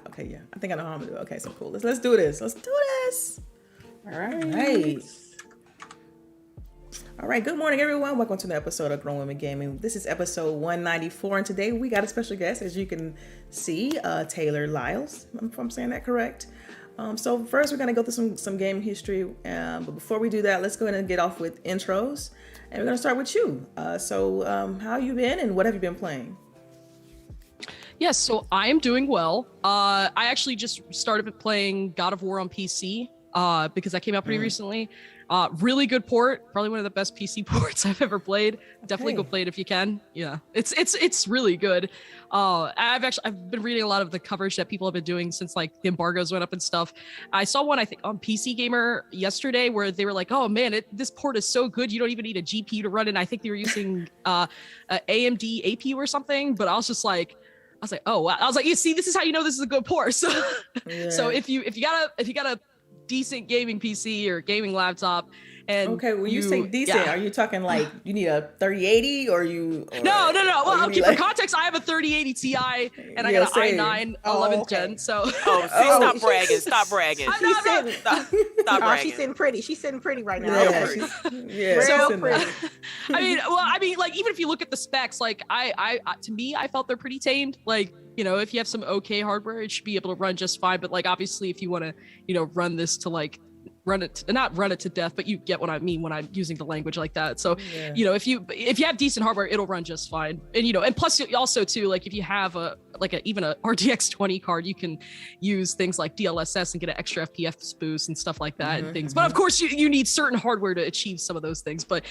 Okay, yeah. I think I know how I'm gonna do it. Okay, so cool. Let's do this. Let's do this. All right. All right. Good morning, everyone. Welcome to the episode of Grown Women Gaming. This is episode 194, and today we got a special guest, as you can see, Taylor Lyles. If I'm saying that correct. So first, we're gonna go through some game history. But before we do that, let's go ahead and get off with intros, and we're gonna start with you. How you been, and what have you been playing? Yes, so I am doing well. I actually just started playing God of War on PC because that came out pretty recently. Really good port, probably one of the best PC ports I've ever played. Definitely go play it if you can. Yeah, it's really good. I've been reading a lot of the coverage that people have been doing since like the embargoes went up and stuff. I saw one I think on PC Gamer yesterday where they were like, "Oh man, this port is so good, you don't even need a GPU to run it." And I think they were using a AMD APU or something, but I was like, oh wow. I was like, you see, this is how you know this is a good port. So, so if you got a decent gaming PC or gaming laptop, and when you say decent, are you talking like you need a 3080 or you? No. Well, okay, for context, I have a 3080 Ti and I got an i9 11th gen. So, stop bragging. Stop bragging. Stop bragging. She's sitting pretty. She's sitting pretty right now. Real pretty. I mean, like even if you look at the specs, like to me, I felt they're pretty tamed. Like, you know, if you have some okay hardware, it should be able to run just fine. But like, obviously, if you want to, you know, run this to like not run it to death, but you get what I mean when I'm using the language like that. So, you know, if you have decent hardware, it'll run just fine. And, you know, and plus also too, like if you have even a RTX 20 card, you can use things like DLSS and get an extra FPS boost and stuff like that and things. But of course you need certain hardware to achieve some of those things. But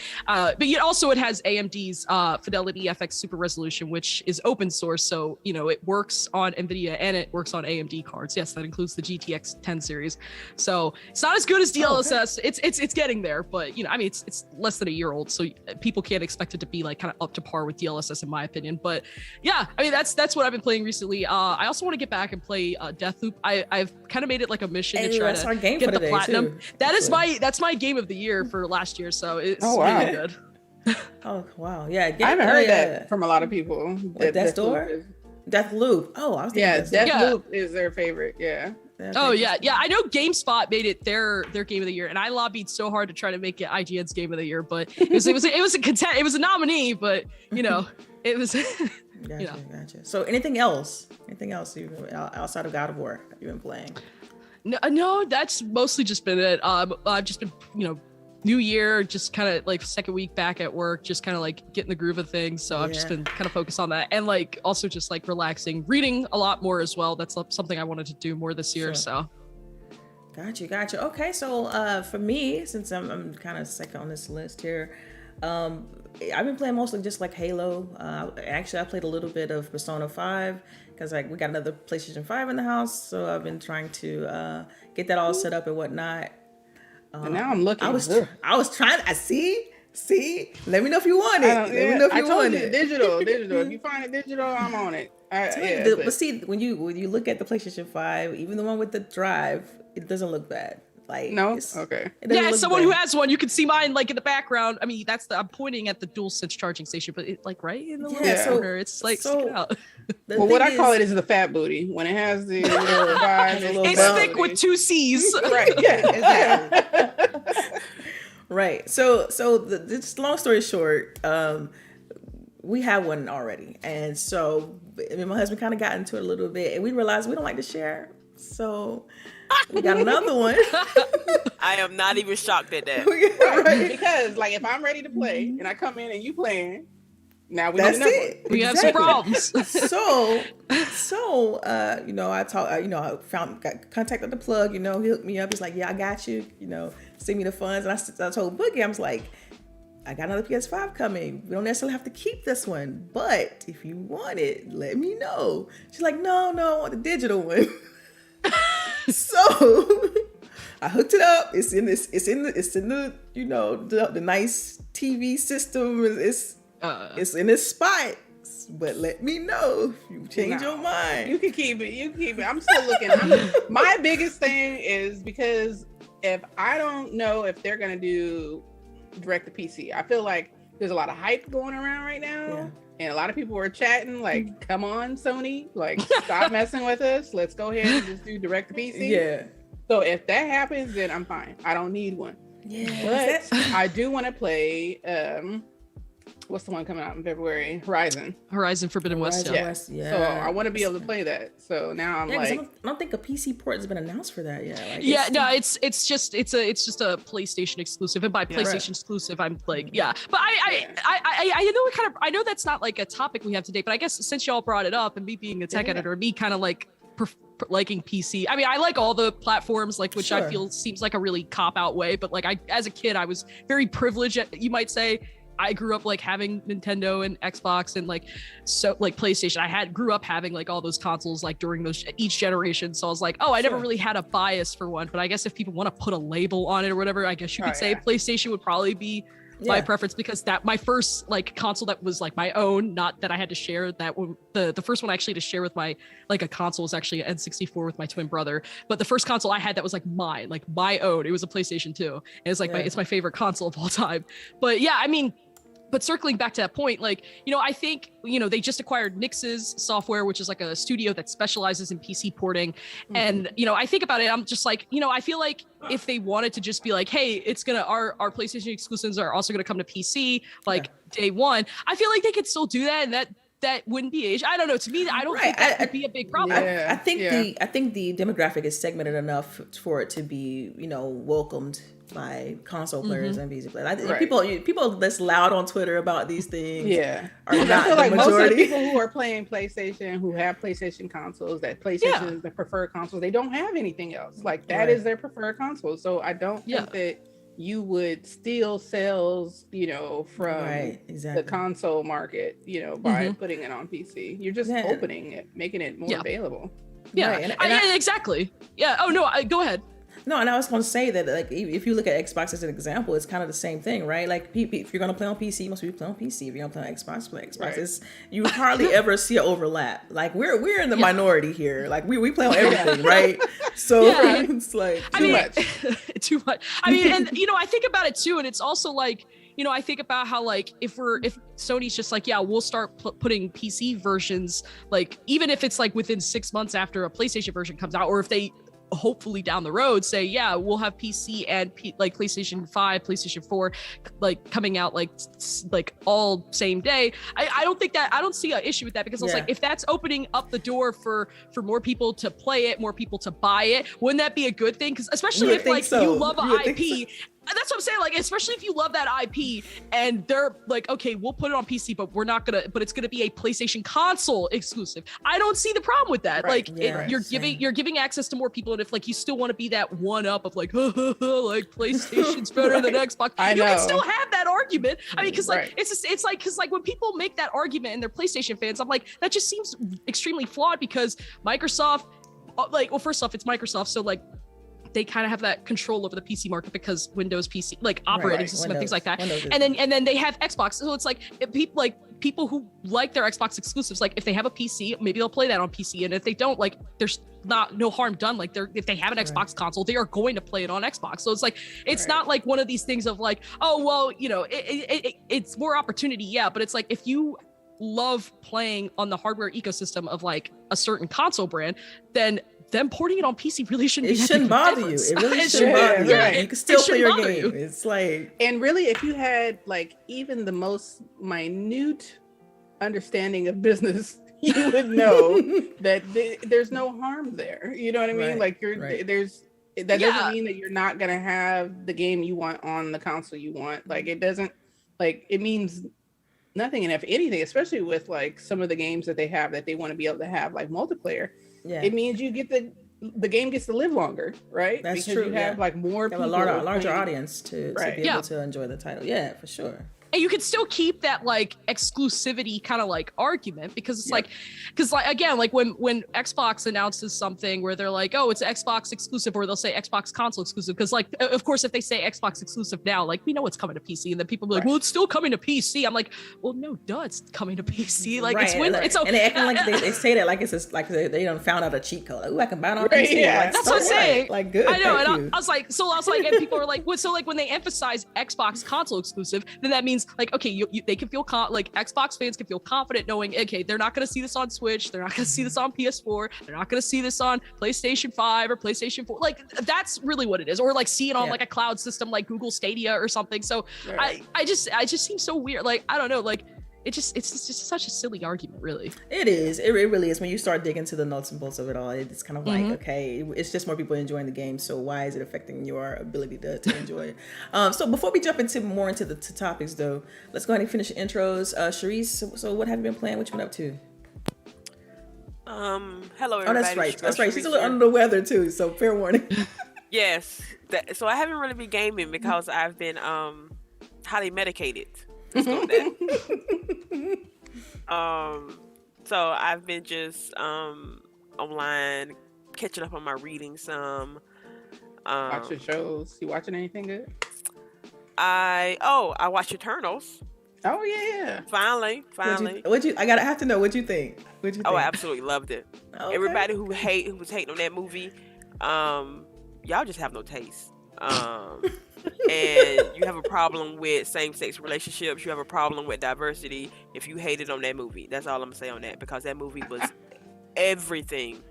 yet also it has AMD's Fidelity FX Super Resolution, which is open source. So, you know, it works on NVIDIA and it works on AMD cards. Yes, that includes the GTX 10 series. So it's not as good as DLSS. It's getting there, but you know, I mean, it's less than a year old, so people can't expect it to be like kind of up to par with DLSS in my opinion. But yeah, I mean, that's what I've been playing recently. I also want to get back and play Deathloop. I've kind of made it like a mission to try to get the platinum. That's my game of the year for last year, so it's really good. Oh wow, yeah. I haven't heard that from a lot of people. Deathloop. Oh, I was thinking Deathloop is their favorite. Yeah. Oh yeah. I know GameSpot made it their game of the year, and I lobbied so hard to try to make it IGN's game of the year, but it was a nominee, but you know, it was. Gotcha. So anything else you outside of God of War you've been playing? No, that's mostly just been it. I've just been, you know, New Year, just kind of like second week back at work, just kind of like getting the groove of things. So I've just been kind of focused on that, and like also just like relaxing, reading a lot more as well. That's something I wanted to do more this year. So gotcha. Okay, so for me, since I'm kind of second on this list here, I've been playing mostly just like Halo. Actually, I played a little bit of Persona 5 because like we got another PlayStation 5 in the house, so I've been trying to get that all set up and whatnot. And now I'm looking. I was trying. I see. Let me know if you want it. Let me know if you want it. Digital. If you find it digital, I'm on it. But see, when you look at the PlayStation 5, even the one with the drive, it doesn't look bad. Like no, okay. Yeah, as someone who has one, you can see mine like in the background. I mean, I'm pointing at the DualSense charging station, but it like right in the little corner. It's like sticking out. Well, what I call it is the fat booty when it has the little vibes, it's thick with 2 C's. Right. Yeah. Exactly. Right. So this long story short, we have one already, and so my husband kind of got into it a little bit, and we realized we don't like to share, so we got another one. I am not even shocked at that. Right. Because like if I'm ready to play and I come in and you playing, now we we have some problems. So you know, I got contacted the plug. You know, he hooked me up. He's like, yeah, I got you. You know, send me the funds. And I told Boogie, I was like, I got another PS5 coming. We don't necessarily have to keep this one, but if you want it, let me know. She's like, no, I want the digital one. So I hooked it up. It's in the you know, the nice TV system. It's in its spot. But let me know if you change your mind. You can keep it. I'm still looking. My biggest thing is because if I don't know if they're gonna do direct to PC, I feel like there's a lot of hype going around right now. and a lot of people were chatting like, "Come on, Sony, like stop messing with us. Let's go ahead and just do direct to PC." Yeah. So if that happens, then I'm fine. I don't need one. Yeah. But I do want to play. What's the one coming out in February? Horizon Forbidden West. Yeah. So I want to be able to play that. So now I'm like, I don't think a PC port has been announced for that yet. Like, it's just a PlayStation exclusive, and by PlayStation exclusive, I'm like, But I know that's not like a topic we have today, but I guess since y'all brought it up, and me being a tech editor, me kind of like liking PC. I mean, I like all the platforms, like, which I feel seems like a really cop out way, but like as a kid, I was very privileged, you might say. I grew up like having Nintendo and Xbox and like PlayStation. I grew up having like all those consoles like during each generation. So I was like, I never really had a bias for one. But I guess if people want to put a label on it or whatever, I guess you could say PlayStation would probably be my preference, because that my first like console that was like my own, not that I had to share, that the first one actually to share with my like a console was actually an N64 with my twin brother. But the first console I had that was like mine, like my own, it was a PlayStation 2, and it's like it's my favorite console of all time. But yeah, I mean, but circling back to that point, like, I think, they just acquired Nix's software, which is like a studio that specializes in PC porting. Mm-hmm. And, I think about it, I'm just like, I feel like if they wanted to just be like, hey, our PlayStation exclusives are also going to come to PC, like day one, I feel like they could still do that. And that wouldn't be age. I don't know. To me, I don't think that would be a big problem. I think the demographic is segmented enough for it to be, welcomed by console players and PC players. I think people that's loud on Twitter about these things are not I feel like the majority. Most of the people who are playing PlayStation, who have PlayStation consoles, that PlayStation is the preferred console, they don't have anything else. Like that is their preferred console. So I don't think that you would steal sales, from the console market, by putting it on PC. You're just opening it, making it more available. Yeah, exactly. Yeah. Oh no, go ahead. No, and I was going to say that, like, if you look at Xbox as an example, it's kind of the same thing, right? Like, if you're going to play on PC, most people play on PC. If you're going to play on Xbox, play Xbox. Right. You hardly ever see an overlap. Like, we're in the minority here. Like, we play on everything, right? So it's like too much. I mean, and I think about it too, and it's also like, I think about how, like, if Sony's just like, we'll start putting PC versions, like, even if it's like within 6 months after a PlayStation version comes out, or if they hopefully down the road say, we'll have PC and like PlayStation 5, PlayStation 4, like coming out like all same day. I don't see an issue with that, because I was like, if that's opening up the door for more people to play it, more people to buy it, wouldn't that be a good thing? Because especially if like you love an IP. That's what I'm saying. Like, especially if you love that IP and they're like, okay, we'll put it on PC, but but it's going to be a PlayStation console exclusive. I don't see the problem with that. Right. Like, you're giving access to more people. And if like, you still want to be that one up of like, like PlayStation's better than Xbox, you can still have that argument. I mean, cause like, cause like when people make that argument and they're PlayStation fans, I'm like, that just seems extremely flawed, because Microsoft, like, well, first off, it's Microsoft. So like, they kind of have that control over the PC market because Windows PC, like operating system and things like that. And then they have Xbox. So it's like, people who like their Xbox exclusives, like if they have a PC, maybe they'll play that on PC. And if they don't, like, there's no harm done. Like if they have an Xbox console, they are going to play it on Xbox. So it's like, it's not like one of these things of like, oh, well, it's more opportunity. Yeah. But it's like, if you love playing on the hardware ecosystem of like a certain console brand, then them porting it on PC really shouldn't be. It shouldn't bother you. It really shouldn't bother you. You can still play your game. It's like, and really, if you had like even the most minute understanding of business, you would know that there's no harm there. You know what I mean? Like that doesn't mean that you're not gonna have the game you want on the console you want. Like it doesn't. Like it means nothing. And if anything, especially with like some of the games that they have that they want to be able to have like multiplayer. Yeah. It means you get the game gets to live longer, right? That's because true. You have like more people, a larger audience to be able to enjoy the title. Yeah, for sure. And you can still keep that like exclusivity kind of like argument, because it's like again, like when Xbox announces something where they're like, oh, it's Xbox exclusive, or they'll say Xbox console exclusive, because like of course if they say Xbox exclusive now, like we know it's coming to PC, and then people be like, well, it's still coming to PC. I'm like, well, no, duh, it's coming to PC. Like it's okay. And they acting like they say that like it's just, like they done found out a cheat code. Like, ooh, I can buy it on PC. Yeah, like, that's what I'm saying. Like good. I know, and I was like, and people are like, well, so like when they emphasize Xbox console exclusive, then that means means like, okay, they can feel like Xbox fans can feel confident knowing, okay, they're not going to see this on Switch, they're not going to see this on PS4, they're not going to see this on PlayStation 5 or PlayStation 4. Like that's really what it is, or like see it on like a cloud system like Google Stadia or something. So I just seem so weird. Like I don't know, like it's just such a silly argument, really. It is. It really is. When you start digging to the nuts and bolts of it all, it's kind of like, okay, it's just more people enjoying the game. So why is it affecting your ability to enjoy it? So before we jump into the topics, though, let's go ahead and finish the intros. CHAREECE, so what have you been playing? What you been up to? Hello, everybody. Oh, that's right. That's right. She's a little under the weather too. So fair warning. Yes. So I haven't really been gaming because I've been highly medicated. Let's go with that. So I've been just online catching up on my reading some. Watching shows. You watching anything good? I watched Eternals. Oh yeah. Finally. I have to know what you think. Oh, I absolutely loved it. Okay. Everybody who was hating on that movie, y'all just have no taste. And you have a problem with same-sex relationships, you have a problem with diversity if you hated on that movie. That's all I'm gonna say on that, because that movie was everything.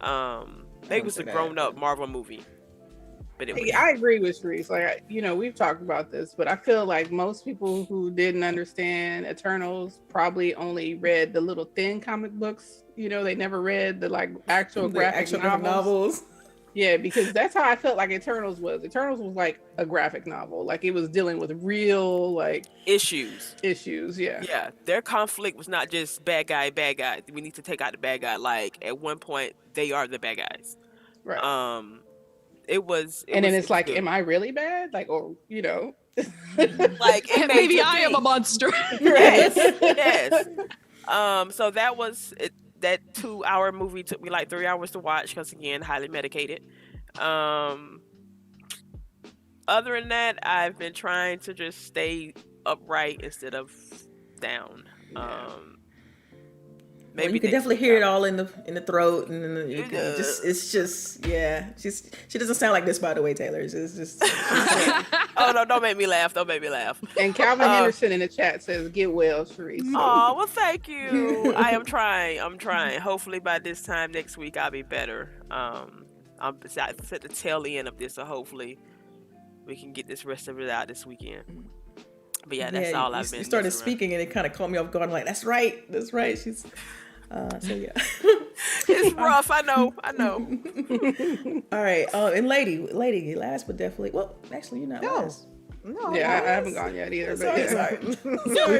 It was a grown-up Marvel movie. But I agree with CHAREECE. Like, we've talked about this, but I feel like most people who didn't understand Eternals probably only read the little thin comic books. They never read the actual graphic novels. Yeah, because that's how I felt like Eternals was. Eternals was like a graphic novel. Like it was dealing with real issues. Yeah. Yeah. Their conflict was not just bad guy. We need to take out the bad guy. Like at one point they are the bad guys. Right. It's like, good. am I really bad? Like, or like maybe I am a monster. Yes. So that was it. That 2-hour movie took me like 3 hours to watch because, again, highly medicated. Other than that, I've been trying to just stay upright instead of down. Maybe you can definitely hear it all in the throat, and it's just she doesn't sound like this, by the way, Taylor. It's just oh no, don't make me laugh. And Calvin Henderson in the chat says, "Get well, CHAREECE." Oh well, thank you. I'm trying. Hopefully by this time next week I'll be better. I'm at the tail end of this, so hopefully we can get this rest of it out this weekend. But that's all I've been. You started speaking and it kind of caught me off guard. I'm like, that's right. She's so yeah. It's rough. I know. All right. And lady, last but definitely. Well, actually, you're not last. No, I haven't gone yet either. Sorry.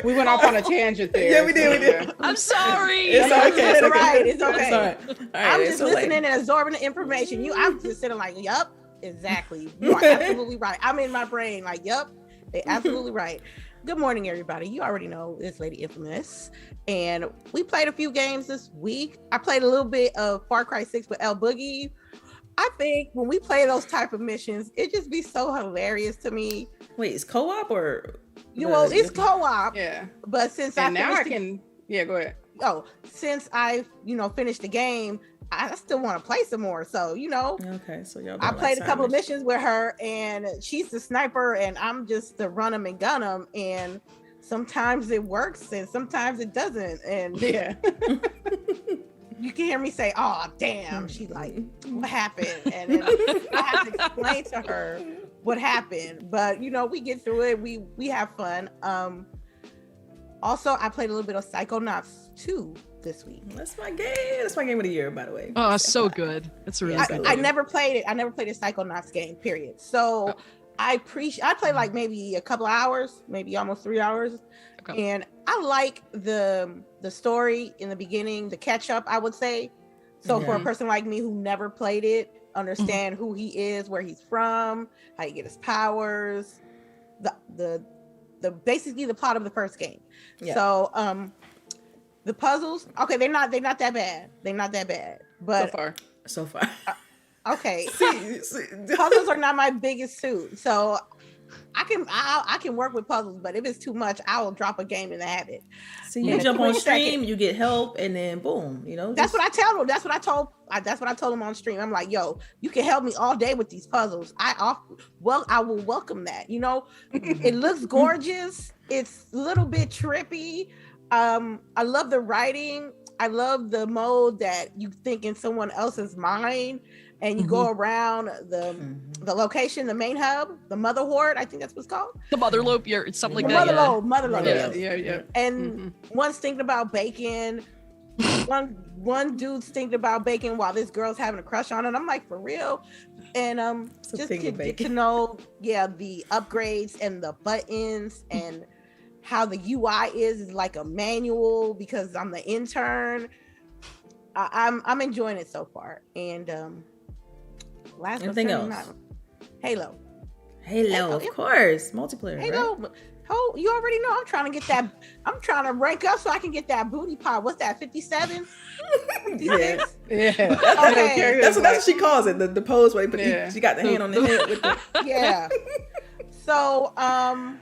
We went off on a tangent there. Yeah, we did. I'm sorry. It's okay. It's right. It's okay. All right, I'm just listening and absorbing the information. I'm just sitting like, yup, exactly. You are absolutely right. I'm in my brain like, yup, they're absolutely right. Good morning, everybody. You already know it's Lady Infamous, and we played a few games this week. I played a little bit of Far Cry 6 with LBOOGIE. I think when we play those type of missions, it just be so hilarious to me. Wait, it's co-op or? Well, it's co-op. Yeah. But since go ahead. Oh, since I finished the game, I still want to play some more. So, Okay, so y'all I played a couple of missions with her, and she's the sniper, and I'm just the run 'em and gun 'em. And sometimes it works, and sometimes it doesn't. And yeah, you can hear me say, "Oh, damn!" She's like, "What happened?" And then I have to explain to her what happened. But we get through it. We have fun. Also, I played a little bit of Psychonauts 2 this week. That's my game. That's my game of the year, by the way. Oh, it's so good. It's really good. I never played it. I never played a Psychonauts game, period. So I played like maybe a couple of hours, maybe almost 3 hours. Okay. And I like the story in the beginning, the catch up, I would say. So for a person like me who never played it, understand who he is, where he's from, how you get his powers, the basically the plot of the first game. Yeah. So the puzzles, okay, they're not that bad. They're not that bad. But so far. Okay. Puzzles are not my biggest suit. So I can work with puzzles, but if it's too much, I will drop a game in the habit. So you jump on stream, you get help, and then boom, That's what I tell them. That's what I told them on stream. I'm like, yo, you can help me all day with these puzzles. I will welcome that. It looks gorgeous. it's a little bit trippy. I love the writing. I love the mode that you think in someone else's mind and you go around the location, the main hub, the mother horde, I think that's what's called. The mother lobe, it's something like that. Mother lobe. Yeah. And one's thinking about bacon. One dude's thinking about bacon while this girl's having a crush on it. I'm like, for real? And just to get to know, the upgrades and the buttons and how the UI is like a manual because I'm the intern. I'm enjoying it so far. And last anything else? Halo, of course, multiplayer. Halo. Right? Oh, you already know I'm trying to get that. I'm trying to rank up so I can get that booty pop. What's that? 57? 56? Yeah. Okay. That's what she calls it. The pose where she got the hand on the head with the yeah. So I'm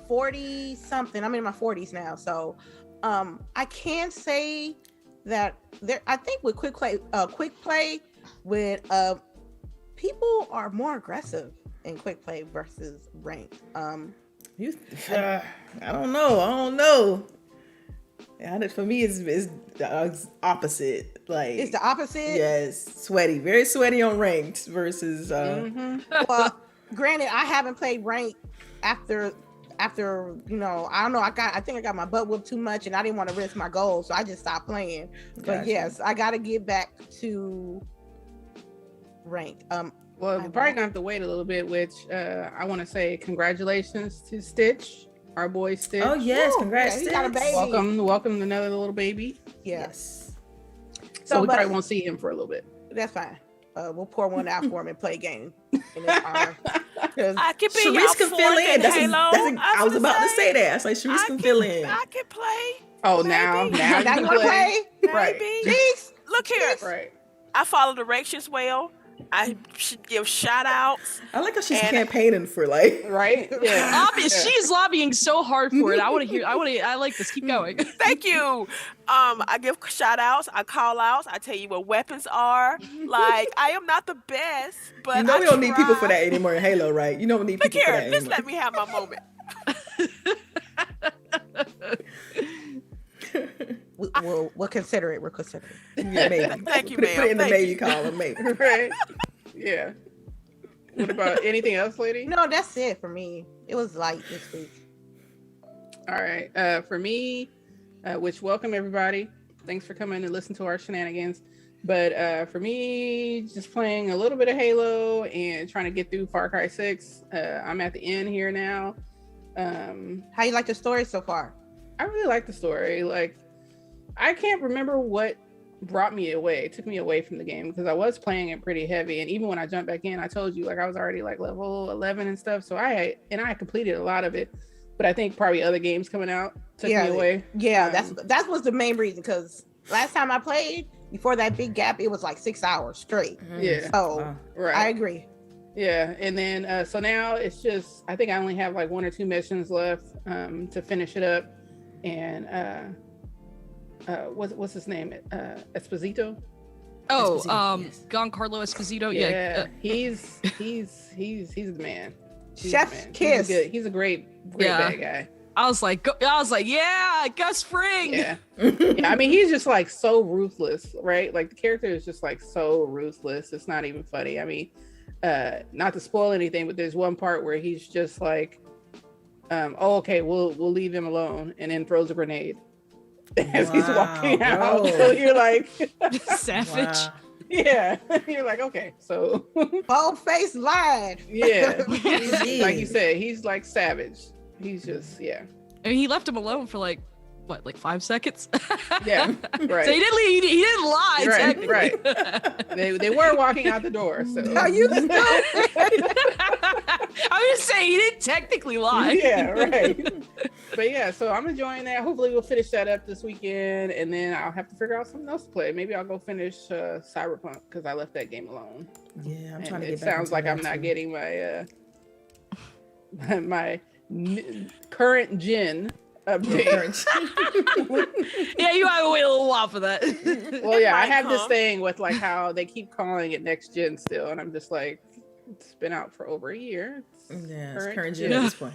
40 something. I'm in my 40s now. So I can say that I think with quick play with people are more aggressive in quick play versus ranked. I don't know. Yeah, for me, it's opposite. Like it's the opposite. Yes, very sweaty on ranked versus. Well, granted, I haven't played ranked after I don't know. I think I got my butt whooped too much, and I didn't want to risk my goals, so I just stopped playing. But yes, I got to get back to ranked. Well, we're probably gonna have to wait a little bit, which I want to say congratulations to Stitch, our boy Stitch. Oh yes, congrats, Stitch. He got a baby. Welcome to another little baby. Yes. So we probably won't see him for a little bit. That's fine. We'll pour one out for him and play a game in his honor. I can be CHAREECE can fill in. Halo. I was about to say that. I was like, CHAREECE can fill in. I can play. Oh, Maybe. now you want to play? Right. Jeez. Look here. Right. I follow directions well. I should give shout outs. I like how she's campaigning for like right. Yeah. She's lobbying so hard for it. I like this. Keep going. Thank you. I give shout outs, I call outs, I tell you what weapons are. Like I am not the best, but we don't need people for that anymore in Halo, right? You don't need people for that anymore. Just let me have my moment. We'll consider it. We'll consider it. Yeah, maybe. Thank you, Put it in the Thank maybe you. column, maybe. Right. Yeah. What about anything else, lady? No, that's it for me. It was light this week. All right. For me, which welcome everybody. Thanks for coming and listen to our shenanigans. But for me, just playing a little bit of Halo and trying to get through Far Cry 6. I'm at the end here now. How you like the story so far? I really like the story. Like, I can't remember what brought me away. It took me away from the game because I was playing it pretty heavy. And even when I jumped back in, I told you, like, I was already like level 11 and stuff. So I completed a lot of it. But I think probably other games coming out took me away. Yeah, that was the main reason, because last time I played, before that big gap, it was like 6 hours straight. Yeah. So right. I agree. Yeah. And then so now it's just, I think I only have like 1 or 2 missions left to finish it up. And what's his name? Esposito? Oh, yes. Giancarlo Esposito. Yeah. He's the man. Chef's kiss. He's a great bad guy. I was like, yeah, Gus Fring. Yeah. Yeah. I mean, he's just like so ruthless, right? Like the character is just like so ruthless. It's not even funny. I mean, not to spoil anything, but there's one part where he's just like, okay, we'll leave him alone, and then throws a grenade as he's walking out. So you're like, savage. Wow. Yeah. You're like, okay, so Bald-faced lied. yeah. Like you said, he's like savage. He's just I mean, he left him alone for like 5 seconds. Yeah, right. So he didn't lie. Right, technically. right. They were walking out the door. So Are you I'm just saying he didn't technically lie. Yeah, right. But yeah, so I'm enjoying that. Hopefully we'll finish that up this weekend, and then I'll have to figure out something else to play. Maybe I'll go finish Cyberpunk because I left that game alone. Yeah, I'm And trying to it get back. sounds like I'm not getting my my current gen update. Yeah, you have to wait a little while for that. Well, yeah, I might have this come. thing with like how they keep calling it next gen still, and I'm just like, it's been out for over a year. Yeah, it's current gen at this point,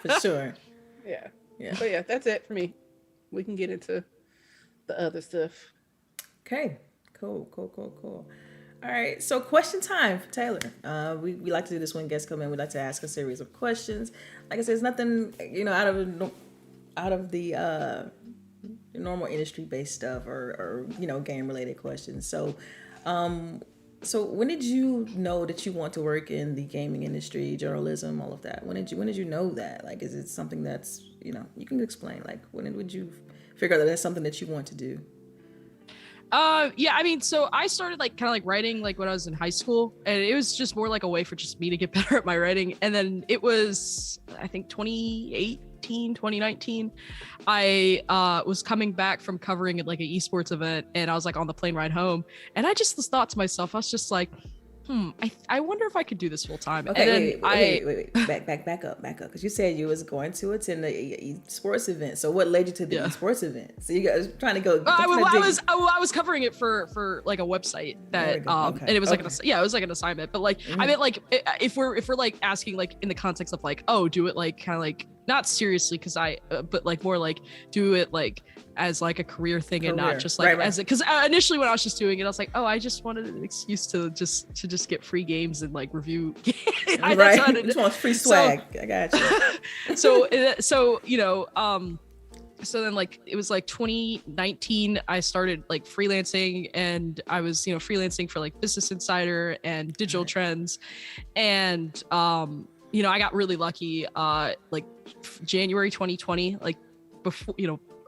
for sure. Yeah. Yeah. But yeah, that's it for me. We can get into the other stuff. Okay. Cool. All right. So question time for Taylor. We like to do this when guests come in. We like to ask a series of questions. Like I said, it's nothing, out of the normal industry based stuff or game related questions. So when did you know that you want to work in the gaming industry, journalism, all of that? When did you know that? Like, is it something that's, you can explain, like, when would you figure out that that's something that you want to do? Yeah, I mean, so I started kind of writing when I was in high school, and it was just more like a way for just me to get better at my writing. And then it was, I think 2019, I was coming back from covering an esports event, and I was on the plane ride home, and I just thought to myself, I was just like, I wonder if I could do this full time. Okay, wait. Back up. Because you said you was going to attend the sports event. So what led you to the sports event? So you guys trying to go. I was covering it for a website that and it was it was an assignment. But I meant if we're asking in the context of do it kind of not seriously but more do it as a career thing and not just as it, because initially when I was just doing it, I was like, I just wanted an excuse to just get free games and review games. Right. Just want free swag. So, I got you. so then it was 2019, I started freelancing, and I was freelancing for Business Insider and Digital Trends, and I got really lucky January 2020, before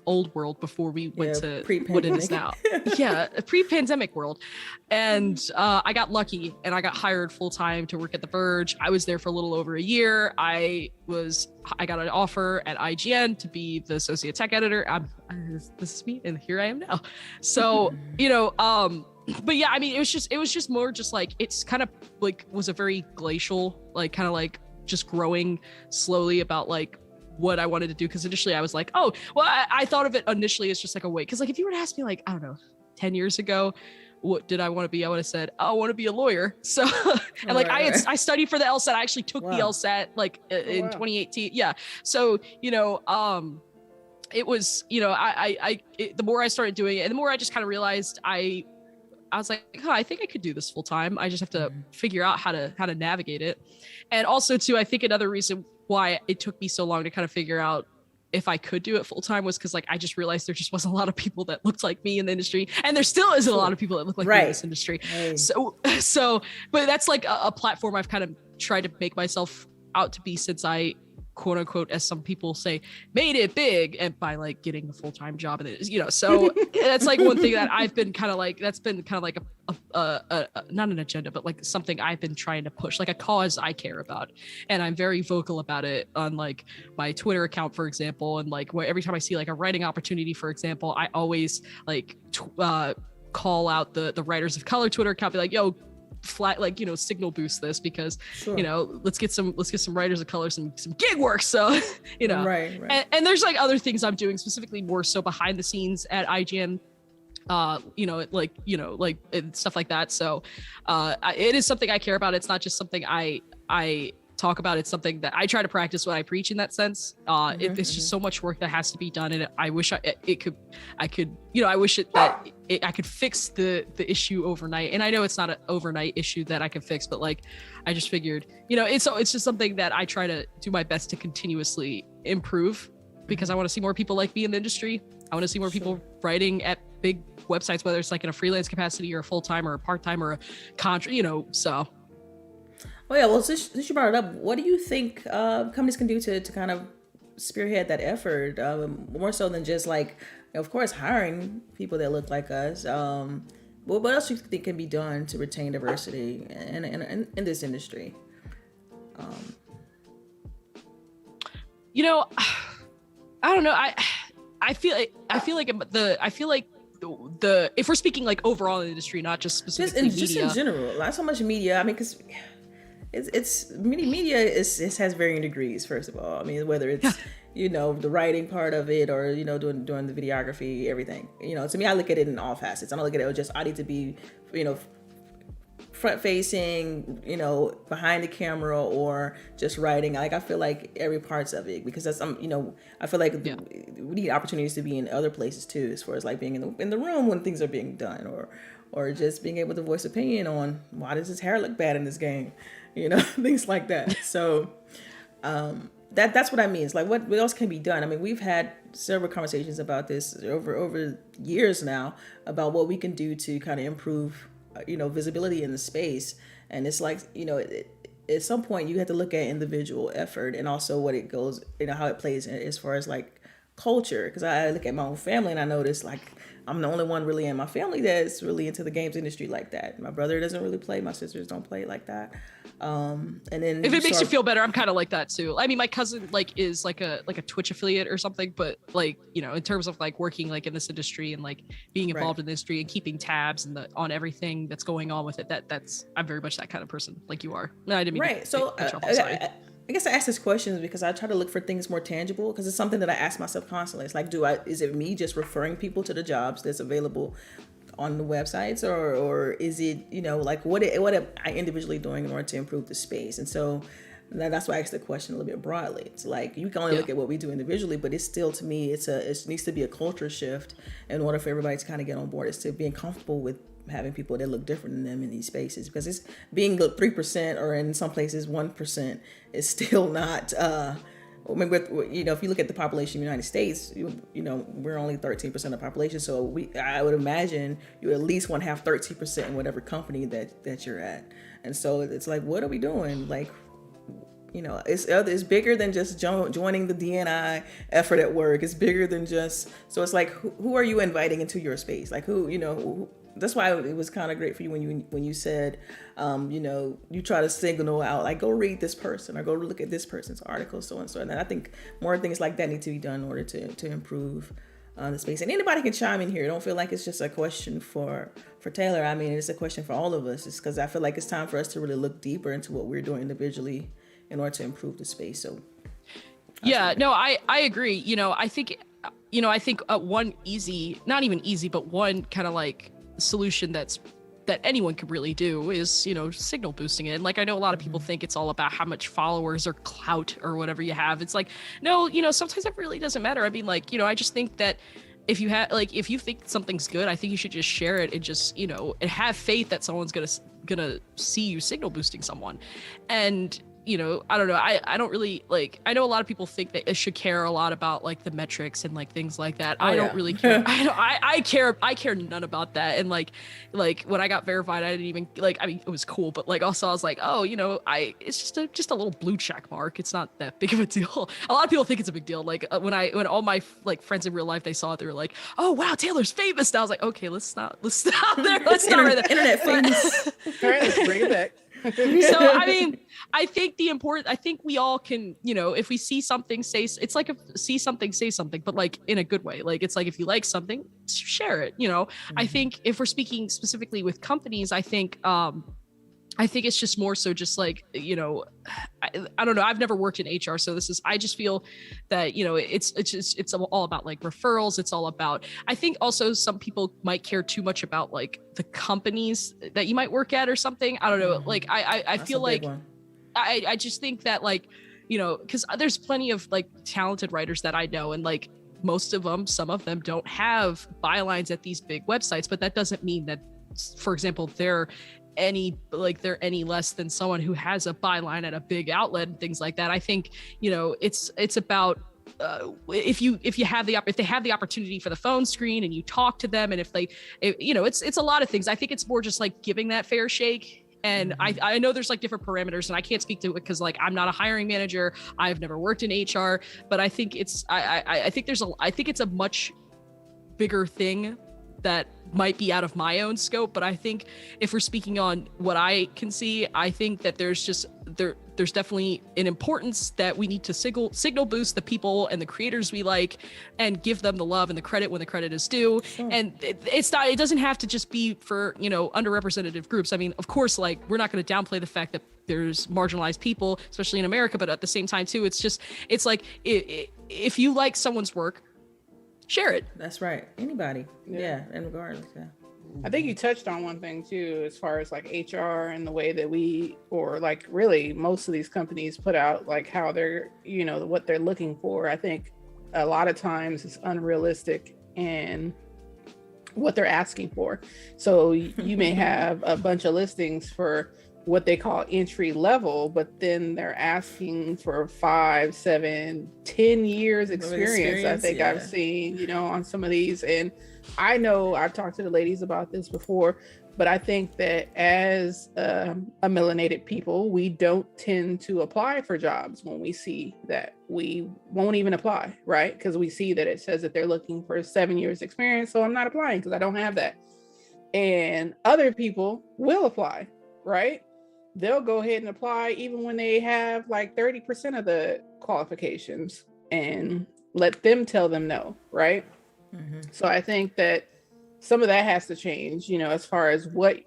old world before we went to what it is now. Yeah, a pre-pandemic world. And I got lucky and I got hired full-time to work at The Verge. I was there for a little over a year. I got an offer at IGN to be the associate tech editor. This is me, and here I am now. So but yeah, I mean, it was just more just it's kind of was a very glacial, kind of just growing slowly about what I wanted to do. Because initially I was I thought of it initially as just a way, because if you were to ask me I don't know 10 years ago what did I want to be, I would have said I want to be a lawyer. So and I studied for the LSAT. I actually took the LSAT in 2018. Yeah, so it was the more I started doing it, and the more I just kind of realized I was like, I think I could do this full time. I just have to figure out how to navigate it. And also too, I think another reason why it took me so long to kind of figure out if I could do it full time was because I just realized there just wasn't a lot of people that looked like me in the industry, and there still isn't a lot of people that look like me in this industry. Right. So, but that's a platform I've kind of tried to make myself out to be since I, quote unquote, as some people say, made it big, and by getting a full-time job, and so that's one thing that I've been kind of that's been kind of a not an agenda, but something I've been trying to push, a cause I care about, and I'm very vocal about it on my Twitter account, for example, and where every time I see a writing opportunity, for example, I always call out the Writers of Color Twitter account, be like, yo, flat signal boost this, because let's get some writers of color some gig work. So right. And there's other things I'm doing, specifically more so behind the scenes at IGN, and stuff like that. So it is something I care about. It's not just something I talk about. It's something that I try to practice what I preach in that sense. It's just so much work that has to be done, and I wish I could fix the issue overnight. And I know it's not an overnight issue that I can fix, but I just figured, it's just something that I try to do my best to continuously improve, because I want to see more people like me in the industry. I want to see more people writing at big websites, whether it's in a freelance capacity or a full-time or a part-time or a contract, so. Oh yeah, well, since you brought it up, what do you think companies can do to kind of spearhead that effort, more so than just of course, hiring people that look like us? What else do you think can be done to retain diversity in this industry? I don't know. I feel like the if we're speaking overall in the industry, not just specifically media. Just in general, not so much media. I mean, because it's media has varying degrees. First of all, I mean, whether it's the writing part of it, or doing the videography, everything. To me, I look at it in all facets. I don't look at it just I need to be front facing, you know, behind the camera, or just writing. Like, I feel like every parts of it, because that's, you know, I feel like we need opportunities to be in other places too, as far as like being in the room when things are being done, or just being able to voice opinion on why does his hair look bad in this game, you know, things like that. So that's what I mean. It's like, what else can be done? I mean, we've had several conversations about this over years now, about what we can do to kind of improve, you know, visibility in the space. And it's like, you know, at some point you have to look at individual effort, and also what it goes, you know, how it plays as far as like culture. Because I look at my own family and I notice like I'm the only one really in my family that's really into the games industry like that. My brother doesn't really play. My sisters don't play like that. And then if it makes you feel better, I'm kind of like that too. I mean, my cousin like is like a Twitch affiliate or something, but like, you know, in terms of like working like in this industry and like being involved in the industry and keeping tabs and on everything that's going on with it, that's I'm very much that kind of person like you are. No, I didn't mean to so sorry. I guess I ask this question because I try to look for things more tangible, because it's something that I ask myself constantly. It's like, is it me just referring people to the jobs that's available on the websites, or is it, you know, like what am I individually doing in order to improve the space? And so that's why I asked the question a little bit broadly. It's like, you can only look at what we do individually, but it's still, to me, it needs to be a culture shift in order for everybody to kind of get on board. It's to being comfortable with having people that look different than them in these spaces, because it's being 3% or in some places 1% is still not, I mean, you know, if you look at the population of the United States, you know, we're only 13% of the population. So I would imagine you at least want to have 13% in whatever company that you're at. And so it's like, what are we doing? Like, you know, it's bigger than just joining the D&I effort at work. It's bigger than just, so it's like, who are you inviting into your space? Like, who, you know, that's why it was kind of great for you when you said, you know, you try to signal out, like, go read this person or go look at this person's article, so and so. And I think more things like that need to be done in order to improve the space. And anybody can chime in here. Don't feel like it's just a question for Taylor. I mean, it's a question for all of us. It's because I feel like it's time for us to really look deeper into what we're doing individually in order to improve the space. So yeah, no, I agree. You know, I think one easy, not even easy, but one kind of like solution that anyone could really do is, you know, signal boosting it. And like, I know a lot of people think it's all about how much followers or clout or whatever you have. It's like, no, you know, sometimes it really doesn't matter. I mean, like, you know, I just think that if you think something's good, I think you should just share it and just, you know, and have faith that someone's gonna see you signal boosting someone. And, you know, I don't know. I don't really like, I know a lot of people think that it should care a lot about like the metrics and like things like that. I don't really care. I care none about that. And like when I got verified, I didn't even like, I mean, it was cool, but like also I was like, oh, you know, it's just a little blue check mark. It's not that big of a deal. A lot of people think it's a big deal. Like when all my like friends in real life, they saw it, they were like, oh wow, Taylor's famous now. I was like, okay, let's stop there. Let's stop right there. Internet famous. All right, let's bring it back. So I mean, I think we all can, you know, if we see something, it's like see something, say something, but like in a good way. Like it's like if you like something, share it, you know. I think if we're speaking specifically with companies, I think it's just more so just like, you know, I don't know. I've never worked in HR, so I just feel that, you know, it's all about like referrals. It's all about, I think also some people might care too much about like the companies that you might work at or something. I don't know. Like I feel like I just think that like, you know, because there's plenty of like talented writers that I know, and like some of them don't have bylines at these big websites, but that doesn't mean that, for example, they're any less than someone who has a byline at a big outlet and things like that. I think, you know, it's about if they have the opportunity for the phone screen and you talk to them, and you know, it's a lot of things. I think it's more just like giving that fair shake. And I know there's like different parameters, and I can't speak to it because like I'm not a hiring manager. I've never worked in HR, but I think I think it's a much bigger thing that might be out of my own scope. But I think if we're speaking on what I can see, I think that there's definitely an importance that we need to signal boost the people and the creators we like, and give them the love and the credit when the credit is due. Sure. And it doesn't have to just be for, you know, underrepresented groups. I mean, of course, like we're not going to downplay the fact that there's marginalized people, especially in America, but at the same time too, it's like if you like someone's work, share it. That's right. Anybody. Yeah. And regardless. Yeah. I think you touched on one thing too, as far as like HR and the way that we, or like really most of these companies put out like how they're, you know, what they're looking for. I think a lot of times it's unrealistic in what they're asking for. So you may have a bunch of listings for what they call entry level, but then they're asking for 5, 7, 10 years experience. I think I've seen, you know, on some of these. And I know I've talked to the ladies about this before, but I think that as a melanated people, we don't tend to apply for jobs when we see that. We won't even apply, right? Because we see that it says that they're looking for 7 years experience. So I'm not applying because I don't have that. And other people will apply, right? They'll go ahead and apply even when they have like 30% of the qualifications and let them tell them no, right? Mm-hmm. So I think that some of that has to change, you know, as far as what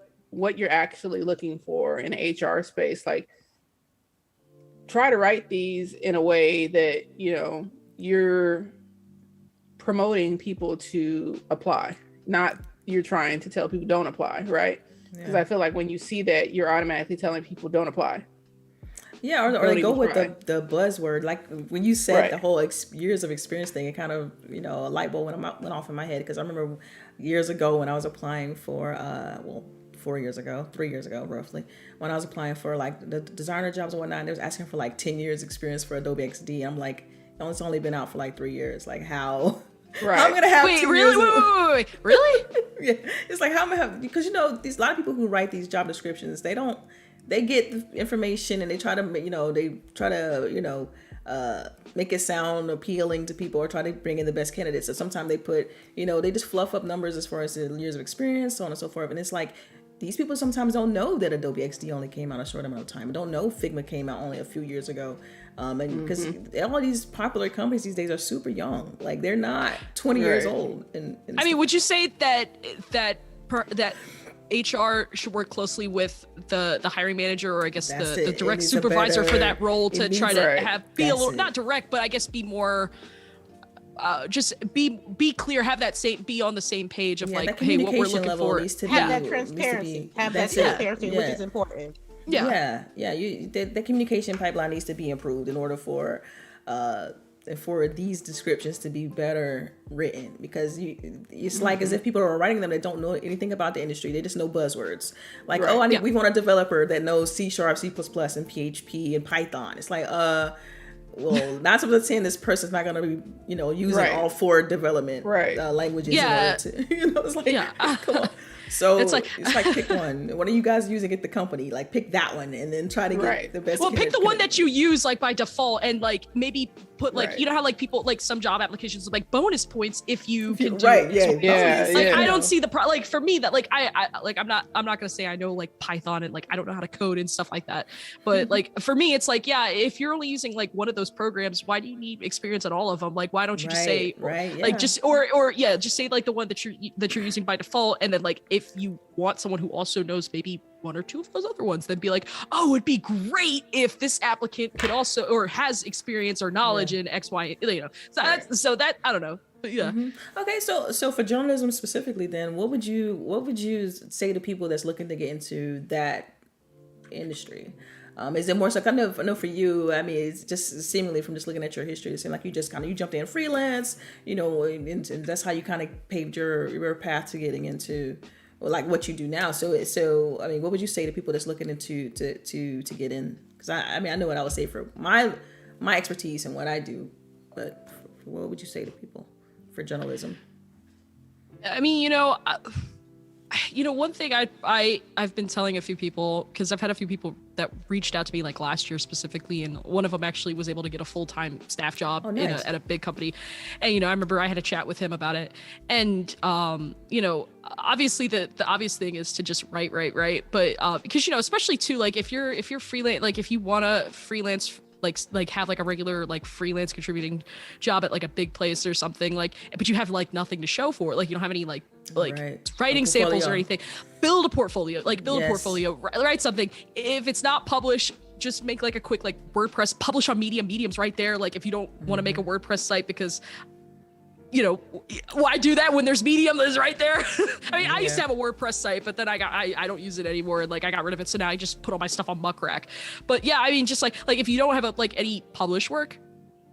you're actually looking for in HR space. Like, try to write these in a way that, you know, you're promoting people to apply, not you're trying to tell people don't apply, right? Because I feel like when you see that, you're automatically telling people don't apply. Yeah, or they go with the buzzword. Like when you said the whole years of experience thing, it kind of, you know, a light bulb went off in my head. Because I remember years ago when I was applying for, 3 years ago, roughly, when I was applying for like the designer jobs and whatnot, and they was asking for like 10 years experience for Adobe XD. I'm like, it's only been out for like 3 years. Like how? Right. I'm gonna have wait, really? Yeah, it's like how am I have, because you know a lot of people who write these job descriptions, they get the information and they try to make it sound appealing to people or try to bring in the best candidates. So sometimes they put, you know, they just fluff up numbers as far as the years of experience, so on and so forth. And it's like these people sometimes don't know that Adobe XD only came out a short amount of time. Don't know Figma came out only a few years ago. And because all these popular companies these days are super young, like they're not 20 years old. And I mean, would you say that HR should work closely with the hiring manager, or I guess the direct supervisor for that role to try to be a little, not direct, but I guess be more, just be clear, have that be on the same page of like, hey, what we're looking for. Have that transparency, which is important. The communication pipeline needs to be improved in order for these descriptions to be better written, because it's like as if people are writing them that don't know anything about the industry. They just know buzzwords like, we want a developer that knows C#, C++, and PHP and Python. It's like, well, 9 times out of 10, this person's not going to be, you know, using all 4 development languages. In order to, you know, it's like, come on. So it's like pick one. What are you guys using at the company? Like pick that one and then try to get the best. Well, pick the one that you use like by default, and like maybe put like, you know how like people like some job applications with like bonus points if you can do it. I don't see the like for me that like I like I'm not gonna say I know like Python and like I don't know how to code and stuff like that, but like for me it's like, if you're only using like one of those programs, why do you need experience at all of them? Like why don't you just say just just say like the one that you're using by default, and then like if you want someone who also knows maybe 1 or 2 of those other ones, then be like, oh, it'd be great if this applicant could also or has experience or knowledge in X, Y, you know. So that I don't know. But Okay, so for journalism specifically, then what would you say to people that's looking to get into that industry? Is it more so? I know for you, I mean, it's just seemingly from just looking at your history, it seemed like you just you jumped in freelance, you know, and that's how you kind of paved your path to getting into like what you do now. So I mean, what would you say to people that's looking into to get in? Because I mean, I know what I would say for my expertise and what I do, but what would you say to people for journalism? I mean, you know, one thing I've been telling a few people, because I've had a few people that reached out to me like last year specifically, and one of them actually was able to get a full-time staff job at a big company. And, you know, I remember I had a chat with him about it. And, you know, obviously the obvious thing is to just write. But because, you know, especially too, like if you're freelance, like if you want to freelance, like have like a regular like freelance contributing job at like a big place or something, like, but you have like nothing to show for it, like you don't have any like writing samples or anything, build a portfolio, write something. If it's not published, just make like a quick like WordPress, publish on Medium's right there. Like if you don't want to make a WordPress site, because you know, why do that when there's Medium is right there? I mean, I used to have a WordPress site, but then I don't use it anymore. Like I got rid of it. So now I just put all my stuff on Muck Rack. But yeah, I mean, just like if you don't have any published work,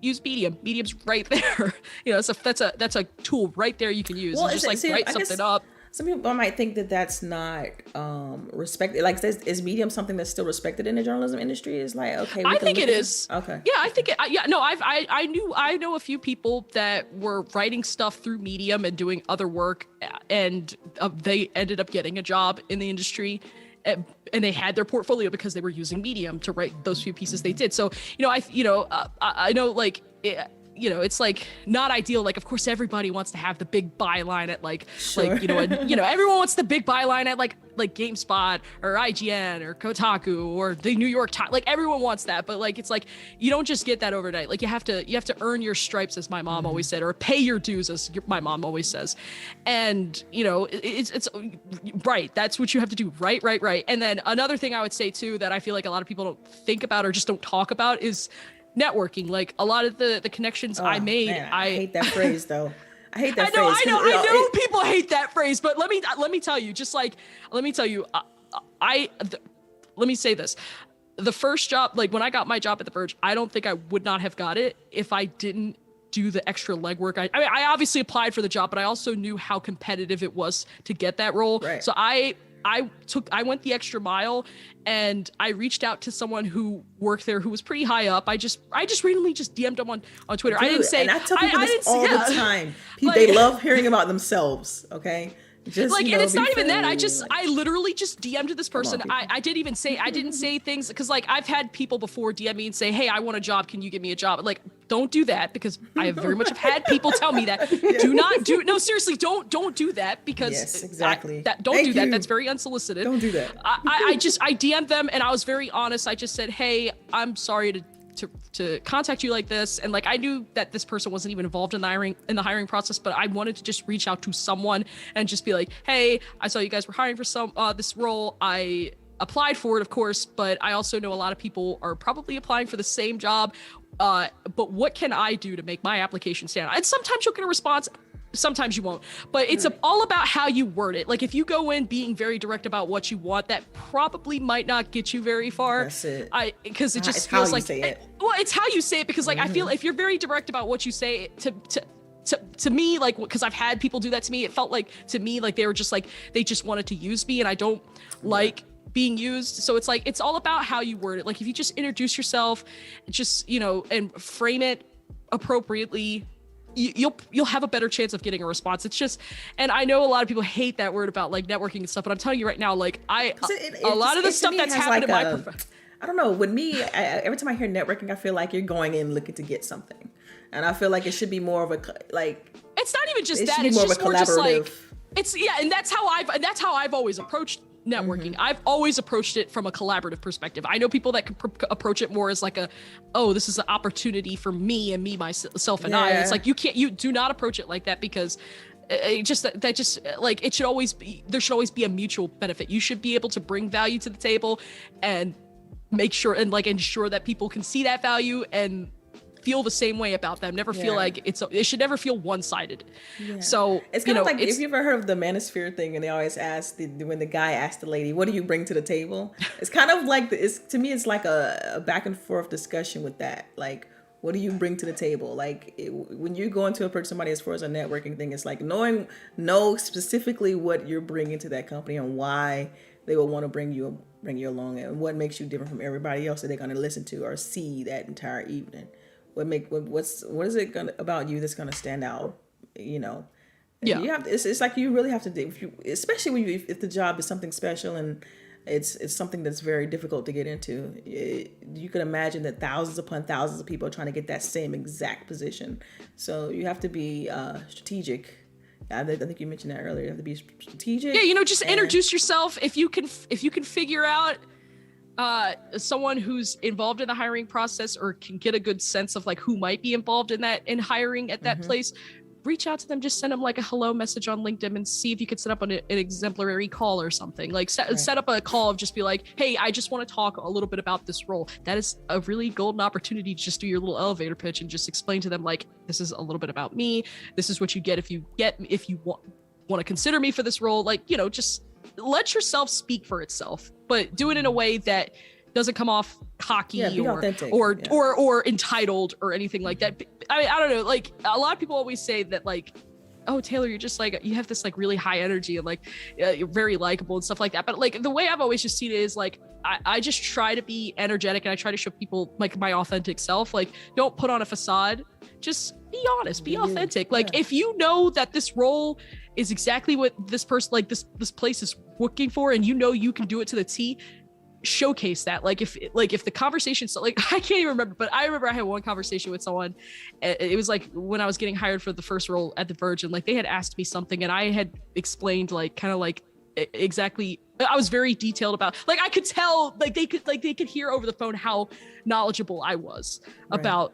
use Medium. Medium's right there. You know, that's a tool right there you can use. Well, and just write something up. Some people might think that that's not respected. Like, is Medium something that's still respected in the journalism industry? It's like, okay, I think it is. Okay. Yeah, I think it. Yeah, no, I know a few people that were writing stuff through Medium and doing other work, and they ended up getting a job in the industry. And they had their portfolio because they were using Medium to write those few pieces they did. So, you know, I know, like, you know, it's like not ideal. Like, of course, everybody wants to have the big byline at like you know, and, you know, everyone wants the big byline at like GameSpot or IGN or Kotaku or the New York Times. Like everyone wants that, but like it's like you don't just get that overnight. Like you have to earn your stripes, as my mom always said, or pay your dues, as my mom always says. And you know, it's right. That's what you have to do. Right. And then another thing I would say too that I feel like a lot of people don't think about or just don't talk about is networking. Like a lot of the connections I made. Man, I hate that phrase though. I hate that phrase. I know people hate that phrase, but let me tell you, let me say this. The first job, like when I got my job at The Verge, I don't think I would not have got it if I didn't do the extra legwork. I mean, I obviously applied for the job, but I also knew how competitive it was to get that role. Right. So I went the extra mile, and I reached out to someone who worked there who was pretty high up. I just randomly just DM'd them on Twitter. Dude, I didn't say, and I tell people this all the time. They love hearing about themselves. Okay. Just, like, you know, and it's not even that. I literally just DM'd this person. I didn't say things because like I've had people before DM me and say, hey, I want a job. Can you give me a job? Like, don't do that, because I very much have had people tell me that. No, seriously, don't do that, because yes, exactly. Don't do that. That's very unsolicited. Don't do that. I DM'd them and I was very honest. I just said, hey, I'm sorry to contact you like this, and like I knew that this person wasn't even involved in the hiring process, but I wanted to just reach out to someone and just be like, hey, I saw you guys were hiring for this role. I applied for it, of course, but I also know a lot of people are probably applying for the same job. But what can I do to make my application stand out? And sometimes you'll get a response, sometimes you won't, but it's all about how you word it. Like if you go in being very direct about what you want, that probably might not get you very far. That's it. Because it just it's feels how like you say it. Well, it's how you say it, because like I feel if you're very direct about what you say to me, like, because I've had people do that to me, it felt like to me like they were just like they just wanted to use me, and I don't like being used. So it's like it's all about how you word it. Like if you just introduce yourself, just, you know, and frame it appropriately, you'll have a better chance of getting a response. It's just, and I know a lot of people hate that word about like networking and stuff, but I'm telling you right now, like a lot of the stuff that's happened like in my profession. I don't know. With me, every time I hear networking, I feel like you're going in looking to get something, and I feel like it should be more of a like. It's not even just that. It's just more just like it's and that's how I've always approached networking. I've always approached it from a collaborative perspective. I know people that can approach it more as like this is an opportunity for me and me, myself, and I. It's like you do not approach it like that, because there should always be a mutual benefit. You should be able to bring value to the table and make sure and like ensure that people can see that value and feel the same way about them. Never feel like it should never feel one-sided. So it's kind of like, if you ever heard of the manosphere thing, and they always ask when the guy asked the lady, what do you bring to the table? It's kind of like to me it's like a back and forth discussion with that. Like, what do you bring to the table? Like when you go into approach somebody as far as a networking thing, it's like know specifically what you're bringing to that company and why they will want to bring you along, and what makes you different from everybody else that they're going to listen to or see that entire evening. What is it about you that's going to stand out? You know. Yeah. You have to, it's like you really have to do, especially if the job is something special and it's something that's very difficult to get into. You can imagine that thousands upon thousands of people are trying to get that same exact position. So you have to be strategic. I think you mentioned that earlier. You have to be strategic. Yeah, just introduce yourself. If you can figure out someone who's involved in the hiring process, or can get a good sense of like who might be involved in hiring at that place, reach out to them, just send them like a hello message on LinkedIn and see if you could set up an exemplary call or something. Like set up a call of just be like, hey, I just want to talk a little bit about this role. That is a really golden opportunity to just do your little elevator pitch and just explain to them like, this is a little bit about me. This is what you get if you want to consider me for this role. Like, you know, just let yourself speak for itself, but do it in a way that doesn't come off cocky or entitled or anything like that. I mean, I don't know. Like a lot of people always say that like, oh, Taylor, you're just like, you have this like really high energy and like you're very likable and stuff like that. But like the way I've always just seen it is like, I just try to be energetic and I try to show people like my authentic self. Like don't put on a facade, just be honest, be authentic. Like if you know that this role is exactly what this person, like this place is looking for, and you know you can do it to the T, showcase that. Like if the conversation, so like I can't even remember, but I remember I had one conversation with someone. It was like when I was getting hired for the first role at the Virgin, like they had asked me something and I had explained like kind of like exactly, I was very detailed about, like I could tell, like they could hear over the phone how knowledgeable I was about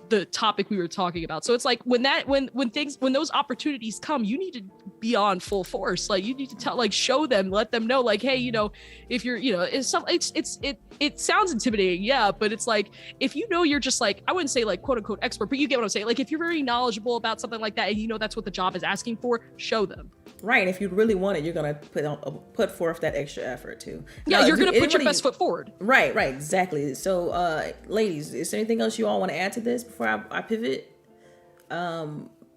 the topic we were talking about. So it's like when those opportunities come, you need to be on full force. Like you need to tell, like show them, let them know, like, hey, you know, if you're, you know, it sounds intimidating, yeah, but it's like if you know you're just like, I wouldn't say like quote unquote expert, but you get what I'm saying. Like if you're very knowledgeable about something like that and you know that's what the job is asking for, show them. Right. If you really want it, you're gonna put forth that extra effort too. Yeah, you're gonna put your best foot forward. Right, exactly. So ladies, is there anything else you all want to add to this before I pivot?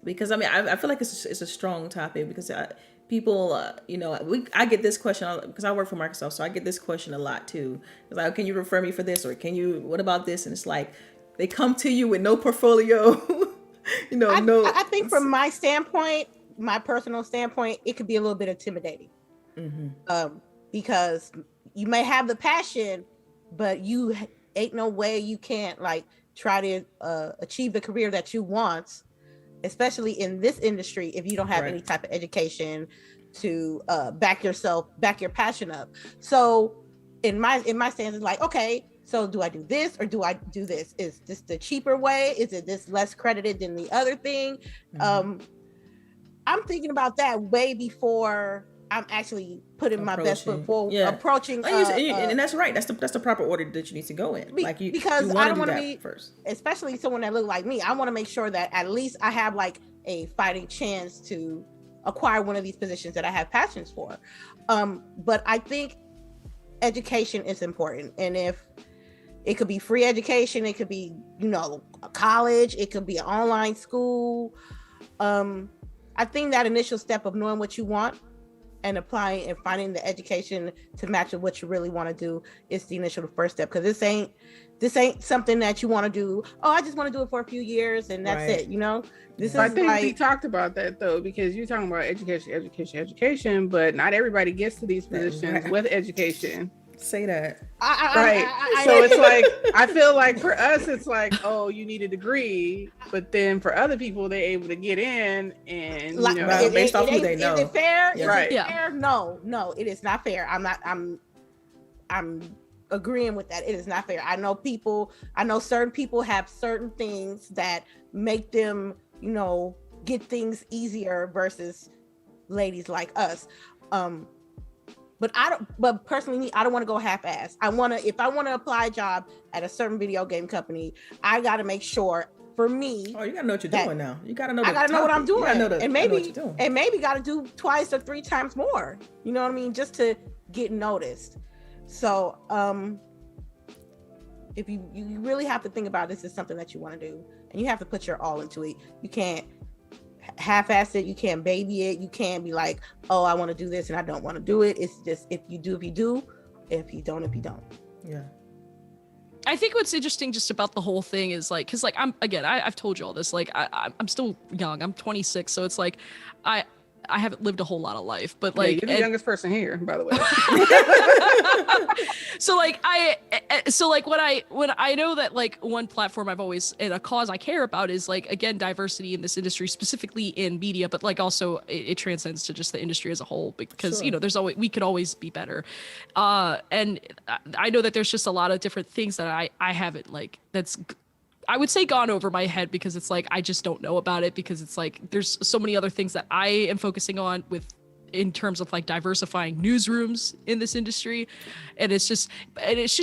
Because I mean, I feel like it's a strong topic because people, you know, I get this question because I work for Microsoft, so I get this question a lot too. It's like, can you refer me for this, or what about this? And it's like they come to you with no portfolio. You know, I think from my standpoint, my personal standpoint, it could be a little bit intimidating. Because you may have the passion, but you ain't no way you can't like try to achieve the career that you want, especially in this industry, if you don't have any type of education to back your passion up. So in my stance, it's like, okay, so do I do this or do I do this? Is this the cheaper way? Is it this less credited than the other thing? I'm thinking about that way before I'm actually putting my best foot forward, approaching. And that's right. That's the proper order that you need to go in. Because I don't want to be first, especially someone that looks like me. I want to make sure that at least I have like a fighting chance to acquire one of these positions that I have passions for. But I think education is important, and if it could be free education, it could be, you know, a college, it could be an online school. I think that initial step of knowing what you want and applying and finding the education to match with what you really want to do is the initial first step. Because this ain't something that you want to do. Oh, I just want to do it for a few years and that's it. You know, I think we talked about that though, because you're talking about education, but not everybody gets to these positions with education. Say that. So it's like, I feel like for us, it's like, oh, you need a degree, but then for other people, they're able to get in and, like, you know, based off who they know. Is it fair? Yeah. Is it fair? No, it is not fair. I'm agreeing with that. It is not fair. I know certain people have certain things that make them, you know, get things easier versus ladies like us. But personally, me, I don't want to go half-ass. If I want to apply a job at a certain video game company, I got to make sure for me. Oh, you got to know what you're doing now. You got to know. I got to know what I'm doing. And maybe got to do 2 or 3 times more. You know what I mean? Just to get noticed. So, if you really have to think about this is something that you want to do, and you have to put your all into it. You can't half-ass it, you can't baby it, you can't be like, oh, I want to do this and I don't want to do it. It's just if you do, if you don't. Yeah. I think what's interesting just about the whole thing is like, because like I've told you all this, like I'm still young, I'm 26, so it's like I haven't lived a whole lot of life, but like you're the youngest person here, by the way. So when I know that like one platform I've always, and a cause I care about is like, again, diversity in this industry, specifically in media, but like also it transcends to just the industry as a whole, because you know, we could always be better. And I know that there's just a lot of different things that I haven't like, that's I would say gone over my head, because it's like I just don't know about it, because it's like there's so many other things that I am focusing on in terms of like diversifying newsrooms in this industry, and it's just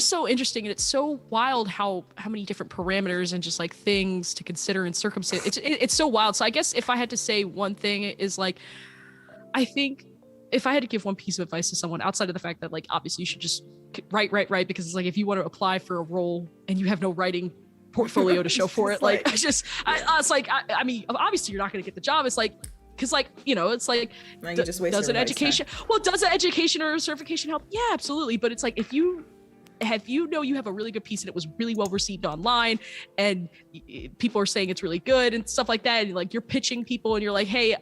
so interesting, and it's so wild how many different parameters and just like things to consider and circumstance. It's so wild. So I guess if I had to say one thing is like, I think if I had to give one piece of advice to someone outside of the fact that like obviously you should just write, because it's like if you want to apply for a role and you have no writing portfolio to show for it, like I mean obviously you're not going to get the job. It's like, because like, you know, it's like, does an education does an education or a certification help? Yeah, absolutely. But it's like, if you have a really good piece and it was really well received online and people are saying it's really good and stuff like that, and like you're pitching people and you're like, hey,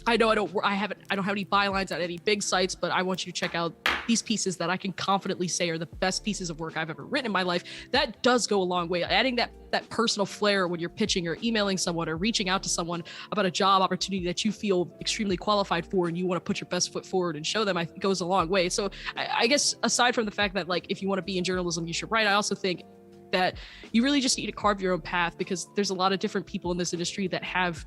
I know I don't have any bylines at any big sites, but I want you to check out these pieces that I can confidently say are the best pieces of work I've ever written in my life. That does go a long way. Adding that personal flair when you're pitching or emailing someone or reaching out to someone about a job opportunity that you feel extremely qualified for and you want to put your best foot forward and show them, I think goes a long way. So I guess aside from the fact that like if you want to be in journalism, you should write, I also think that you really just need to carve your own path, because there's a lot of different people in this industry that have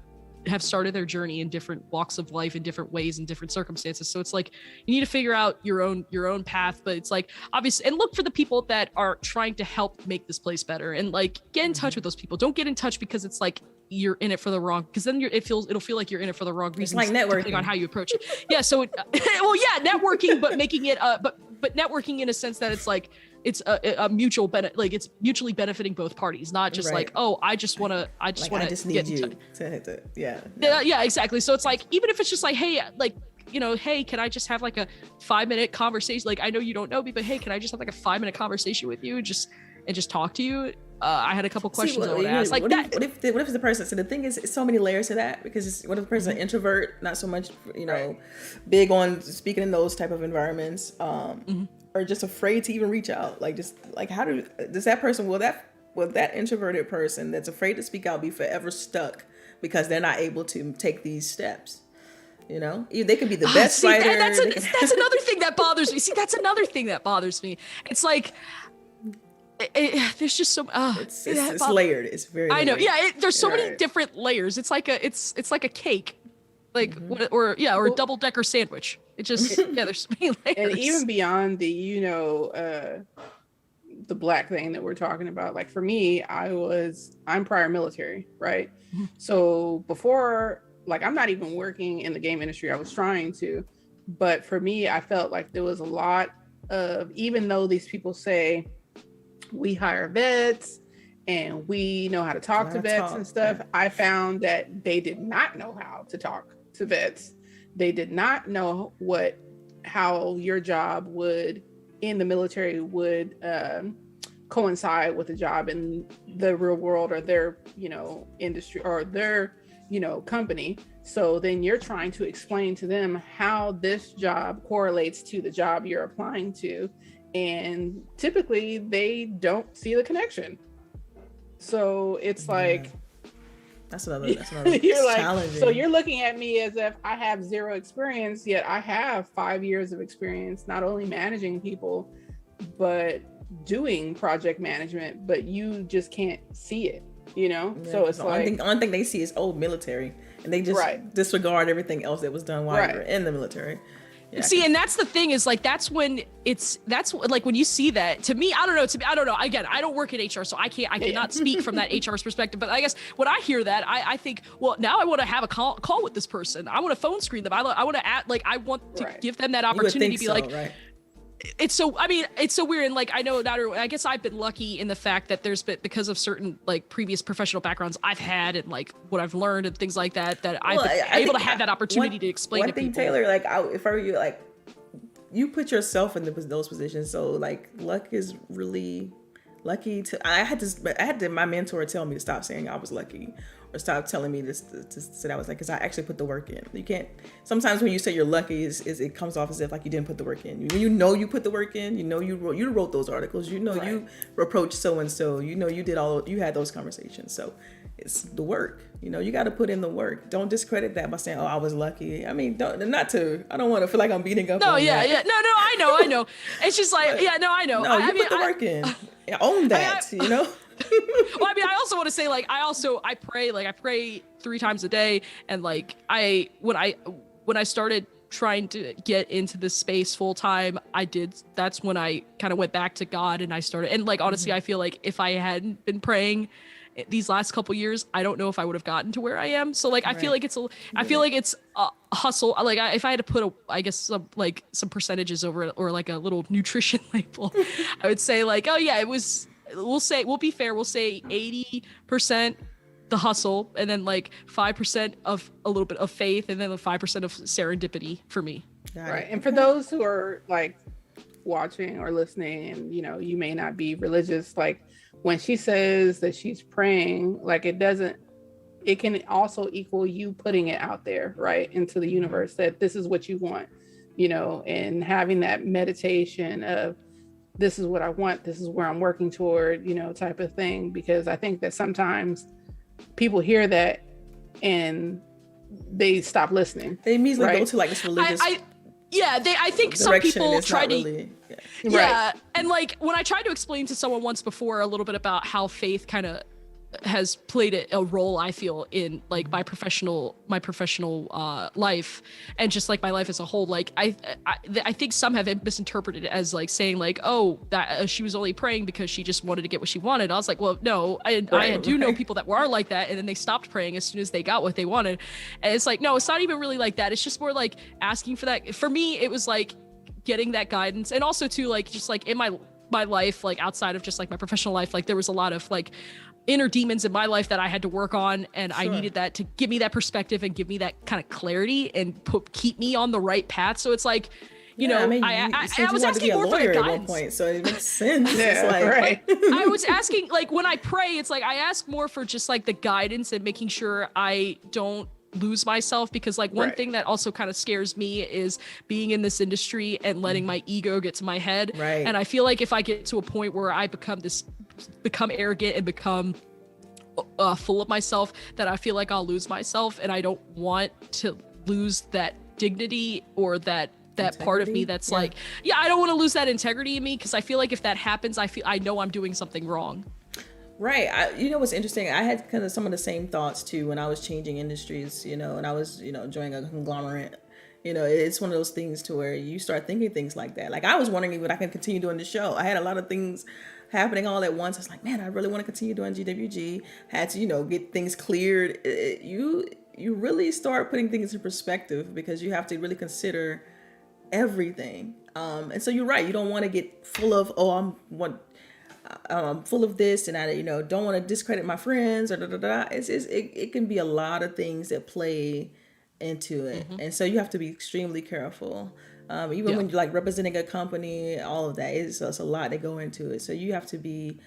started their journey in different walks of life in different ways in different circumstances. So it's like you need to figure out your own path, but it's like obviously, and look for the people that are trying to help make this place better, and like get in touch with those people. Don't get in touch because it's like you're in it for the wrong, because then it'll feel like you're in it for the wrong reasons. It's like networking, depending on how you approach it. Yeah, so well, yeah, networking, but making it but networking in a sense that it's like it's a mutual benefit, like it's mutually benefiting both parties, not just like, oh, I just want to need you to yeah, exactly. So it's like, even if it's just like, hey, like, you know, hey, can I just have like a 5-minute conversation? Like, I know you don't know me, but hey, can I just have like a 5-minute conversation with you and just talk to you? I had a couple questions I would ask. Like what if the person? So the thing is, it's so many layers to that, because what if the person is an introvert, not so much, you know, big on speaking in those type of environments, or just afraid to even reach out? Like, just like, how does that person, will that introverted person that's afraid to speak out be forever stuck because they're not able to take these steps? You know, they could be the best writer. That's another thing that bothers me. That's another thing that bothers me. It's like, there's just so it's layered. It's very layered. I know. Yeah, there's so many different layers. It's like a cake, like or a double-decker sandwich. It just there's so many layers. And even beyond the the Black thing that we're talking about, like for me, I'm prior military, right? So before, like, I'm not even working in the game industry. I was trying to, but for me, I felt like there was a lot of, even though these people say we hire vets and we know how to talk to vets and stuff, I found that they did not know how to talk to vets. They did not know how your job would in the military would coincide with a job in the real world, or their, you know, industry, or their, you know, company. So then you're trying to explain to them how this job correlates to the job you're applying to. And typically they don't see the connection. So it's like, that's another you're like, challenging. so you're looking at me as if I have zero experience, yet I have 5 years of experience, not only managing people, but doing project management, but you just can't see it, you know? Yeah, so it's like, the only thing they see is old military, and they just disregard everything else that was done while you're in the military. Yeah. See, and that's the thing, is like, that's when you see that, to me, I don't know. Again, I don't work in HR, so I cannot speak from that HR's perspective. But I guess when I hear that, I think, well, now I want to have a call with this person. I want to phone screen them. I want to add, like, I want to give them that opportunity to be like, it's so weird. And like, I know not, I guess I've been lucky in the fact that there's been, because of certain like previous professional backgrounds I've had and like what I've learned and things like that, I've been able to have that opportunity to explain to people. One thing, Taylor, like, if I were you, like, you put yourself in those positions. So like, luck is really lucky to, I had to my mentor tell me to stop saying I was lucky, or stop telling me this to say I was like, because I actually put the work in. You can't, sometimes when you say you're lucky, is it comes off as if like you didn't put the work in. When you know you put the work in, you know you wrote those articles, you know you approached so and so, you know you had those conversations. So it's the work. You know, you got to put in the work. Don't discredit that by saying, "Oh, I was lucky." I mean, I don't want to feel like I'm beating up. No, no, I know. It's just like, I know. No, you put the work in. Own that. You know. Well, I mean, I also want to say, like, I pray 3 times a day. And like, when I started trying to get into this space full time, that's when I kind of went back to God, and I started, and like, honestly, I feel like if I hadn't been praying these last couple years, I don't know if I would have gotten to where I am. So like, I feel like it's a hustle. Like, if I had to put some percentages over it, or like a little nutrition label, I would say like, oh yeah, we'll be fair, we'll say 80% the hustle, and then like 5% of a little bit of faith, and then the 5% of serendipity for me. Right. And for those who are like watching or listening, and you may not be religious, like, when she says that she's praying, like, it can also equal you putting it out there, right, into the universe, that this is what you want, and having that meditation of, this is what I want, this is where I'm working toward, type of thing. Because I think that sometimes people hear that and they stop listening. They immediately go to like this religious. I think some people try to. Really, yeah. And like, when I tried to explain to someone once before a little bit about how faith kind of has played a role, I feel, in like my professional life, and just like my life as a whole, like I think some have misinterpreted it as like saying like, oh, that she was only praying because she just wanted to get what she wanted. I was like, well, no, I do know people that were like that, and then they stopped praying as soon as they got what they wanted. And it's like, no, it's not even really like that. It's just more like asking for that. For me, it was like getting that guidance, and also too, like, just like in my life, like outside of just like my professional life, like there was a lot of like inner demons in my life that I had to work on, and I needed that to give me that perspective and give me that kind of clarity and keep me on the right path. So it's like, I was asking more for the guidance. At one point, so it makes sense. It's like, I was asking, like, when I pray, it's like I ask more for just like the guidance and making sure I don't lose myself, because like one thing that also kind of scares me is being in this industry and letting my ego get to my head. Right. And I feel like if I get to a point where I become arrogant and become full of myself, that I feel like I'll lose myself, and I don't want to lose that dignity or that part of me that's like, I don't want to lose that integrity in me, because I feel like if that happens, I know I'm doing something wrong. Right. What's interesting? I had kind of some of the same thoughts too when I was changing industries, and I was, joining a conglomerate. It's one of those things to where you start thinking things like that. Like, I was wondering if I can continue doing the show. I had a lot of things happening all at once. It's like, man, I really want to continue doing GWG. Had to, get things cleared. You really start putting things in perspective, because you have to really consider everything. And so you're right. You don't want to get full of, I'm full of this, and I, don't want to discredit my friends or it can be a lot of things that play into it. And so you have to be extremely careful. Even when you're like representing a company, all of that is a lot that go into it. So you have to be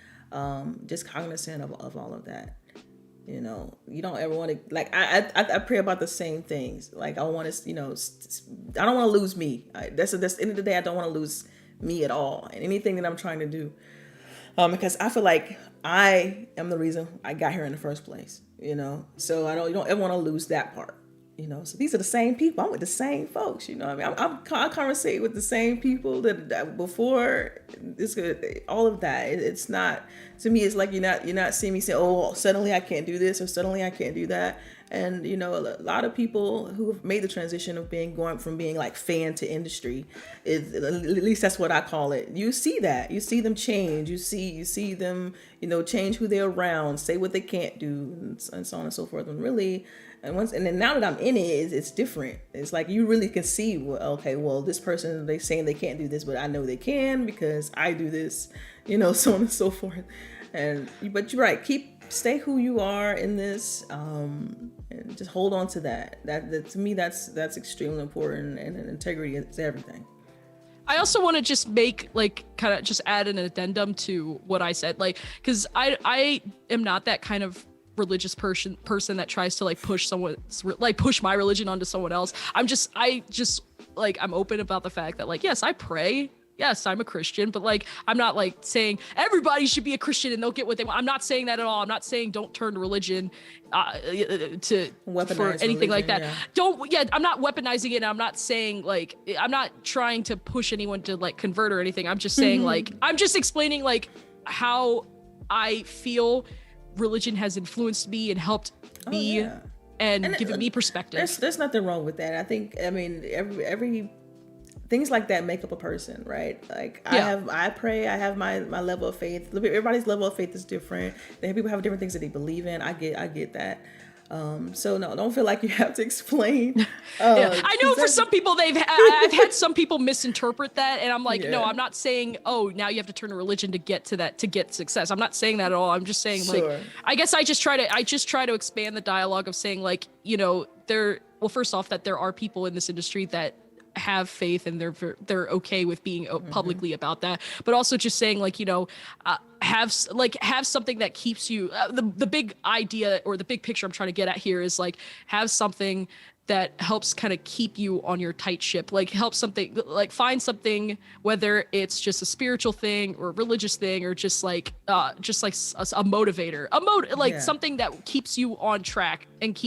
just cognizant of all of that. You don't ever want to, like, I pray about the same things. Like, I want to, I don't want to lose me. That's the end of the day. I don't want to lose me at all, and anything that I'm trying to do. Because I feel like I am the reason I got here in the first place, so you don't ever want to lose that part, so these are the same people. I'm with the same folks, I conversate with the same people that before this, all of that. It's not, to me, it's like you're not seeing me say, oh, suddenly I can't do this, or suddenly I can't do that. And a lot of people who have made the transition of going from being like fan to industry, at least that's what I call it. You see that, you see them change, you see them, change who they're around, say what they can't do, and so on and so forth. And really, and then now that I'm in it, it's different. It's like you really can see, well, this person, they saying they can't do this, but I know they can because I do this, so on and so forth. But you're right, stay who you are in this, and just hold on to that. That to me, that's extremely important, and integrity is everything. I also want to just make, like, kind of just add an addendum to what I said, like, because I am not that kind of religious person that tries to like push my religion onto someone else. I just like, I'm open about the fact that, like, yes, I pray. Yes, I'm a Christian, but like, I'm not like saying everybody should be a Christian and they'll get what they want. I'm not saying that at all. I'm not saying don't turn to religion for anything religion, like that. I'm not weaponizing it. I'm not saying, like, I'm not trying to push anyone to like convert or anything. I'm just saying, like, I'm just explaining like how I feel religion has influenced me and helped me and given me perspective. There's nothing wrong with that. I mean, every things like that make up a person, right? Like I pray, I have my level of faith. Everybody's level of faith is different. People have different things that they believe in. I get that. So no, don't feel like you have to explain. I know for some people I've had some people misinterpret that, and I'm like, no, I'm not saying, oh, now you have to turn to religion to get success. I'm not saying that at all. I'm just saying like, I guess I just try to expand the dialogue of saying like, first off, that there are people in this industry that have faith and they're okay with being publicly about that, but also just saying like, have something that keeps you the big idea or the big picture I'm trying to get at here is like have something that helps kind of keep you on your tight ship, like find something, whether it's just a spiritual thing or a religious thing or just like a motivator, something that keeps you on track and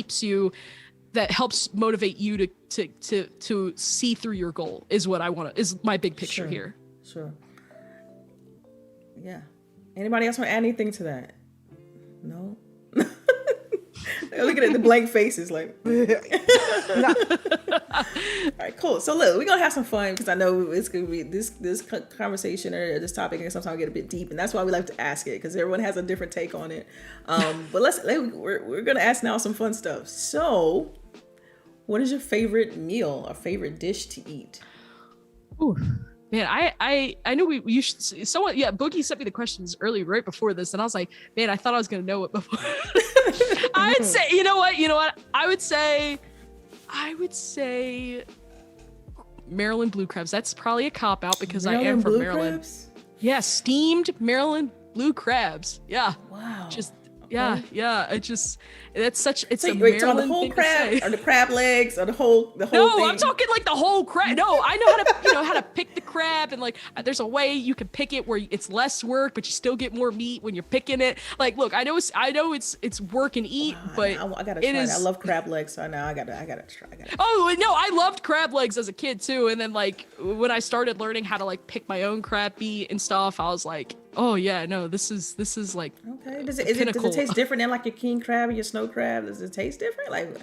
that helps motivate you to see through your goal is what I want is my big picture here. Sure. Yeah. Anybody else want to add anything to that? No? Looking at the blank faces like, all right, cool. So look, we're going to have some fun because I know it's going to be this conversation or this topic and sometimes get a bit deep. And that's why we like to ask it because everyone has a different take on it. But we're going to ask now some fun stuff. So what is your favorite meal or favorite dish to eat? Ooh. Man, I know you should. Someone, Boogie sent me the questions early, right before this, and I was like, man, I thought I was gonna know it before. I'd say, you know what? I would say Maryland blue crabs. That's probably a cop out because I am from Maryland. Crabs? Yeah, steamed Maryland blue crabs. Yeah. Wow. Just. Okay. Yeah. It's a wait, Maryland the whole thing crab to say. or the crab legs or the whole No, thing? I'm talking like the whole crab. No, I know how to pick the crab, and like there's a way you can pick it where it's less work, but you still get more meat when you're picking it. Like, look, I know it's work and eat, but I gotta try it. I love crab legs, so now I gotta try. Oh no, I loved crab legs as a kid too, and then like when I started learning how to like pick my own crab meat and stuff, I was like, oh yeah, no, this is like okay. Does it taste different than like your king crab and your snow crab? Does it taste different? Like,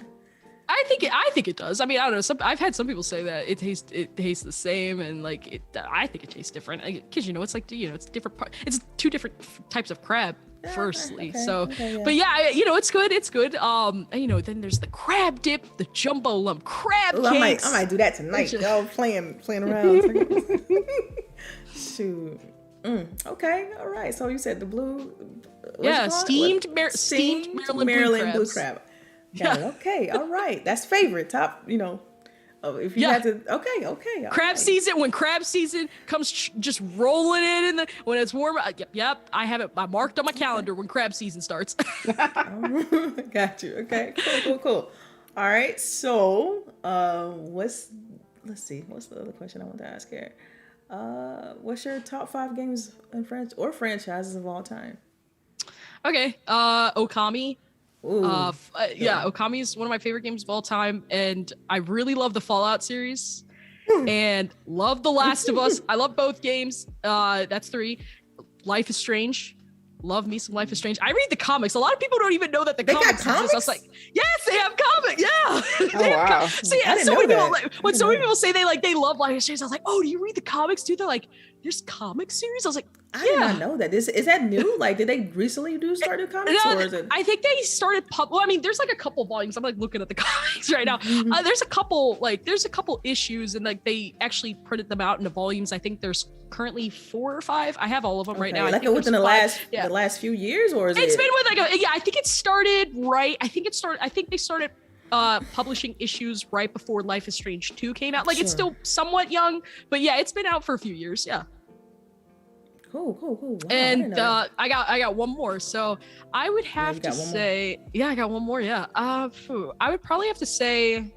I think it does. I mean, I don't know. I've had some people say that it tastes the same, and like I think it tastes different because it's like it's different. It's two different types of crab. Firstly, but yeah, it's good. It's good. Then there's the crab dip, the jumbo lump crab cakes. I might do that tonight. Y'all playing around. Shoot. Okay, all right. So you said the blue. Steamed Maryland blue crab. Okay, all right. That's favorite top. If you had to. Okay. Crab season. When crab season comes, just rolling in when it's warm. Yep. I have it. I marked on my calendar when crab season starts. Got you. Okay. Cool. All right. So, let's see. What's the other question I want to ask here? What's your top 5 games and franchises of all time? Okay. Okami. Okami is one of my favorite games of all time, and I really love the Fallout series and love The Last of Us. I love both games. That's 3. Life is Strange. Love me some Life is Strange. I read the comics. A lot of people don't even know that they comics exist. I was like, yes, they have comics. Yeah. Oh, wow. See, so many people when so many people say they love Life is Strange, I was like, oh, do you read the comics too? They're like, there's comic series. I was like, I did not know that. Is that new? Like, did they recently start doing comics, or is it? I think they started. Well, I mean, there's like a couple volumes. I'm like looking at the comics right now. There's a couple issues, and like they actually printed them out into volumes. I think there's currently 4 or 5. I have all of them right now. Like within the last few years, or is it? It's been with I think it started right. I think they started publishing issues right before Life is Strange 2 came out. Like, it's still somewhat young, but yeah, it's been out for a few years. Yeah. Cool. Wow, and I got one more. So I would have to say, I got one more. Yeah. I would probably have to say,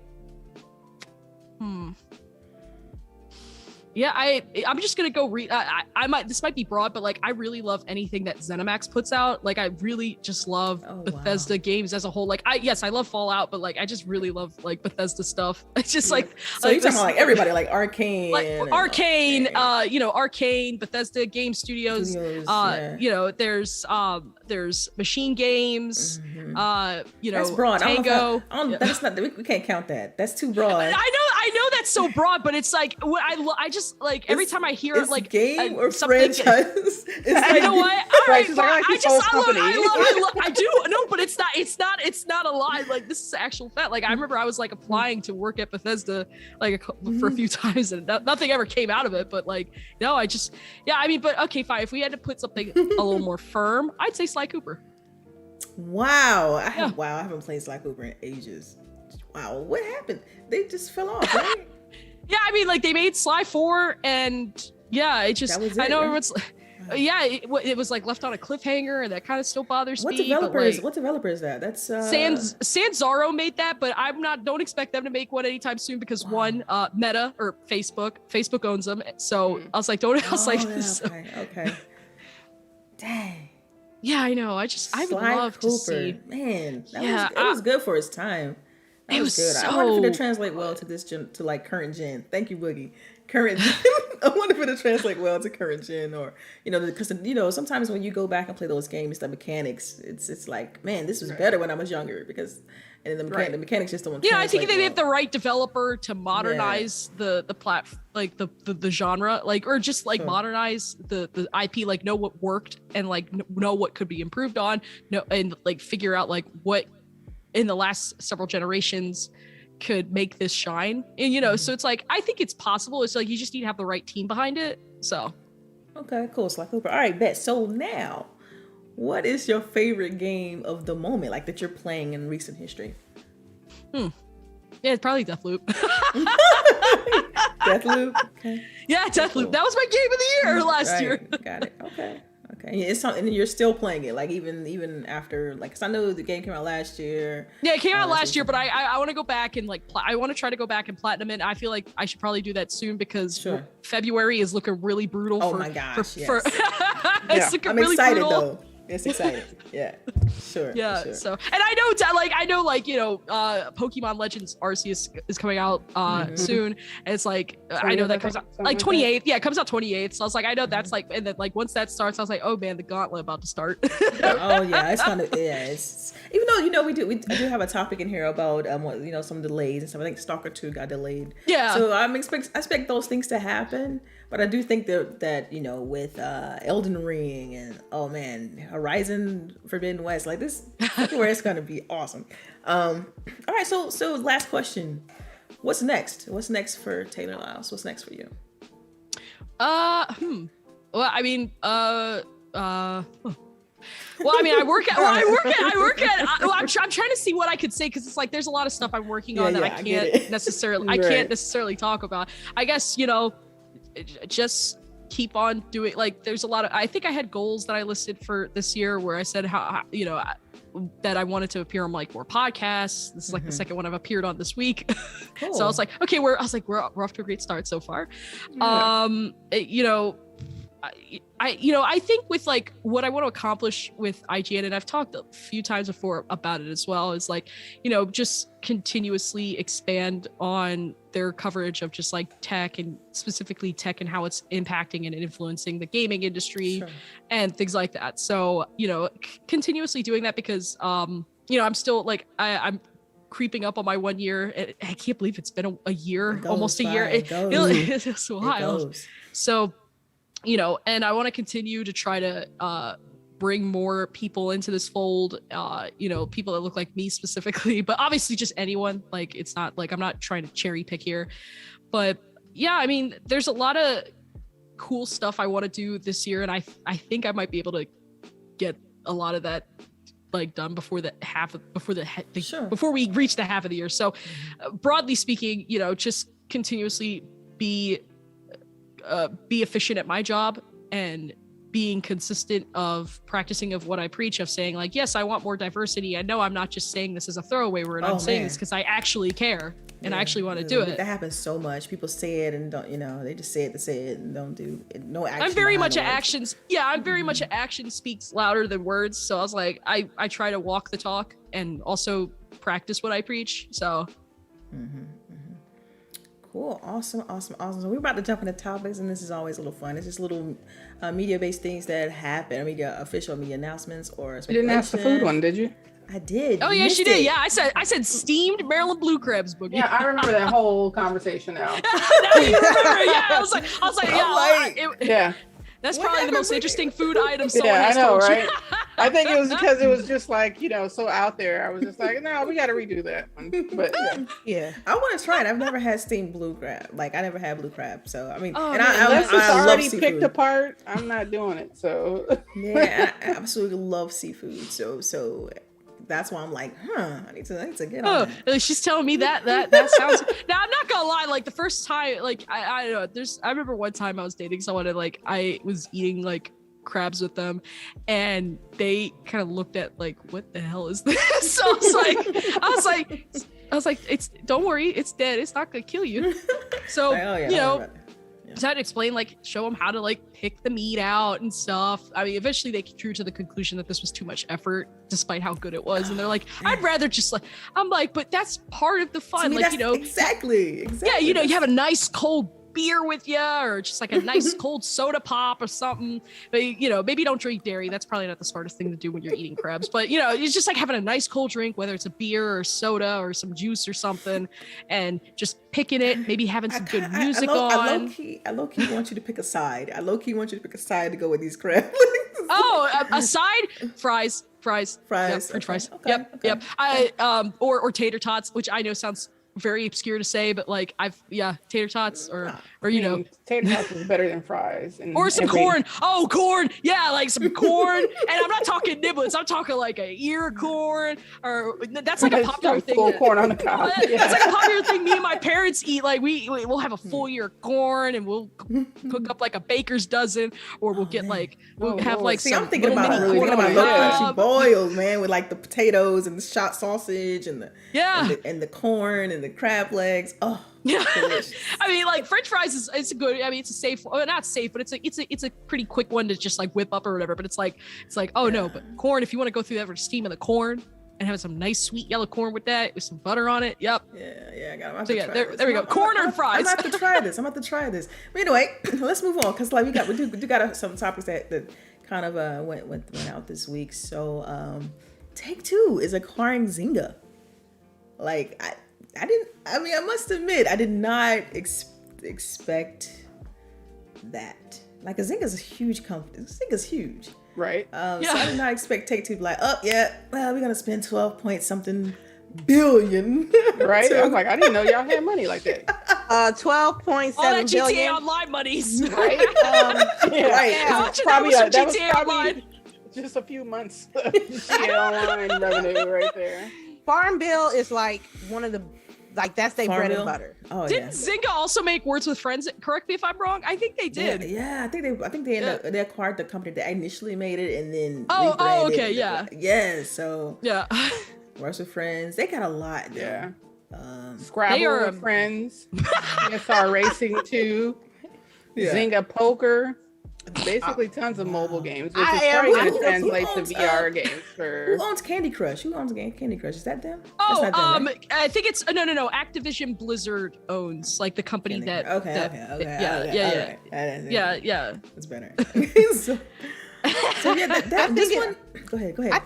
Yeah, I'm just gonna go read. I might, this might be broad, but like I really love anything that ZeniMax puts out. Like I really just love Bethesda games as a whole. Like I love Fallout, but like I just really love like Bethesda stuff. It's just like so you're talking about like everybody, like Arcane, Arcane, Bethesda Game Studios. There's Machine Games. That's broad. Tango. That's not. We can't count that. That's too broad. I know that's so broad, but it's like what I just like every time I hear it's like game or something, franchise. You know what? All right, I do no, but it's not a lie. Like this is actual fact. Like I remember I was like applying to work at Bethesda like for a few times, and nothing ever came out of it. But like no, but okay, fine. If we had to put something a little more firm, I'd say Sly Cooper. Wow, I haven't played Sly Cooper in ages. Wow, what happened? They just fell off, right? Yeah, I mean, like they made Sly 4, and yeah, it just I know everyone's. Yeah, it was like left on a cliffhanger, and that kind of still bothers me. What developer is that? That's Sanzaro made that, but don't expect them to make one anytime soon because one, Meta or Facebook owns them. So I was like, okay. Dang. Yeah, I know. I would love to see. Man, it was good for its time. That was good. I wonder if it'll translate well to this gen, to like current gen. Thank you, Boogie. Current gen. I wonder if it'll translate well to current gen, or because sometimes when you go back and play those games, the mechanics, it's like, man, this was better when I was younger because, and the mechanics just don't. Yeah, I think if they have the right developer to modernize the genre, like, or just like modernize the IP, like know what worked and like know what could be improved on, and like figure out like what in the last several generations could make this shine. And so it's like I think it's possible. It's like you just need to have the right team behind it. So okay, cool. Sly Cooper. All right, bet. So now, what is your favorite game of the moment, like that you're playing in recent history? Yeah, it's probably Deathloop. Deathloop. Okay. Yeah, Deathloop. Cool. That was my game of the year last year. Got it. Okay. It's something, and you're still playing it, like even after, like, cause I know the game came out last year. Yeah, it came out last year, but I want to go back and like I want to try to go back and platinum it. I feel like I should probably do that soon because February is looking really brutal. Oh my gosh! It's looking I'm really excited brutal. though. It's exciting. Yeah, sure. Yeah. Sure. So, and I know, Pokemon Legends Arceus is coming out soon, and it's like I know that comes out like 28th. Yeah, it comes out 28th. So I was like, I know that's like, and then like once that starts, I was like, oh man, the gauntlet about to start. Oh yeah, it's kind of It's even though we do have a topic in here about some delays and stuff. I think Stalker 2 got delayed. Yeah. So I expect those things to happen. But I do think that with Elden Ring and oh man, Horizon Forbidden West, like this, where it's gonna be awesome. All right, so last question, what's next? What's next for Taylor Lyles? What's next for you? Well, I mean, I work at. I'm trying to see what I could say because it's like there's a lot of stuff I'm working on that I can't necessarily talk about. I guess just keep on doing, like, there's a lot of, I think I had goals that I listed for this year where I said how that I wanted to appear on like more podcasts. This is like the second one I've appeared on this week. Cool. So I was like, okay, we're off to a great start so far. Yeah. I think with like what I want to accomplish with IGN, and I've talked a few times before about it as well, is like, just continuously expand on their coverage of just like tech, and specifically tech and how it's impacting and influencing the gaming industry and things like that. So, continuously doing that because, I'm still like, I'm creeping up on my 1 year. I can't believe it's been a year, almost a year. It's wild. So, and I want to continue to try to bring more people into this fold, people that look like me specifically, but obviously just anyone. Like, it's not like I'm not trying to cherry pick here, but yeah, I mean, there's a lot of cool stuff I want to do this year, and I think I might be able to get a lot of that like done before we reach the half of the year. So broadly speaking, just continuously be efficient at my job and being consistent of practicing of what I preach, of saying like, yes, I want more diversity. I know I'm not just saying this as a throwaway word. I'm saying this because I actually care. and I actually want to do it. That happens so much. People say it and don't, they just say it to say it and don't do it. No action. I'm very much actions. Yeah, I'm very much action speaks louder than words. So I was like, I try to walk the talk and also practice what I preach. So. Cool. Awesome. So we're about to jump into topics, and this is always a little fun. It's just little media-based things that happen. Official media announcements or You didn't ask the food one, did you? I did. Oh yeah, she did. Yeah, I said steamed Maryland blue crabs, Boogie. Yeah, I remember that whole conversation now. Now you remember? Yeah, I was like, yeah. That's probably the most interesting food item someone I has know, told right? you. I think it was because it was just like, so out there. I was just like, no, we got to redo that one. But Yeah. I want to try it. I've never had steamed blue crab. Like, I never had blue crab. So, I mean, unless it's I already love seafood. picked apart, I'm not doing it. So Yeah, I absolutely love seafood. So that's why I'm like, I need to get on that. She's telling me that sounds. Now I'm not gonna lie. Like the first time, like I don't know. I remember one time I was dating someone and like I was eating like crabs with them, and they kind of looked at like, what the hell is this? So I was like, it's don't worry, it's dead. It's not gonna kill you. So so I had to explain, like, show them how to like pick the meat out and stuff. I mean, eventually they drew to the conclusion that this was too much effort, despite how good it was. And they're like, I'd rather just like, I'm like, but that's part of the fun. Like, exactly. Yeah, you have a nice cold beer with you, or just like a nice cold soda pop or something. But maybe don't drink dairy. That's probably not the smartest thing to do when you're eating crabs. But it's just like having a nice cold drink, whether it's a beer or soda or some juice or something, and just picking it, maybe having some good music on. I low key want you to pick a side. I low key want you to pick a side to go with these crabs. A side? Fries. French fries. Okay. Yep. Or tater tots, which I know sounds very obscure to say, but like tater tots or tater tots is better than fries or some corn. Oh, corn. Yeah, like some corn. And I'm not talking niblets. I'm talking like a ear of corn, or that's like a popular thing. Full corn on the cob. That's like a popular thing me and my parents eat. Like we'll have a full ear of corn and we'll cook up like a baker's dozen, or we'll get like have like some. I'm thinking about corn low crunchy boils, man, with like the potatoes and the shot sausage and the corn and the crab legs. Oh, yeah. I mean, like French fries it's a good. I mean, it's a safe. Well, not safe, but it's a pretty quick one to just like whip up or whatever. But it's like no, but corn. If you want to go through that for steaming the corn and having some nice sweet yellow corn with that with some butter on it. Yep. Yeah, I got. So there we go. Corn or fries. I'm about to try this. But anyway, let's move on because like we do got some topics that kind of went out this week. So Take-Two is acquiring Zynga. Like I must admit, I did not expect that. Like, Zynga's a huge company. Zynga's huge. Right. So I did not expect Take-Two to be like, we're going to spend 12 point something billion. Right. I was like, I didn't know y'all had money like that. 12.7 billion. All that GTA Online monies. Right. Right. How much of that was from GTA Online? Just a few months of GTA Online revenue right there. Farm Bill is like one of the, like, that's their bread and butter. Oh, Didn't Zynga also make Words with Friends? Correct me if I'm wrong. I think they did. Yeah, I think they acquired the company that initially made it and then rebranded. Okay, yeah. Yeah, so yeah. Words with Friends, they got a lot. Though. Yeah. Scrabble with Friends, CSR Racing 2, Zynga Poker. Basically, tons of mobile games, which is probably going to translate to VR games for. Who owns Candy Crush? Candy Crush? Is that them? Oh, That's not them, right? I think it's no. Activision Blizzard owns like the company that. Okay. Yeah. That's better. so this one. Go ahead. I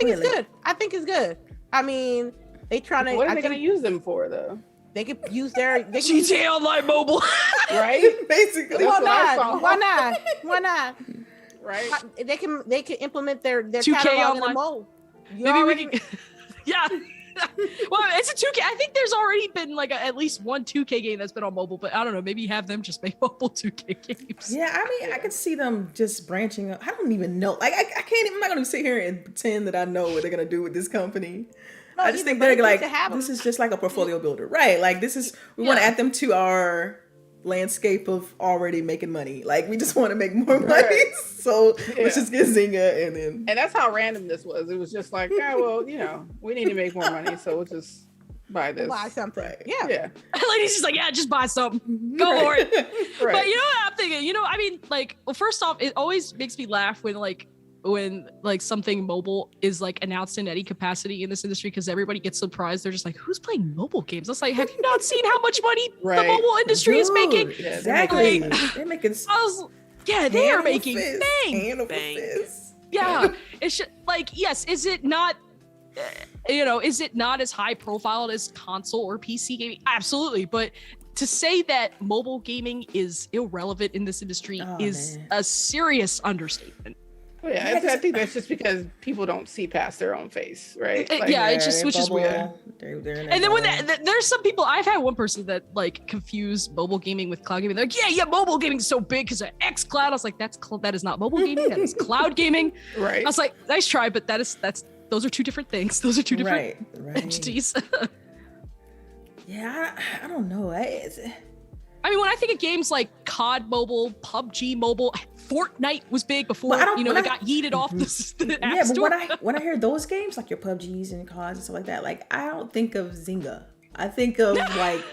think it's good. I mean, they trying to. What are they going to use them for, though? They could use their GTA Online Mobile, right? Basically, why not? Right? They can implement their 2K catalog Online. in a mode. Maybe we can. Yeah. Well, it's a 2K. I think there's already been like at least one 2K game that's been on mobile, but I don't know. Maybe have them just make mobile 2K games. Yeah, I mean, I could see them just branching up. I don't even know. Like, I can't. I'm not gonna sit here and pretend that I know what they're gonna do with this company. No, I just think they're like, this is just like a portfolio builder, right? Like, we want to add them to our landscape of already making money. Like, we just want to make more money. So let's just get Zynga and that's how random this was. It was just like, we need to make more money. So we'll just buy this. Buy something. Right. Yeah. Lady's just like, yeah, just buy something. Go for it. Right. But you know what I'm thinking? You know, I mean, like, well, first off, it always makes me laugh when something mobile is like announced in any capacity in this industry, because everybody gets surprised. They're just like, who's playing mobile games? It's like, have you not seen how much money the mobile industry is making? Yeah, Exactly. Like, they're making. They are making bang. Yeah, it's just, like, yes, is it not is it not as high profile as console or PC gaming? Absolutely. But to say that mobile gaming is irrelevant in this industry is a serious understatement. Well, yeah, I think that's just because people don't see past their own face, right? Like, it just switches weird. And then when there's some people, I've had one person that like confused mobile gaming with cloud gaming. They're like, yeah, mobile gaming is so big because of xCloud. I was like, that is not mobile gaming. That is cloud gaming. Right. I was like, nice try, but those are two different things. Those are two different entities. Yeah, I don't know. I mean, when I think of games like COD Mobile, PUBG Mobile, Fortnite was big before, it got yeeted off the App Store. But when I hear those games, like your PUBGs and CODs and stuff like that, like, I don't think of Zynga. I think of, like,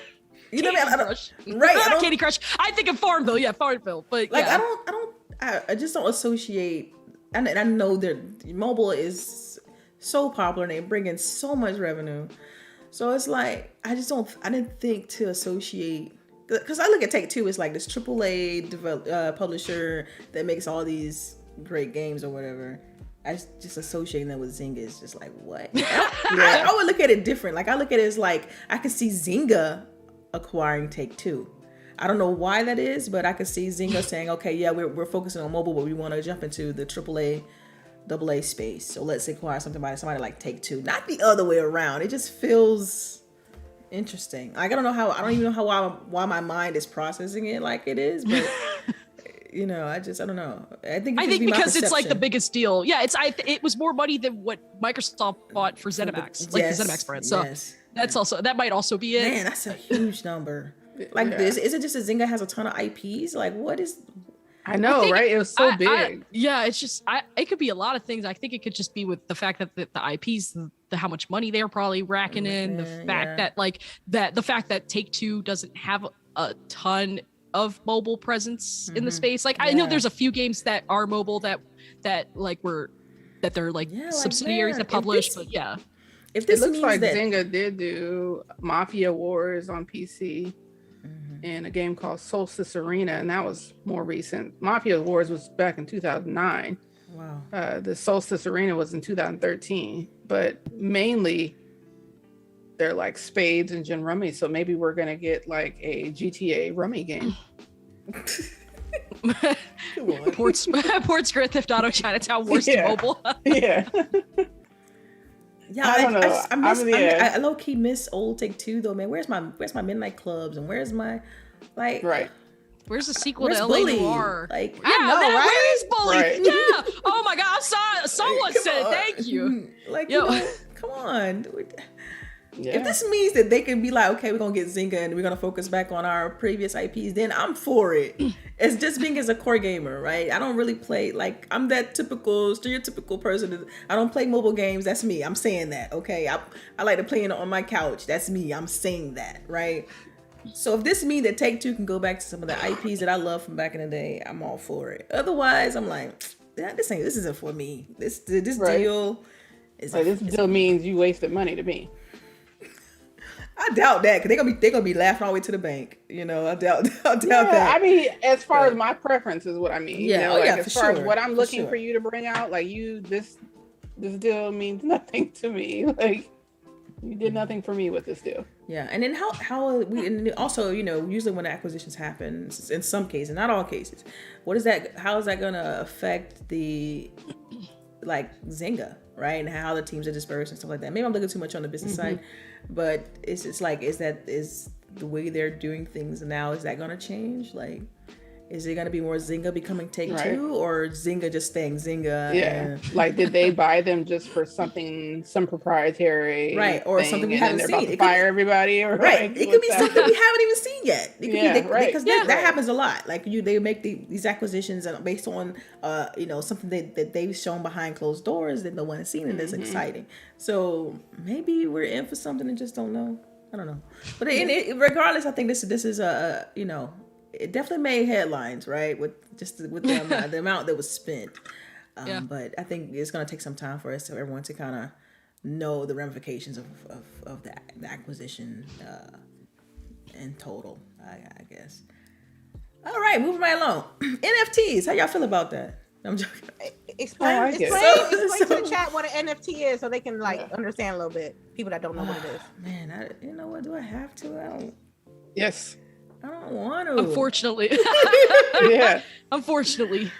you know what I mean? Not Candy Crush. I think of Farmville. Yeah, Farmville. But like, yeah. I just don't associate, and I know that mobile is so popular and they bring in so much revenue. So it's like, I didn't think to associate, because I look at Take-Two as like this AAA publisher that makes all these great games or whatever. I just associating that with Zynga is just like, what? I would look at it different. Like, I look at it as like, I could see Zynga acquiring Take-Two. I don't know why that is, but I could see Zynga saying, okay, yeah, we're focusing on mobile, but we want to jump into the AAA, AA space. So let's acquire somebody like Take-Two, not the other way around. It just feels interesting. Like, I don't even know why my mind is processing it like it is, but you know, I don't know. I think because it's like the biggest deal. Yeah, it was more money than what Microsoft bought for ZeniMax, the ZeniMax brand. So that might also be it. Man, that's a huge number. Like, this is it just that Zynga has a ton of IPs? Like, what is? I know, right? It was so big. It's just it could be a lot of things. I think it could just be with the fact that the IPs, how much money they're probably racking in, the fact that the fact that Take-Two doesn't have a ton of mobile presence in the space. Like, I know there's a few games that are mobile that they're subsidiaries that publish, but yeah. If this looks like Zynga did do Mafia Wars on PC. And a game called Solstice Arena, and that was more recent. Mafia Wars was back in 2009. Wow. The Solstice Arena was in 2013, but mainly they're like spades and gin rummy. So maybe we're gonna get like a GTA rummy game. Ports Grand Theft Auto Chinatown Wars to mobile. Yeah. Yeah, I don't know. I low key miss old Take-Two though, man. Where's my midnight clubs and where's my Where's the sequel to LA Bully? Noir? Like, I know, right? Where is Bully? Right. Yeah. Oh my God, someone said thank you. Like, you know, come on. Yeah. If this means that they can be like, okay, we're gonna get Zynga and we're gonna focus back on our previous IPs, then I'm for it. It's just being as a core gamer, right? I don't really play, like, I'm that stereotypical person. I don't play mobile games. That's me. I'm saying that, okay? I like to play it on my couch. That's me. I'm saying that, right? So if this means that Take-Two can go back to some of the IPs that I love from back in the day, I'm all for it. Otherwise, I'm like, this isn't for me. This deal is this deal means you wasted money to me. I doubt that, because they're gonna be laughing all the way to the bank. You know, I doubt that. I mean, as far as my preference is what I mean. Yeah, you know, as far as what I'm looking for you to bring out, like, this deal means nothing to me. Like, you did nothing for me with this deal. Yeah, and then how we, and also, you know, usually when acquisitions happen, in some cases, not all cases, how is that gonna affect the, like, Zynga, right? And how the teams are dispersed and stuff like that. Maybe I'm looking too much on the business side, but it's like, is the way they're doing things now, is that gonna change? Like, Is it going to be more Zynga becoming Take-Two, or Zynga just staying Zynga? Yeah. Like, did they buy them just for some proprietary, right, or thing, something we and haven't then seen? They're about to fire everybody, or right? Like, it could be something we haven't even seen yet. It could be because that happens a lot. Like they make these acquisitions based on something that they've shown behind closed doors that no one has seen, and that's exciting. So maybe we're in for something and just don't know. I don't know. But regardless, I think this is it definitely made headlines, right? With the amount that was spent. But I think it's going to take some time for everyone to kind of know the ramifications of the acquisition in total, I guess. All right, moving right along. NFTs, how y'all feel about that? I'm joking. Explain to the chat what an NFT is so they can understand a little bit. People that don't know what it is. Man, you know what? Do I have to? Yes. I don't want to. Unfortunately. Yeah. Unfortunately.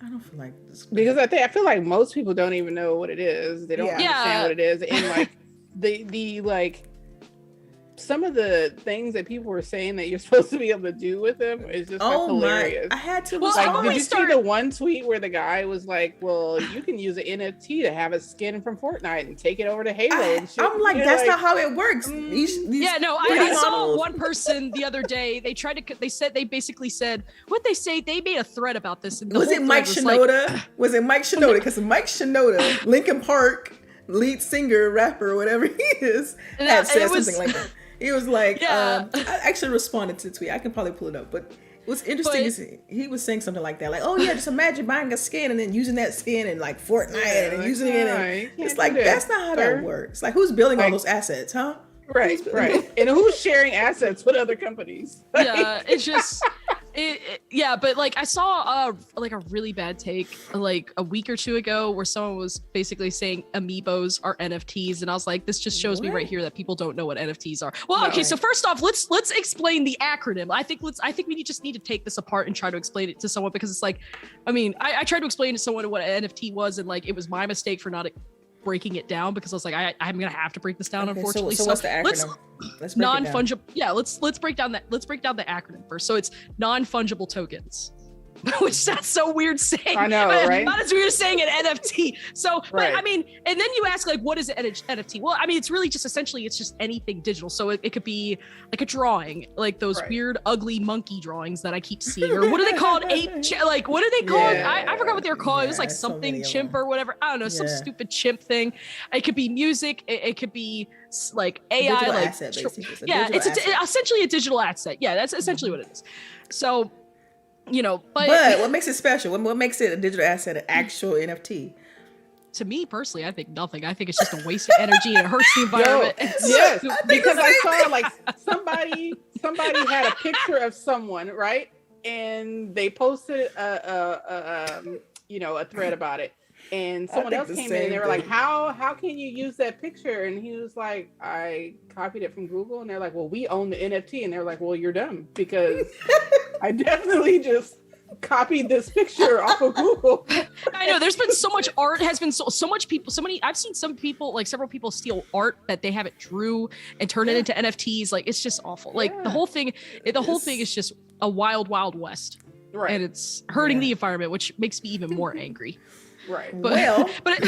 I don't feel like this. Because I feel like most people don't even know what it is. They don't understand what it is. And like the some of the things that people were saying that you're supposed to be able to do with them is just hilarious. I had to. Well, did you see the one tweet where the guy was like, "Well, you can use an NFT to have a skin from Fortnite and take it over to Halo." And shit. I'm like, that's not how it works. I saw one person the other day. They basically said what they say. They made a thread about this. And was it Mike Shinoda? Was it Mike Shinoda? Because Mike Shinoda, Linkin Park lead singer, rapper, whatever he is, had said something like that. He was like, I actually responded to the tweet. I can probably pull it up. But what's interesting is he was saying something like that. Like, oh yeah, just imagine buying a skin and then using that skin in like Fortnite and using it. And it's like, that's not how that works. Like, who's building all those assets, huh? Right. And who's sharing assets with other companies? Yeah, it's just... but like I saw a really bad take like a week or two ago where someone was basically saying amiibos are NFTs, and I was like, this just shows me right here that people don't know what NFTs are. Well, okay, so first off, let's explain the acronym. I think we just need to take this apart and try to explain it to someone, because it's like, I mean, I tried to explain to someone what an NFT was, and like it was my mistake for not breaking it down, because I was like, I'm gonna have to break this down, unfortunately. So what's the acronym? Let's break non-fungible. Yeah, let's break down the acronym first. So it's non-fungible tokens. Which sounds so weird saying. I know, right? Not as weird as saying an NFT. So, but I mean, and then you ask like, what is an NFT? Well, I mean, it's really just essentially, it's just anything digital. So it could be like a drawing, like those weird, ugly monkey drawings that I keep seeing, or what are they called? Like, what are they called? I forgot what they were called. It was like something chimp or whatever. I don't know, some stupid chimp thing. It could be music. It could be like AI. Digital like, asset, basically. it's essentially a digital asset. Yeah, that's essentially what it is. So, but what makes it special? What makes it a digital asset, an actual NFT? To me personally, I think nothing. I think it's just a waste of energy and it hurts the environment. Yes, because I saw like somebody had a picture of someone, right? And they posted a thread about it. And someone else came in and they were like, how can you use that picture? And he was like, I copied it from Google. And they're like, well, we own the NFT. And they're like, well, you're dumb, because I definitely just copied this picture off of Google. I know there's been so much art has been so much people, I've seen some people, like several people steal art that they haven't drew and turn it into NFTs. Like, it's just awful. Like the whole thing is just a wild, wild west. Right. And it's hurting the environment, which makes me even more angry. Right. But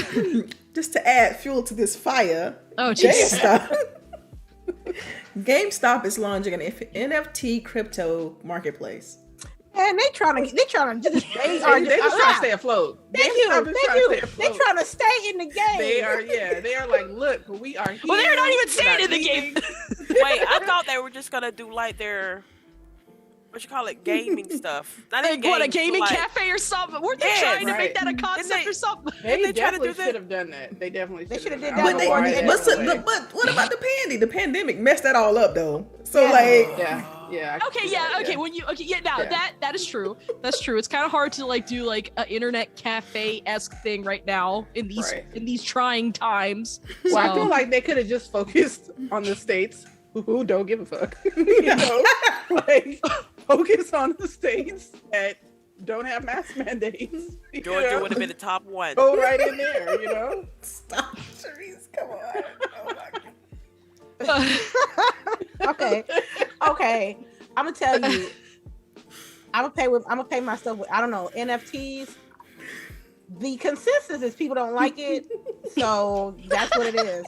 just to add fuel to this fire, GameStop is launching an NFT crypto marketplace. And they trying to just trying to stay afloat. Thank you. They trying to stay in the game. They are like, look, we are here. Well, they're not even staying in the game. Wait, I thought they were just gonna do like their gaming stuff. Like what, a gaming cafe or something? Weren't they trying to make that a concept or something? They definitely should have done that. They definitely should have done that. But what about the pandemic messed that all up though. So Okay. When you that is true. That's true. It's kind of hard to like do like an internet cafe-esque thing right now in these trying times. Well, I feel like they could have just focused on the states who don't give a fuck. Like focus on the states that don't have mask mandates. Georgia would have been the top one. Go right in there, Stop, CHAREECE. Come on. Oh my God. Okay. I'm gonna tell you. I'm gonna pay my stuff with, I don't know, NFTs. The consensus is people don't like it, so that's what it is.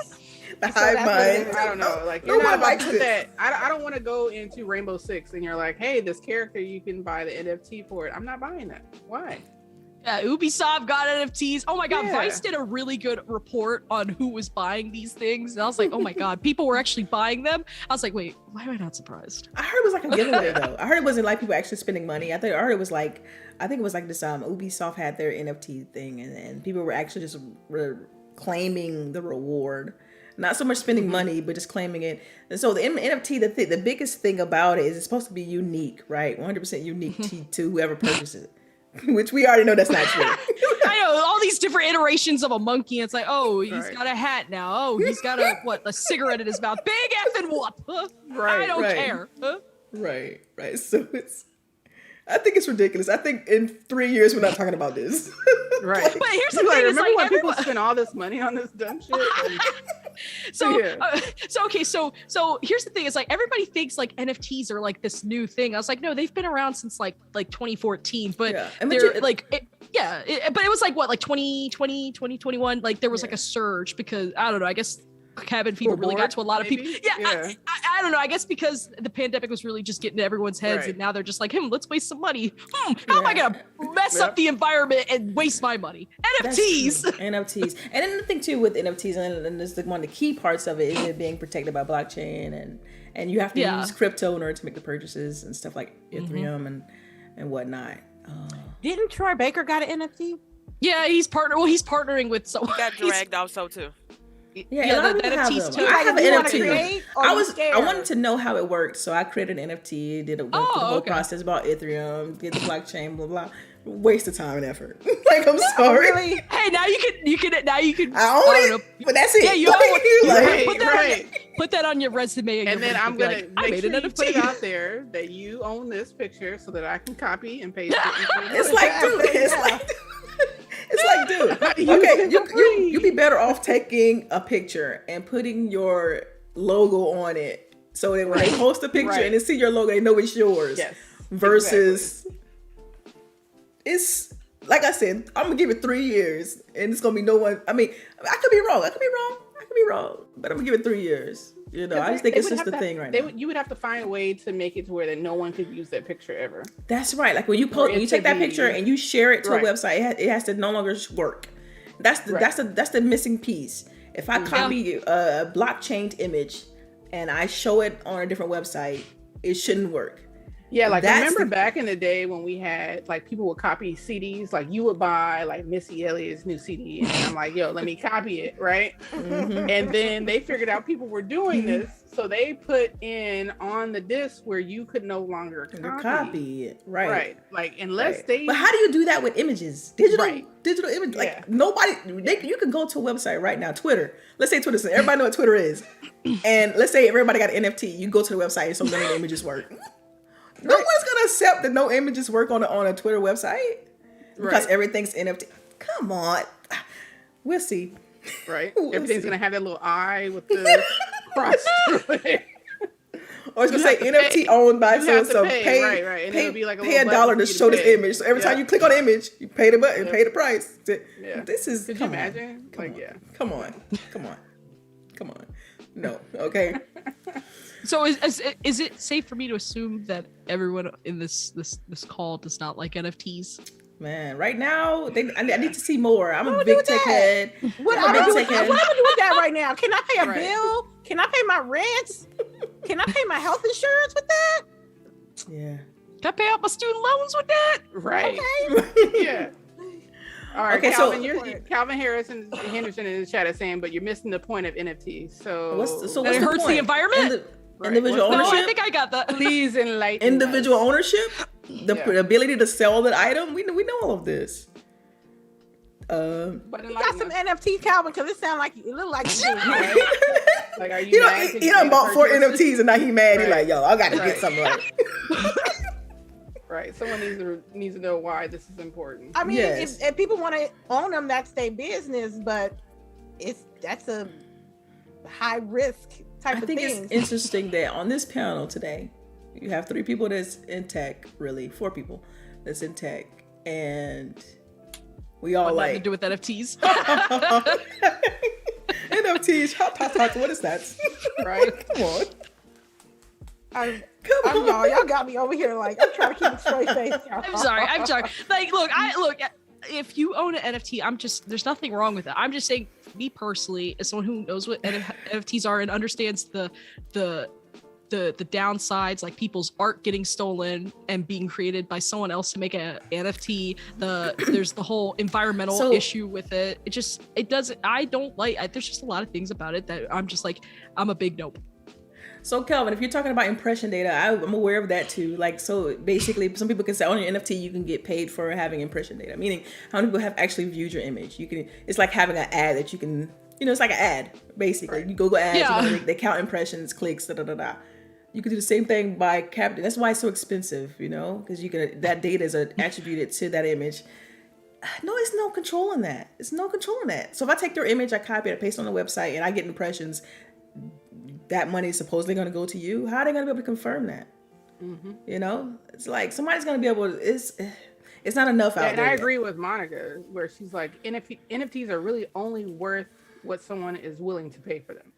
The hive mind. I don't know. Like, you're not about to put that. I don't want to go into Rainbow Six and you're like, hey, this character, you can buy the NFT for it. I'm not buying that. Why? Yeah, Ubisoft got NFTs. Oh my God, Vice did a really good report on who was buying these things. And I was like, oh my God, people were actually buying them. I was like, wait, why am I not surprised? I heard it was like a giveaway though. I heard it wasn't like people actually spending money. I heard it was like, I think it was like this Ubisoft had their NFT thing and people were actually just claiming the reward. Not so much spending money, but just claiming it. And so the NFT, the biggest thing about it is it's supposed to be unique, right? 100% unique to whoever purchases it. Which we already know that's not true. I know all these different iterations of a monkey. It's like, oh, he's got a hat now. Oh, he's got a cigarette in his mouth. Big effing whoop. I don't care. Right. So I think it's ridiculous. I think in 3 years we're not talking about this. Right. But here's the thing: remember when people spend all this money on this dumb shit? So here's the thing: is like everybody thinks like NFTs are like this new thing. I was like, no, they've been around since like 2014, but they're like, but it was like what, like 2020, 2021. Like there was like a surge because I don't know. I guess cabin fever really got to a lot of people. I don't know. I guess because the pandemic was really just getting to everyone's heads, and now they're just like, let's waste some money. How am I gonna mess up the environment and waste my money? NFTs. NFTs. And then the thing too with NFTs, and this is one of the key parts of it, is it being protected by blockchain, and you have to use crypto in order to make the purchases and stuff like Ethereum and whatnot. Didn't Troy Baker got an NFT? Yeah, he's partnering with someone. He got dragged also too. Yeah, the NFTs too. I have an NFT. I wanted to know how it worked, so I created an NFT. Did the whole process about Ethereum, did the blockchain, blah blah. Waste of time and effort. Like, I'm sorry. Really? Hey, now you can. I own it, but that's it. Yeah, you own it. Put that on your resume, and then I'm gonna make sure you put it NFT out there that you own this picture so that I can copy and paste it. It's like, dude. Okay, you'd be better off taking a picture and putting your logo on it, so that when they post a picture and they see your logo, they know it's yours. Yes. Versus, it's like I said, I'm gonna give it 3 years, and it's gonna be no one. I mean, I could be wrong, but I'm gonna give it 3 years. You know, I just think it's just the thing right now. You would have to find a way to make it to where that no one could use that picture ever. That's right. Like when you post, when you take that picture and you share it to a website, it has to no longer work. That's the missing piece. If I copy a blockchain image and I show it on a different website, it shouldn't work. Yeah, like I remember back in the day when we had like people would copy CDs, like you would buy like Missy Elliott's new CD, and I'm like, yo, let me copy it, right? And then they figured out people were doing this, so they put in on the disc where you could no longer copy it, right? Like unless they. But how do you do that with images? Digital image, like nobody. You can go to a website right now, Twitter. Let's say Twitter. So everybody know what Twitter is, and let's say everybody got an NFT. You go to the website, and so none of the images work. No one's gonna accept that no images work on a Twitter website because everything's NFT. Come on, we'll see. Right, everything's gonna have that little eye with the cross through it. Or it's gonna say NFT owned by so pay. Right. And it'll be like pay $1 to show this image. So every time you click on the image, you pay the button, pay the price. This is. Could you imagine? Come on. No, okay. So is it safe for me to assume that everyone in this call does not like NFTs? Man, right now I need to see more. I'm a big tech head. What am I gonna do with that right now? Can I pay a bill? Can I pay my rent? Can I pay my health insurance with that? Yeah. Can I pay out my student loans with that? Right. Okay. Yeah. All right, okay, Calvin, Calvin Henderson in the chat is saying, but you're missing the point of NFTs. So what's it hurts point? The environment? Individual ownership? No, I think I got that. Please enlighten Individual ownership? The ability to sell that item? We know all of this. But you got some NFTs, Calvin, because it sounds like it look like you. Right? Like, are you mad? He done bought 4 NFTs and now he mad. He like, yo, I gotta get something right. Right. Someone needs to know why this is important. I mean, if people want to own them, that's their business, but that's a high risk type of thing. I think it's interesting that on this panel today, You have 3 people that's in tech, really 4 people that's in tech, and we all Nothing like to do with NFTs. NFTs. Talk. What is that? Right? Come on. Y'all got me over here. Like, I'm trying to keep a straight face. I'm sorry. Like, look. If you own an NFT, there's nothing wrong with it. I'm just saying, me personally, as someone who knows what NFTs are and understands the downsides, like people's art getting stolen and being created by someone else to make a NFT. There's the whole environmental issue with it. I don't like. There's just a lot of things about it that I'm just like, I'm a big nope. So Kelvin, if you're talking about impression data, I'm aware of that too. Like, so basically, some people can say on your NFT you can get paid for having impression data, meaning how many people have actually viewed your image. It's like having an ad that you can, it's like an ad basically. Right. You Google ads, they count impressions, clicks, You can do the same thing by capturing. That's why it's so expensive, because that data is attributed to that image. No, it's no control in that. It's no control in that. So if I take their image, I copy it, I paste it on the website, and I get impressions, that money is supposedly going to go to you. How are they going to be able to confirm that? Mm-hmm. It's like somebody's going to be able to. It's not enough out there. And I agree with Monica, where she's like, NFTs are really only worth what someone is willing to pay for them.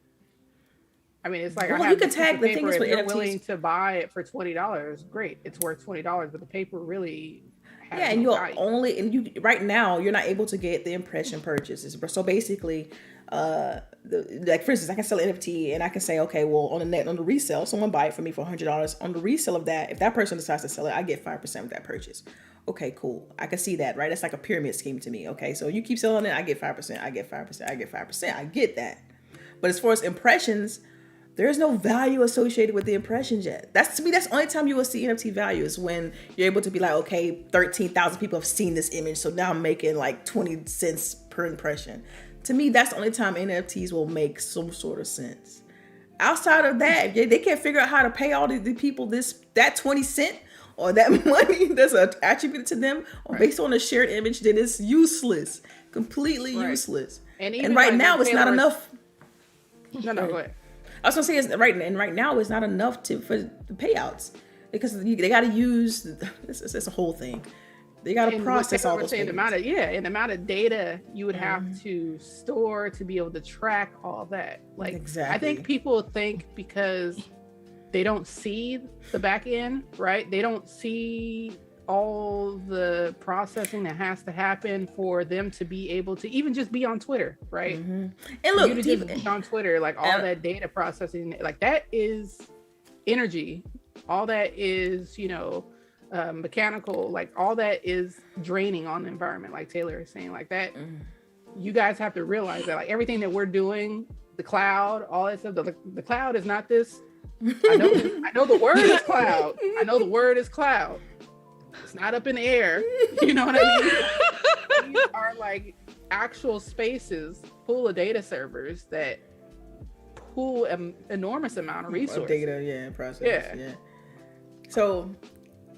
I mean, it's like, you can tag the things if with you're NFTs. willing to buy it for $20, great, it's worth $20, but the paper really has and no value. Right now you're not able to get the impression purchases. So basically, like for instance, I can sell an NFT and I can say, okay, well, on the resale, someone buy it for me for $100. On the resale of that, if that person decides to sell it, I get 5% of that purchase. Okay, cool. I can see that, right? That's like a pyramid scheme to me. Okay, so you keep selling it, I get 5%, I get 5%, I get 5%. I get that. But as far as impressions, there's no value associated with the impressions yet. To me, that's the only time you will see NFT value is when you're able to be like, okay, 13,000 people have seen this image, so now I'm making like 20 cents per impression. To me, that's the only time NFTs will make some sort of sense. Outside of that, they can't figure out how to pay all the people that 20 cent or that money that's attributed to them based on a shared image, then it's useless, completely useless. And right now, it's not enough. No, go ahead. I was gonna say right now it's not enough for the payouts because they got to use it's a whole thing. They got to process all those things. The amount of data you would have to store to be able to track all that. Like, exactly. I think people think because they don't see the back end, right? They don't see all the processing that has to happen for them to be able to even just be on Twitter, right? Mm-hmm. And look, just be on Twitter, like all that data processing, like that is energy. All that is, mechanical, like all that is draining on the environment, like Taylor is saying, like that. You guys have to realize that, like everything that we're doing, the cloud, all that stuff, the cloud is not this. I know the word is cloud. I know the word is cloud. It's not up in the air. You know what I mean? These are like actual spaces full of data servers that pull an enormous amount of resources. Data, process. Yeah. So,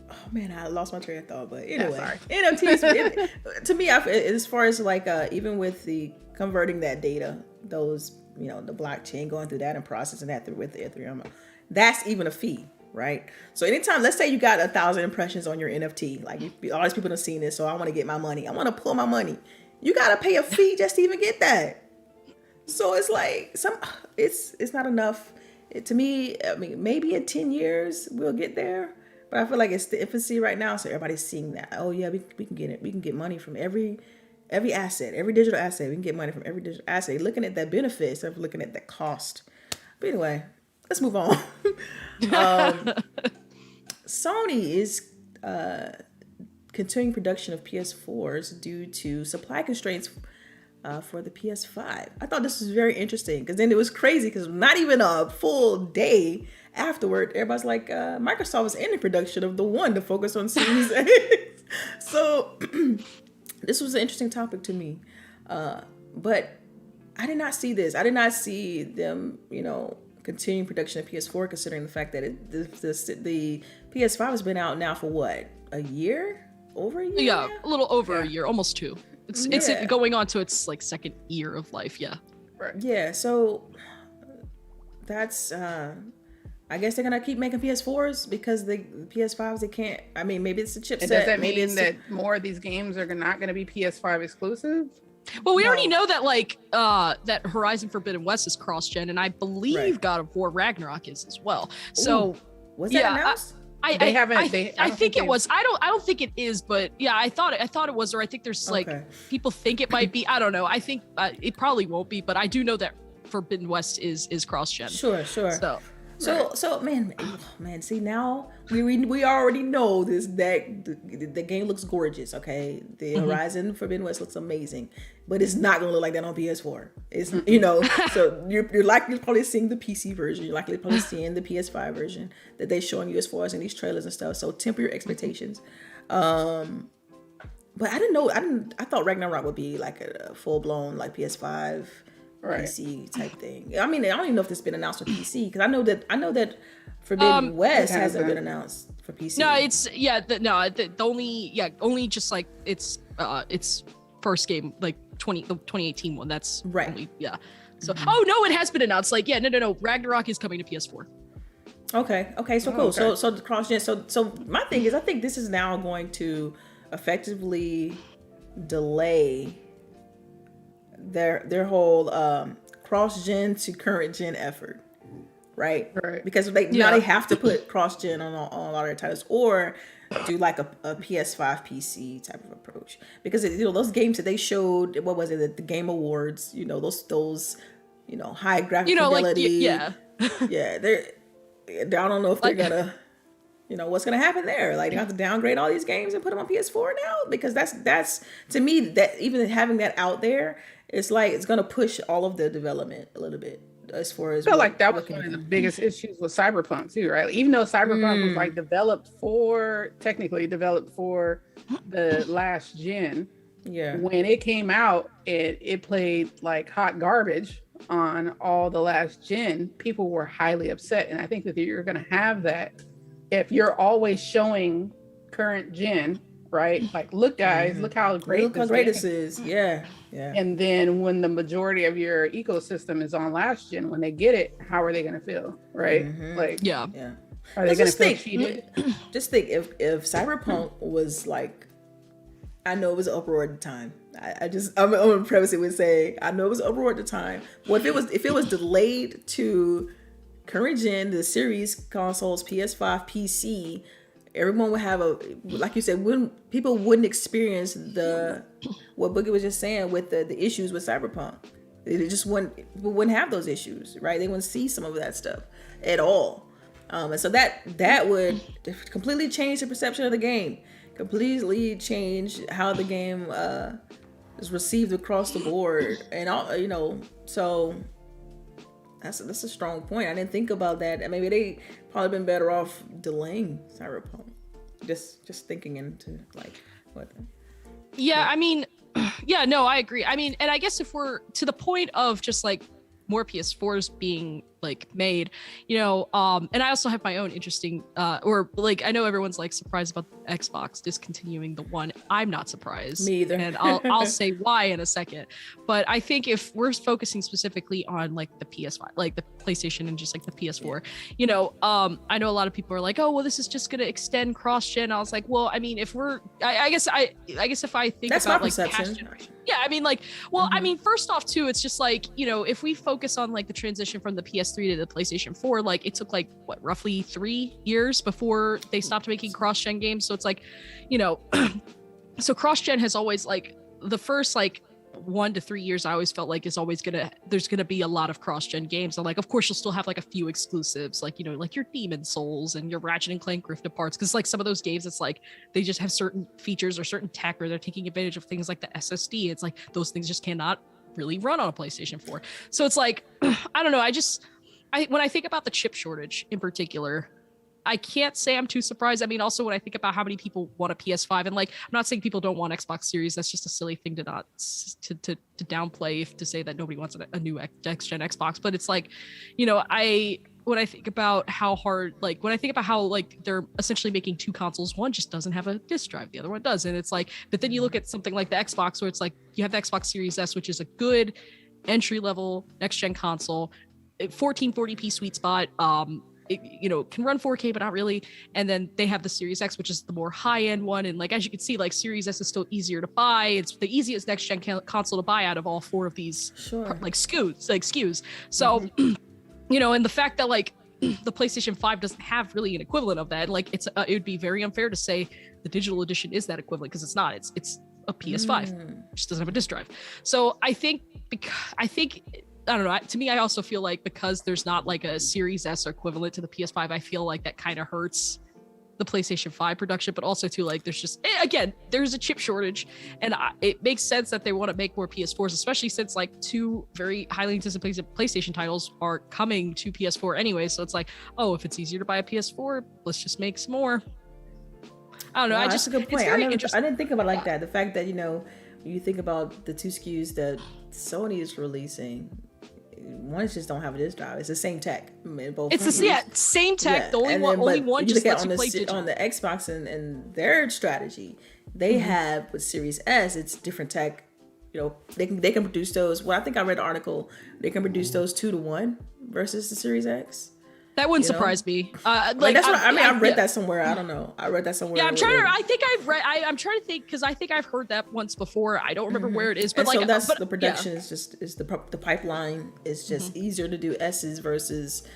oh man, I lost my train of thought. But anyway, NFTs. To me, as far as like even with the converting that data, those the blockchain going through that and processing that with the Ethereum, that's even a fee. Right. So anytime, let's say you got 1,000 impressions on your NFT, like all these people have seen this. So I want to get my money. I want to pull my money. You got to pay a fee just to even get that. So it's like it's not enough to me. I mean, maybe in 10 years we'll get there, but I feel like it's the infancy right now. So everybody's seeing that. Oh yeah, we can get it. We can get money from every asset, every digital asset. We can get money from every digital asset. Looking at that benefit instead of looking at that cost. But anyway, let's move on. Sony is continuing production of PS4s due to supply constraints for the PS5. I thought this was very interesting because then it was crazy because not even a full day afterward, everybody's like, Microsoft was ending production of the one to focus on Series X. So this was an interesting topic to me. But I did not see this. I did not see them, continuing production of PS4, considering the fact that the PS5 has been out now for what, a year? Over a year? Yeah, now? a little over a year, almost 2. It's going on to its like second year of life. Yeah. Right. Yeah. So that's I guess they're gonna keep making PS4s because the PS5s they can't. I mean, maybe it's the chipset. And does that maybe mean that more of these games are not going to be PS5 exclusive? Well, we already know that that Horizon Forbidden West is cross-gen, and I believe God of War Ragnarok is as well. So was that announced? I think it was. I don't think it is, but yeah, I thought it was, or I think there's people think it might be. I don't know. I think it probably won't be, but I do know that Forbidden West is cross-gen. Sure. So man, see now we already know that the game looks gorgeous, okay? The Horizon Forbidden West looks amazing, but it's not gonna look like that on PS4. It's so you're likely probably seeing the PC version, you're likely probably seeing the PS5 version that they're showing you as far as in these trailers and stuff. So temper your expectations. But I thought Ragnarok would be like a full blown like PS5 PC type thing. I mean, I don't even know if this has been announced for PC because I know that Forbidden West hasn't been announced for PC. No, it's only just like it's first game like the 2018 one. That's right. Only, So no, it has been announced. Like no, Ragnarok is coming to PS4. Okay, so cool. Okay. So the cross gen. So my thing is, I think this is now going to effectively delay their whole cross-gen to current-gen effort, right? Because now they have to put cross-gen on a lot of their titles, or do like a PS5 PC type of approach. Because those games that they showed, what was it, at the Game Awards, those high graphic fidelity, they're I don't know if they're gonna what's gonna happen there. Like, they have to downgrade all these games and put them on PS4 now, because that's to me, that even having that out there, it's like it's gonna push all of the development a little bit as far as. I feel like that was one of the biggest issues with Cyberpunk too, right? Even though Cyberpunk was like technically developed for the last gen, when it came out, it played like hot garbage on all the last gen. People were highly upset, and I think that you're gonna have that if you're always showing current gen, right? Like, look guys, look how great this is. Yeah. And then when the majority of your ecosystem is on last gen, when they get it, how are they going to feel, right? Like, are they going to feel cheated? Just think if Cyberpunk was like, I know it was an uproar at the time. I'm gonna preface it with saying I know it was an uproar at the time. Well, if it was delayed to current gen, the series consoles, PS5, PC, everyone would have like you said, people wouldn't experience what Boogie was just saying with the issues with Cyberpunk. It just wouldn't have those issues, right? They wouldn't see some of that stuff at all. And so that would completely change the perception of the game, completely change how the game is received across the board, and all, so that's a strong point. I didn't think about that. And maybe they probably been better off delaying Cyberpunk. Just thinking into like what. Yeah, I mean, no, I agree. I mean, and I guess if we're to the point of just like more PS4s being like made, and I also have my own interesting or like, I know everyone's like surprised about Xbox discontinuing the One. I'm not surprised. Me either. And I'll say why in a second. But I think if we're focusing specifically on like the PS5, like the PlayStation and just like the PS4, I know a lot of people are like, oh well, this is just gonna extend cross-gen. I was like, well, I mean, if we're I guess if I think that's about my like perception. past generation. Yeah, I mean, like, well, I mean, first off, too, it's just like, if we focus on like the transition from the PS3 to the PlayStation 4, like it took like roughly 3 years before they stopped making cross-gen games. So it's like, so cross-gen has always like the first like 1 to 3 years, I always felt like there's gonna be a lot of cross-gen games. And like, of course, you'll still have like a few exclusives, like, like your Demon Souls and your Ratchet and Clank Rift Aparts, because like some of those games, it's like they just have certain features or certain tech, or they're taking advantage of things like the SSD. It's like those things just cannot really run on a PlayStation 4. So it's like, I don't know. When I think about the chip shortage in particular, I can't say I'm too surprised. I mean, also when I think about how many people want a PS5, and like, I'm not saying people don't want Xbox Series. That's just a silly thing to downplay, to say that nobody wants a new next-gen Xbox. But it's like, when I think about how they're essentially making two consoles, one just doesn't have a disc drive, the other one does. And it's like, but then you look at something like the Xbox, where it's like you have the Xbox Series S, which is a good entry-level next-gen console, 1440p sweet spot, it, you know, can run 4K, but not really. And then they have the Series X, which is the more high-end one. And like, as you can see, like Series S is still easier to buy. It's the easiest next-gen console to buy out of all 4 of these like SKUs. So, you know, and the fact that like the PlayStation 5 doesn't have really an equivalent of that, like it would be very unfair to say the digital edition is that equivalent, because it's not. It's a PS5, which doesn't have a disc drive. So I think I don't know. To me, I also feel like because there's not like a Series S equivalent to the PS5, I feel like that kind of hurts the PlayStation 5 production, but also too, like, there's just, again, there's a chip shortage, and it makes sense that they want to make more PS4s, especially since like 2 very highly anticipated PlayStation titles are coming to PS4 anyway. So it's like, oh, if it's easier to buy a PS4, let's just make some more. I don't know. That's a good point. I didn't think about it like that. The fact that, you know, you think about the 2 SKUs that Sony is releasing, one just don't have a disc drive. It's the same tech. Both it's the same tech. Yeah. The only one just lets you play digital. On the Xbox and their strategy, they have with Series S, it's different tech. You know, they can produce those. Well, I think I read the article. They can produce those 2-to-1 versus the Series X. That wouldn't surprise me. Like that's what I mean. I read that somewhere. I don't know. I read that somewhere. Yeah, I'm trying to think because I think I've heard that once before. I don't remember where it is, but and like, so that's the production is the pipeline is just easier to do S's versus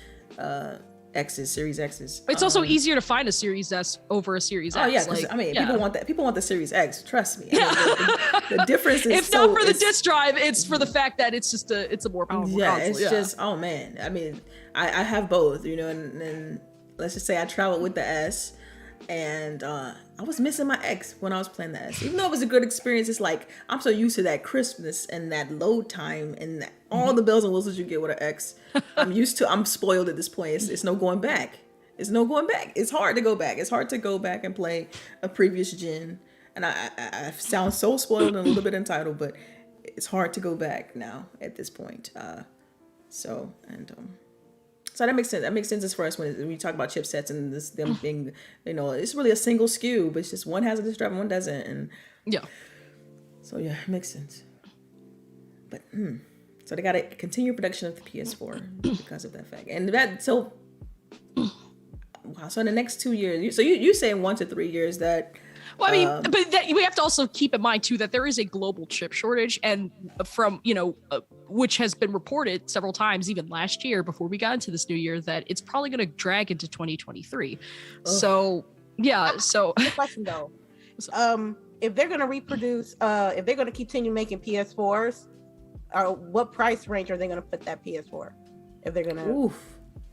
X's, Series X's. It's also easier to find a Series S over a Series X. Oh yeah, like, I mean, people want that. People want the Series X. Trust me. I mean, the difference is if not for the disc drive, it's for the fact that it's just a more powerful console. It's just, oh man. I mean, I have both, you know, and let's just say I traveled with the S, and I was missing my X when I was playing the S. Even though it was a good experience, it's like I'm so used to that crispness and that load time and all the bells and whistles you get with an X. I'm spoiled at this point. It's no going back. It's no going back. It's hard to go back. It's hard to go back and play a previous gen. And I sound so spoiled and a little bit entitled, but it's hard to go back now at this point. So that makes sense. That makes sense as far as when we talk about chipsets and them being, you know, it's really a single SKU, but it's just one has a disc drive and one doesn't. And so yeah, it makes sense. But so they got to continue production of the PS4 because of that fact. And so in the next 2 years, so you saying 1 to 3 years that. Well, I mean, but we have to also keep in mind too that there is a global chip shortage, and from which has been reported several times, even last year before we got into this new year, that it's probably going to drag into 2023. So yeah. So the question though, if they're going to reproduce, if they're going to continue making PS4s, what price range are they going to put that PS4? If they're going to.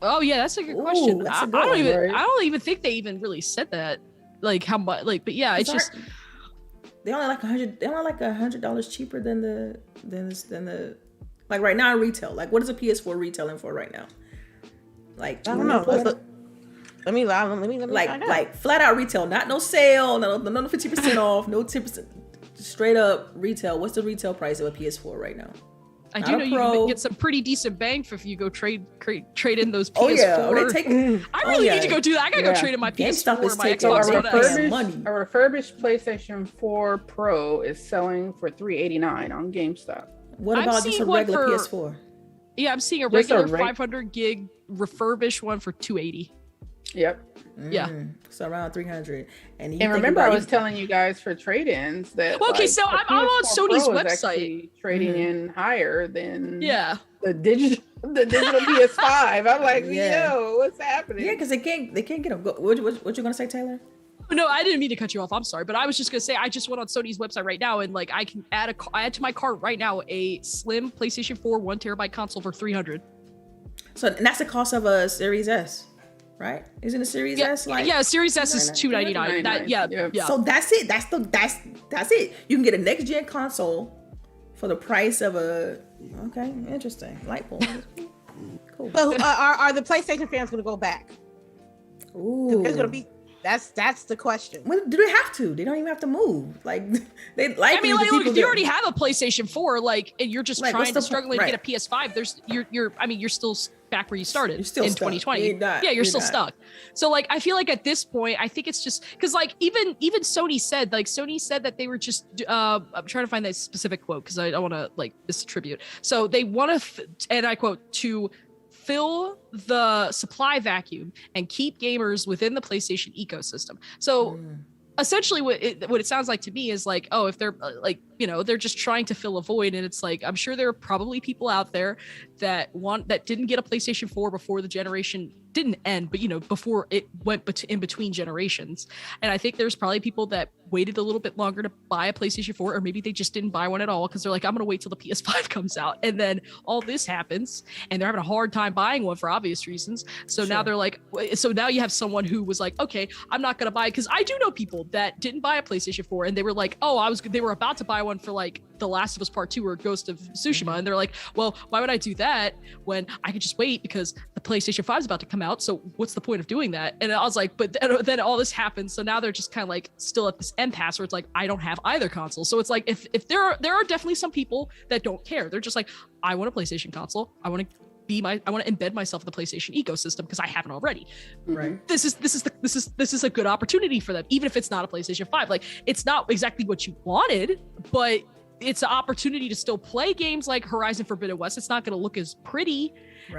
Oh yeah, that's a good question. I don't even think they even really said that. Like how much? Like, but yeah, it's just they only like $100. They only like $100 cheaper than the like right now in retail. Like, what is a PS4 retailing for right now? Like, I don't know. Let me like flat out retail, not no sale, no 50% off, no 10%, straight up retail. What's the retail price of a PS4 right now? I do know you can get some pretty decent bang for if you go trade in those PS4. Oh yeah, I really need to go do that. I gotta go trade in my PS4 or my Xbox. A refurbished PlayStation 4 Pro is selling for $389 on Gamestop. What about just a regular PS4? Yeah, I'm seeing a regular 500 gig refurbished one for $280. Yep. Yeah. So around 300. And remember, I was telling you guys for trade-ins that. Well, okay, so I'm on Sony's website. Trading in higher than the digital PS5. I'm like, yo, what's happening? Yeah, because they can't get them. What you gonna say, Taylor? No, I didn't mean to cut you off. I'm sorry, but I was just gonna say I just went on Sony's website right now, and like I can add to my cart right now a slim PlayStation 4 1 terabyte console for $300. So and that's the cost of a Series S. Right? Isn't a Series S like? Yeah, Series S is $299. Yeah. So that's it. That's it. You can get a next gen console for the price of a. Okay, interesting. Light bulb. Cool. So are the PlayStation fans going to go back? Ooh. It's going to be. That's the question. Well, do they have to? They don't even have to move. Like they like. I mean, like, look, if you already have a PlayStation 4, like, and you're just struggling to get a PS5, you're still back where you started in 2020. You're still stuck. So like, I feel like at this point, I think it's just because like even Sony said that they were just I'm trying to find that specific quote because I don't want to like misattribute. So they want to, and I quote, to fill the supply vacuum and keep gamers within the PlayStation ecosystem. So essentially what it sounds like to me is like, oh, if they're like, you know, they're just trying to fill a void. And it's like, I'm sure there are probably people out there that didn't get a PlayStation 4 before the generation didn't end, but you know, before it went in between generations. And I think there's probably people that waited a little bit longer to buy a PlayStation 4, or maybe they just didn't buy one at all because they're like, I'm gonna wait till the PS5 comes out. And then all this happens and they're having a hard time buying one for obvious reasons. So now they're like, so now you have someone who was like, okay, I'm not gonna buy it. Because I do know people that didn't buy a PlayStation 4 and they were like, oh, they were about to buy one for like The Last of Us Part 2 or Ghost of Tsushima. And they're like, well, why would I do that when I could just wait because the PlayStation 5 is about to come out? So what's the point of doing that? And I was like, but then all this happens. So now they're just kind of like still at this impasse where it's like, I don't have either console. So it's like, if there are definitely some people that don't care. They're just like, I want a PlayStation console. I want to embed myself in the PlayStation ecosystem because I haven't already. Right. This is a good opportunity for them, even if it's not a PlayStation 5. Like, it's not exactly what you wanted, but it's an opportunity to still play games like Horizon Forbidden West. It's not going to look as pretty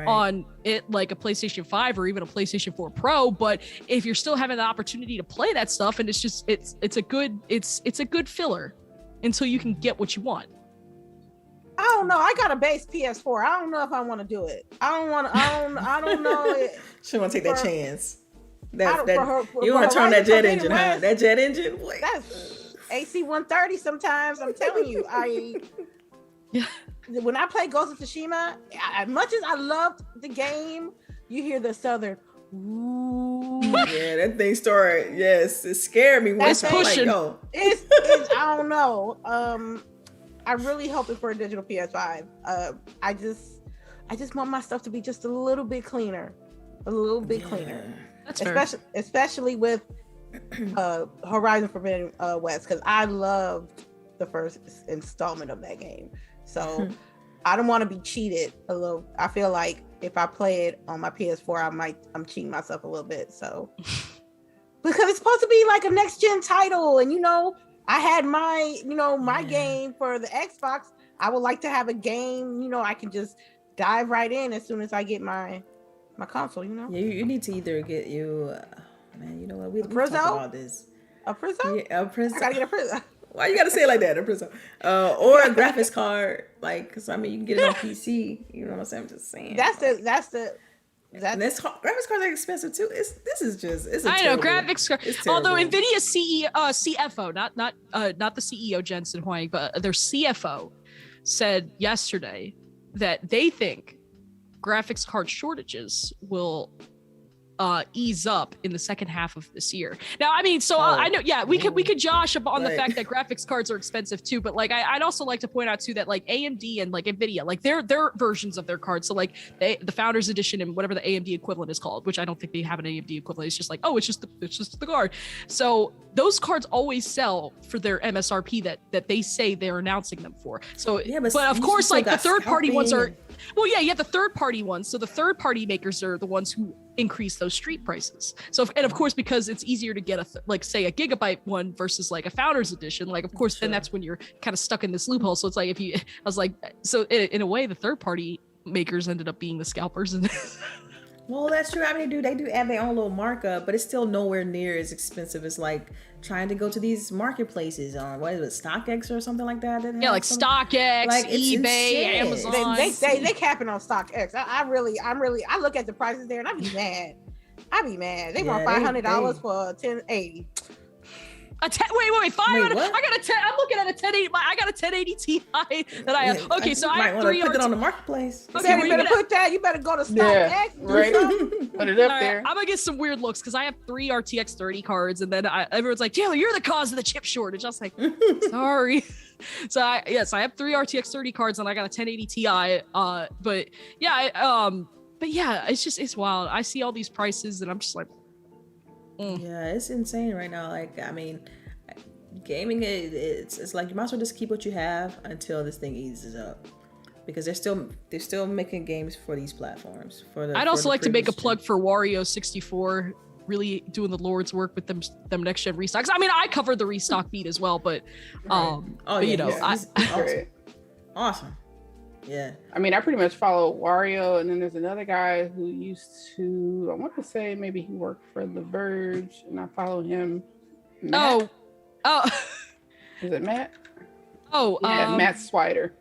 on it like a PlayStation 5 or even a PlayStation 4 Pro, but if you're still having the opportunity to play that stuff, and it's a good filler until you can get what you want. I don't know. I got a base PS4. I don't know if I want to do it. I don't know. She want to take that chance. You for want to turn that jet Forbidden engine, huh? West, That jet engine? Boy. That's AC 130 sometimes. I'm telling you. When I play Ghost of Tsushima, as much as I loved the game, you hear the southern ooh. Yeah, that thing started. Yes, it scared me. It's pushing. Like, it's I don't know. I'm really hoping for a digital PS5. I just want my stuff to be just a little bit cleaner, cleaner. That's fair. Especially with Horizon Forbidden West, because I loved the first installment of that game. So I don't want to be cheated a little. I feel like if I play it on my PS4, I'm cheating myself a little bit. So because it's supposed to be like a next gen title, and you know, I had my game for the Xbox. I would like to have a game, you know, I can just dive right in as soon as I get my console, you know? Yeah, you need to either get you, man, you know what? We talk about this. A Prizzo? Yeah, a Prizzo. I gotta get a Prizzo. Why you gotta say it like that? A Prizzo. Or a graphics card. Like, cause I mean, you can get it on PC. You know what I'm saying? I'm just saying. And this graphics cards are expensive too. It's I know graphics card. Although Nvidia's CFO, not the CEO Jensen Huang, but their CFO said yesterday that they think graphics card shortages will ease up in the second half of this year. Now, I mean, so I know, yeah, we could josh on the fact that graphics cards are expensive too, but like I'd also like to point out too that like AMD and like Nvidia, like their versions of their cards, so like the Founders Edition and whatever the AMD equivalent is called, which I don't think they have an AMD equivalent. It's just like, oh, it's just the card. So those cards always sell for their MSRP that they say they're announcing them for. So yeah, but of course, like the third party ones are. Well, yeah, you have the third party ones. So the third party makers are the ones who increase those street prices. So, and of course, because it's easier to get say a gigabyte one versus like a Founders Edition, like, of course, then that's when you're kind of stuck in this loophole. So it's like, so in a way, the third party makers ended up being the scalpers. Well, that's true. I mean, they do add their own little markup, but it's still nowhere near as expensive as like trying to go to these marketplaces on what is it, StockX or something like that. Yeah, like StockX, like, eBay, Amazon. They capping on StockX. I look at the prices there and I be mad. They want $500 for a 1080. Wait, 500. I got a 10. I'm looking at a 1080. I got a 1080 Ti that I have. Okay, so I have 3 put it on the marketplace. Okay, you better put that. You better go to StockX. Right. Put it up there. I'm gonna get some weird looks because I have 3 RTX 30 cards, and then everyone's like, Taylor, you're the cause of the chip shortage. I was like, sorry. So I have 3 RTX 30 cards, and I got a 1080 Ti. But yeah, it's wild. I see all these prices, and I'm just like. Yeah, it's insane right now. Like, I mean, gaming it's like you might as well just keep what you have until this thing eases up, because they're still making games for these platforms. I'd also like to make a plug for Wario 64, really doing the Lord's work with them next gen restocks. I mean, I covered the restock beat as well, but awesome. Yeah. I mean, I pretty much follow Wario, and then there's another guy who used to, I want to say maybe he worked for The Verge, and I follow him. Matt? Oh. Is it Matt? Oh, yeah, Matt Swider.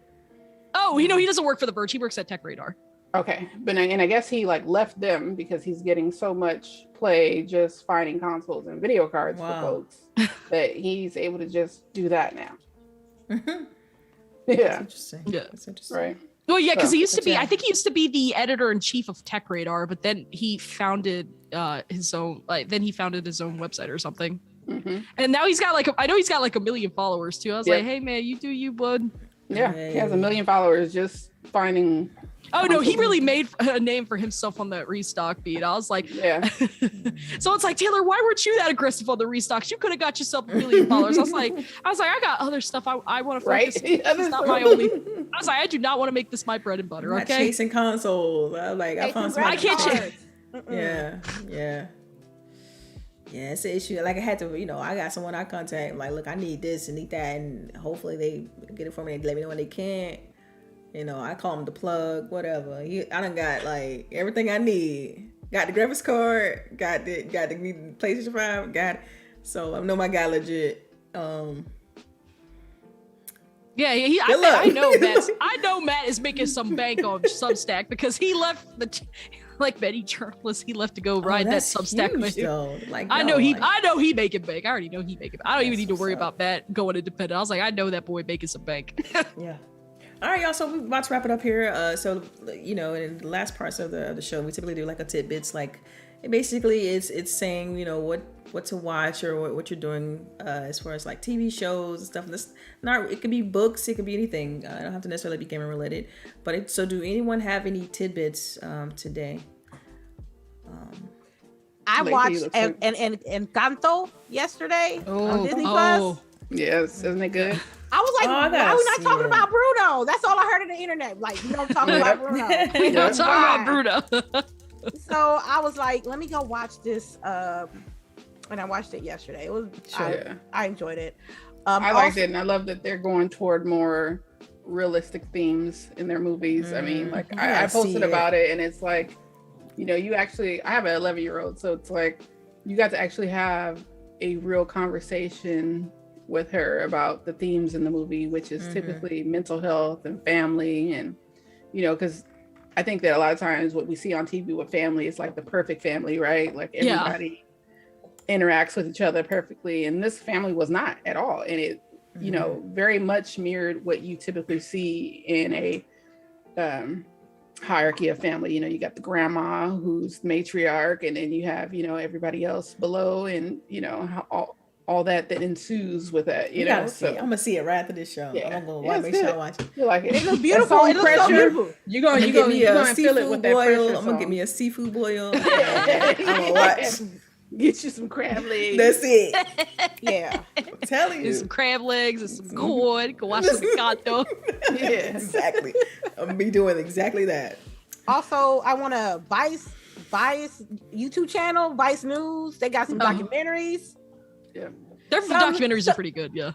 Oh, he doesn't work for The Verge. He works at Tech Radar. Okay, but I guess he like left them because he's getting so much play just finding consoles and video cards for folks that he's able to just do that now. Yeah, that's interesting. Yeah, that's interesting. Right. Well, yeah, because he used to be. I think he used to be the editor-in-chief of Tech Radar, but then he founded his own. Then he founded his own website or something. Mm-hmm. And now he's got like I know he's got like 1 million followers too. I was like, hey man, you do you, bud. Yeah, he has 1 million followers just finding. Oh no, he really made a name for himself on that restock beat. I was like, yeah. So it's like, Taylor, why weren't you that aggressive on the restocks? You could have got yourself 1 million followers. I was like, I got other stuff I want to focus. Right? It's not my only. I was like, I do not want to make this my bread and butter. I'm okay. not chasing consoles. I found some. I can't chase. Yeah, it's an issue. Like I had to, I got someone I contact. I'm like, look, I need this and need that, and hopefully they get it for me. They let me know when they can't. I call them the plug, whatever. I done got like everything I need. Got the graphics card. Got the PlayStation 5. Got it. So I know my guy legit. Yeah, I know Matt is making some bank on Substack because he left like many journalists, he left to go ride that Substack wave. Like, I know he making bank. I already know he making. I don't even need to worry about Matt going independent. I was like, I know that boy making some bank. Yeah. All right, y'all. So we're about to wrap it up here. So in the last parts of the show, we typically do like a tidbits. Like, basically, it's saying what to watch or what you're doing as far as like TV shows and stuff. And this it could be books, it could be anything. I don't have to necessarily be gaming related. But so, do anyone have any tidbits today? I watched Encanto yesterday on Disney Plus. Yes, isn't it good? I was like, why are we not talking about Bruno? That's all I heard on the internet. Like, we don't talk about Bruno. We don't talk about Bruno. So I was like, let me go watch this. And I watched it yesterday. It was I enjoyed it. I liked it, and I love that they're going toward more realistic themes in their movies. I mean, like I posted about it, and it's like, you actually, I have an 11-year-old, so it's like you got to actually have a real conversation with her about the themes in the movie, which is typically mental health and family, and because I think that a lot of times what we see on TV with family is like the perfect family, right? Like everybody interacts with each other perfectly, and this family was not at all, and it very much mirrored what you typically see in a hierarchy of family. You got the grandma who's matriarch, and then you have everybody else below, and how all that ensues with that. I'm gonna see it right after this show. Yeah. I'm gonna make sure I watch it. You like it? It looks beautiful. It looks so beautiful. You're gonna feel it with that boil. I'm gonna get me a seafood boil. I'm gonna watch. Get you some crab legs. That's it. Yeah. I'm telling you. Some crab legs and some corn. Go watch some Encanto. Yeah, exactly. I'm gonna be doing exactly that. Also, I want to Vice YouTube channel, Vice News. They got some documentaries. Yeah. Their documentaries are pretty good, yeah.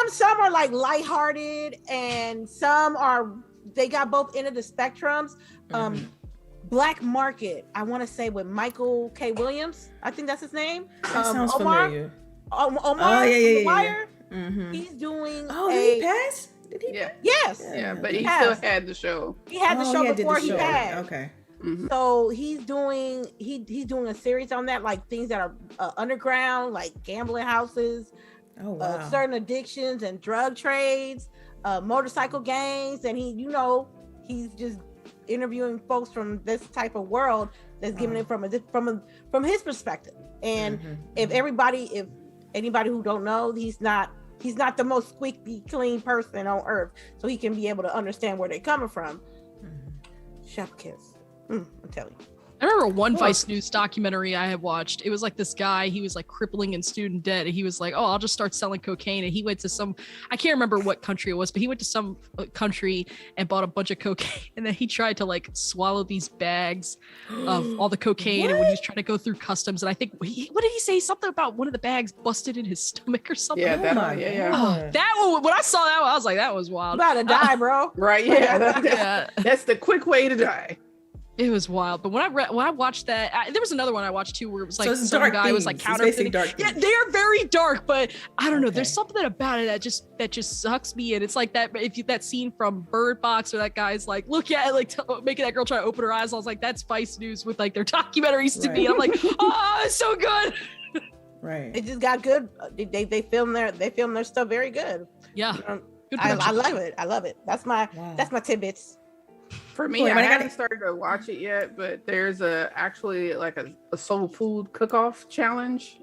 Some are like lighthearted, and some are, they got both end of the spectrums. Black Market, I want to say, with Michael K. Williams. I think that's his name. That sounds Omar, familiar. Omar yeah. Wire. He's doing. Did he pass? Did he? Yeah. Yes. Yeah, but he still had the show. He had the show before he passed. Okay. So he's doing a series on that, like things that are underground, like gambling houses, certain addictions and drug trades, motorcycle gangs, and he's just interviewing folks from this type of world that's giving it from his perspective. And if anybody who don't know, he's not the most squeaky clean person on earth, so he can be able to understand where they're coming from. Chef kiss. I'm telling you. I remember one Vice News documentary I had watched. It was like this guy, he was like crippling in student debt. And he was like, oh, I'll just start selling cocaine. And he went to some, I can't remember what country it was, but he went to some country and bought a bunch of cocaine. And then he tried to like swallow these bags of all the cocaine. And when he was trying to go through customs, and I think, what did he say? Something about one of the bags busted in his stomach or something. Yeah, That one, when I saw that one, I was like, that was wild. About to die, bro. Right? Yeah, that's the quick way to die. It was wild, but when I watched that, there was another one I watched too, where it was like some guy themes. was like counterfeiting. Yeah, they are very dark, but I don't know. There's something about it that just sucks me in. It's like that scene from Bird Box where that guy's like, look at it, like making that girl try to open her eyes. I was like, that's Vice News with like their documentaries to me. I'm like, oh, it's so good. Right. It just got good. They film their stuff very good. Yeah. I love it. I love it. That's my tidbits. For me, I haven't started to watch it yet, but there's actually like a soul food cook-off challenge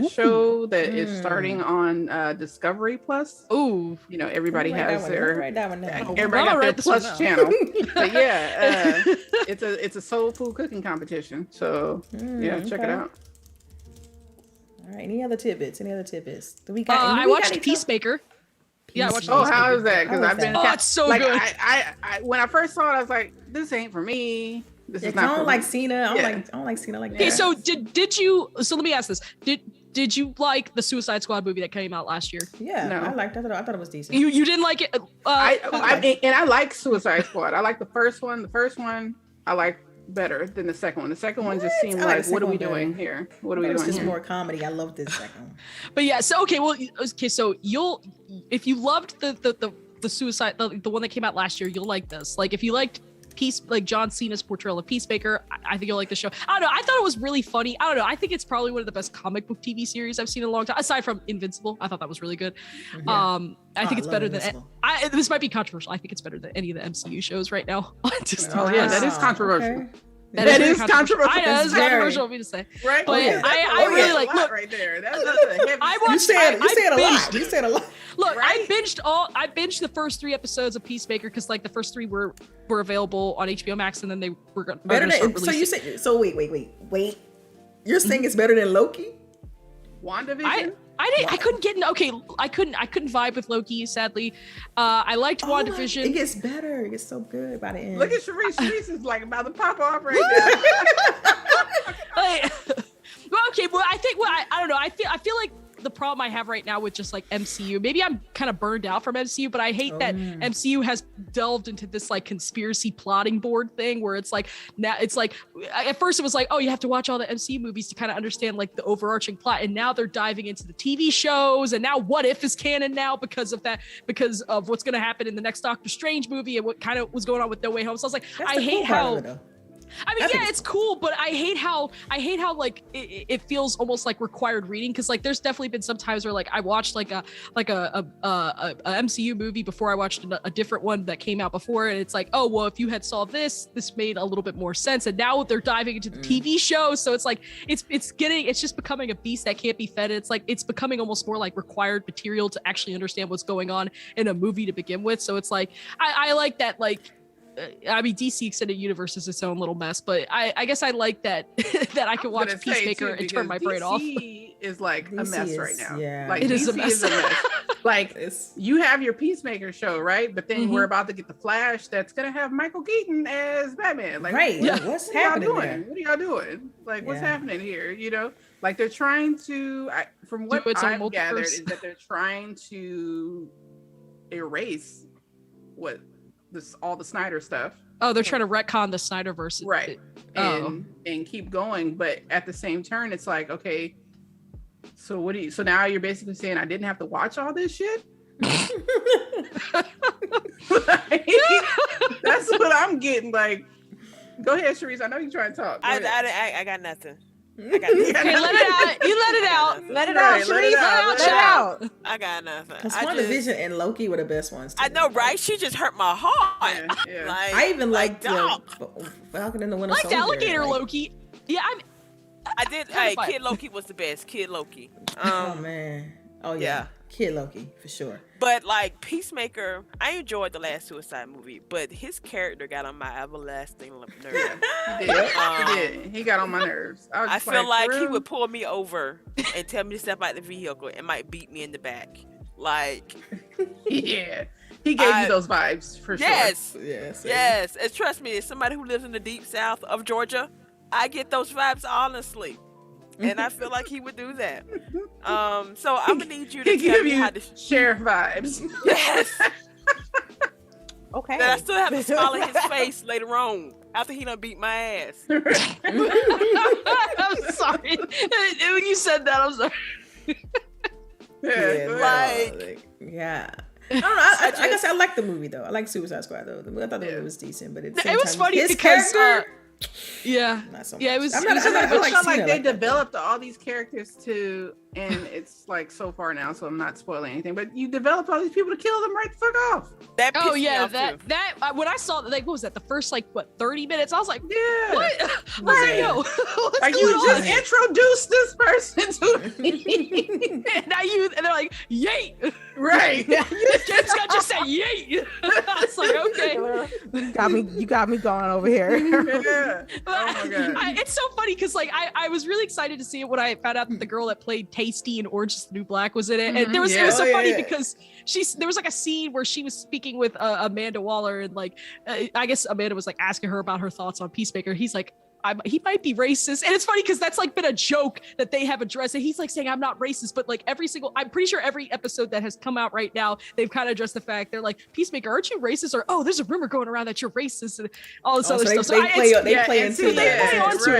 show that is starting on Discovery Plus. Oh, you know, everybody has everybody got their Plus channel. But yeah, it's a soul food cooking competition. So check it out. All right. Any other tidbits? Do we got? I watched Peacemaker. Yeah, I watched how is that? Because I've been it's so like, good. I when I first saw it, I was like, this ain't for me. This is not. I don't like Cena. I don't like Cena like that. Okay, so did you? So let me ask this: Did you like the Suicide Squad movie that came out last year? Yeah, no. I liked it. I thought it was decent. You didn't like it? I like Suicide Squad. I like the first one. The first one I like better than the second one. The second one just seemed like, what are we doing here? What are we doing here? It's just more comedy. I love this second one. But yeah, so so if you loved the Suicide, the one that came out last year, you'll like this. Like if you liked John Cena's portrayal of Peacemaker, I think you'll like the show. I don't know. I thought it was really funny. I don't know. I think it's probably one of the best comic book TV series I've seen in a long time, aside from Invincible. I thought that was really good. Yeah. I think it's better than this might be controversial. I think it's better than any of the MCU shows right now. That is controversial. Okay. That is controversial. I know, it's very controversial of me to say. Right? But I really like look right there. That's a heavy. You said a lot. Look, right? I binged the first 3 episodes of Peacemaker because like the first 3 were available on HBO Max, and then they were better than. So you said wait. You're saying it's better than Loki? WandaVision? I couldn't get in. Okay, I couldn't vibe with Loki. Sadly, I liked WandaVision. It gets better. It gets so good by the end. Look at Charisse. Charisse is like about to pop off right now. I think I don't know. I feel like the problem I have right now with just like MCU, maybe I'm kind of burned out from MCU, but I hate that MCU has delved into this like conspiracy plotting board thing where it's like now it's like at first it was like, oh, you have to watch all the MCU movies to kind of understand like the overarching plot, and now they're diving into the TV shows, and now What If is canon now because of what's going to happen in the next Doctor Strange movie and what kind of was going on with No Way Home. So I was like, I hate how. I mean, yeah, it's cool, but I hate how like it feels almost like required reading, because like there's definitely been some times where like I watched like a MCU movie before I watched a different one that came out before, and it's like, oh well, if you had saw this made a little bit more sense, and now they're diving into the TV show, so it's like it's just becoming a beast that can't be fed. It's like it's becoming almost more like required material to actually understand what's going on in a movie to begin with. So it's like I like that, like. I mean, DC Extended Universe is its own little mess, but I guess I like that that I can watch Peacemaker and turn my brain off. DC is like a mess right now. Yeah, like it is a mess. Like you have your Peacemaker show, right? But then we're about to get the Flash that's gonna have Michael Keaton as Batman. Like, what's happening? What are y'all doing? Like, what's happening here? You know, like they're trying to. From what I've gathered, is that they're trying to erase all the Snyder stuff. Oh, they're trying to retcon the Snyderverse, right? And keep going, but at the same turn, it's like, okay, so so now you're basically saying I didn't have to watch all this shit? Like, that's what I'm getting. Like, go ahead, Charisse. I know you're trying to talk. I got nothing. Okay, let it out. You let it out. Let it out, Charisse. Let it out. I got nothing. Because WandaVision and Loki were the best ones. I know, right? She just hurt my heart. Yeah. Like, I even liked Falcon and the Winter Soldier. I liked Alligator Loki. Yeah, I did. Hey, Kid Loki was the best. Kid Loki. Oh man. Oh yeah. Kid Loki for sure. But like Peacemaker, I enjoyed the last Suicide movie, but his character got on my everlasting nerve. He did. He got on my nerves. I feel like he would pull me over and tell me to step out the vehicle and might beat me in the back. Like, yeah, he gave you those vibes for sure. Yes. And trust me, as somebody who lives in the deep south of Georgia, I get those vibes honestly. And I feel like he would do that. So I'm gonna need you to tell me how to sheriff vibes. Yes. Okay. That I still have a smile on his face later on after he done beat my ass. I'm sorry. When you said that, I'm sorry. Yeah. I don't know. I guess I like the movie though. I like Suicide Squad though. I thought the movie was decent, but it was funny because not so much. Yeah, it was. It's not like they developed all these characters too, and it's like so far now, so I'm not spoiling anything. But you developed all these people to kill them right the fuck off. That when I saw like what was that? The first 30 minutes, I was like, yeah, what? Right. Like you just introduced this person to me, and they're like, yay, right? just said yay. I was like, okay, you got me going over here. Yeah. Oh my God. It's so funny because I was really excited to see it when I found out that the girl that played Tasty in Orange is the New Black was in it, and it was so funny because there was like a scene where she was speaking with Amanda Waller, and I guess Amanda was like asking her about her thoughts on Peacemaker. He's like, he might be racist, and it's funny because that's like been a joke that they have addressed, and he's like saying I'm not racist, but like I'm pretty sure every episode that has come out right now, they've kind of addressed the fact they're like, Peacemaker, aren't you racist? Or there's a rumor going around that you're racist, and all this other stuff. They play into it.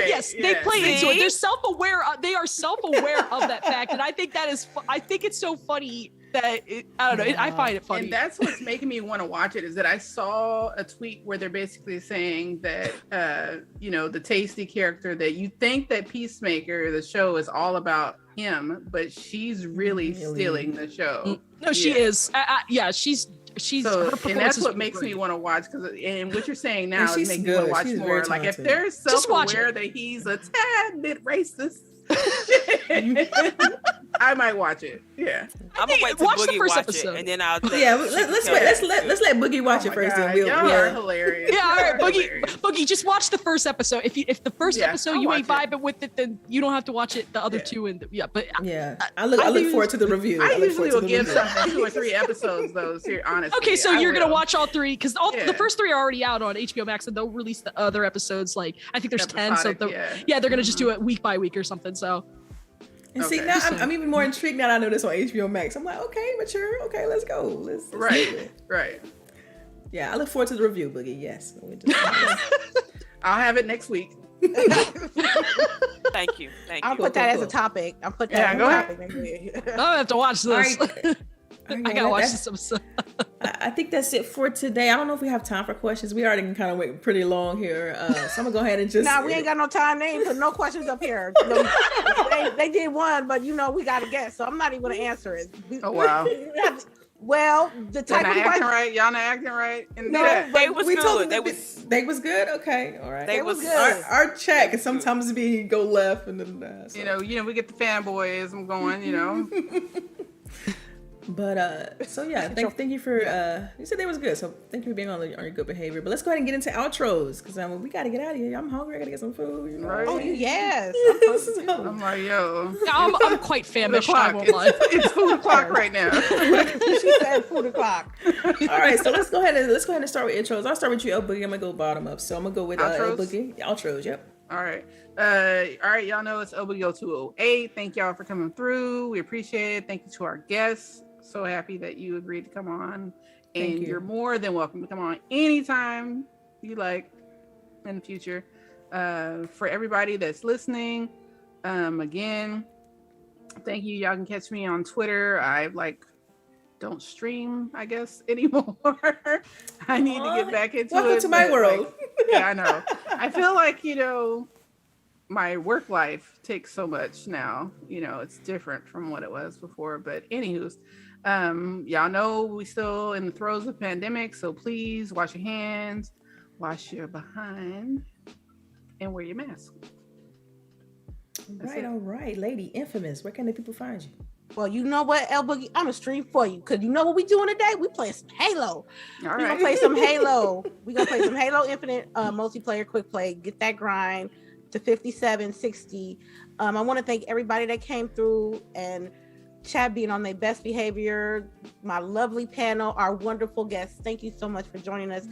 Yes, they play into it. They're self-aware. They are self-aware of that fact, and I think it's so funny that I don't know. I find it funny, and that's what's making me want to watch it. Is that I saw a tweet where they're basically saying that the Tasty character, that you think that Peacemaker, the show, is all about him, but she's really stealing the show. No, she is. She's so, and that's what makes me want to watch, and what you're saying now is making me want to watch more. Like if they're self-aware that he's a tad bit racist, I might watch it. Yeah, I'm gonna wait till Boogie watch episode. It, and then I'll. Let's let Boogie watch it first. And y'all are hilarious. Yeah, all right, Boogie, just watch the first episode. If the first episode you ain't vibing with it, then you don't have to watch it. The other two, and I look forward to the review. I usually will give something 2 or 3 episodes though. Honestly. Okay, so you're gonna watch all 3 because the first 3 are already out on HBO Max, and they'll release the other episodes. Like I think there's 10, so they're gonna just do it week by week or something. So. And see, now I'm even more intrigued now that I know this on HBO Max. I'm like, okay, mature. Okay, let's go. Let's right. Yeah, I look forward to the review, Boogie. Yes. I'll have it next week. Thank you. I'll put that as a topic. I'll put that as a topic next week. I'll have to watch this. I gotta watch this episode. I think that's it for today. I don't know if we have time for questions. We already kind of went pretty long here. So I'm gonna go ahead and just. Nah, we ain't got no time. They ain't put no questions up here. They did one, but we got to guess, so I'm not even gonna answer it. Oh wow. Well, the type of question. Right? Y'all not acting right. No, they was good. They was good. Okay, all right. They was good. Our chat can sometimes go left and then. So. We get the fanboyism going. But so yeah, thank you for you said they was good, so thank you for being on your good behavior. But let's go ahead and get into outros because we got to get out of here. I'm hungry. I gotta get some food. Right. Oh yes. I'm like, yo. I'm quite famished. I won't lie. It's 4:00 right now. She said 4:00. All right, so let's go ahead and start with intros. I'll start with you, Boogie. I'm gonna go bottom up. So I'm gonna go with Boogie. Outros. Yep. All right, y'all know it's LBOOGIE 208. Thank y'all for coming through. We appreciate it. Thank you to our guests. So happy that you agreed to come on, and you're more than welcome to come on anytime you like in the future. For everybody that's listening, again, thank you. Y'all can catch me on Twitter. I don't stream, I guess, anymore. I need to get back into Welcome to my world. Yeah, I know. I feel like, my work life takes so much now. It's different from what it was before. But anywho, y'all know we still in the throes of pandemic, so please wash your hands, wash your behind, and wear your mask. All right, Lady Infamous, where can the people find you? Well, you know what, LBOOGIE, I'm gonna stream for you because you know what we doing today? We playing some Halo. All We're right. gonna play some Halo. We're gonna play some Halo Infinite multiplayer quick play. Get that grind to 57, 60. I want to thank everybody that came through and chat being on their best behavior. My lovely panel, our wonderful guests. Thank you so much for joining us.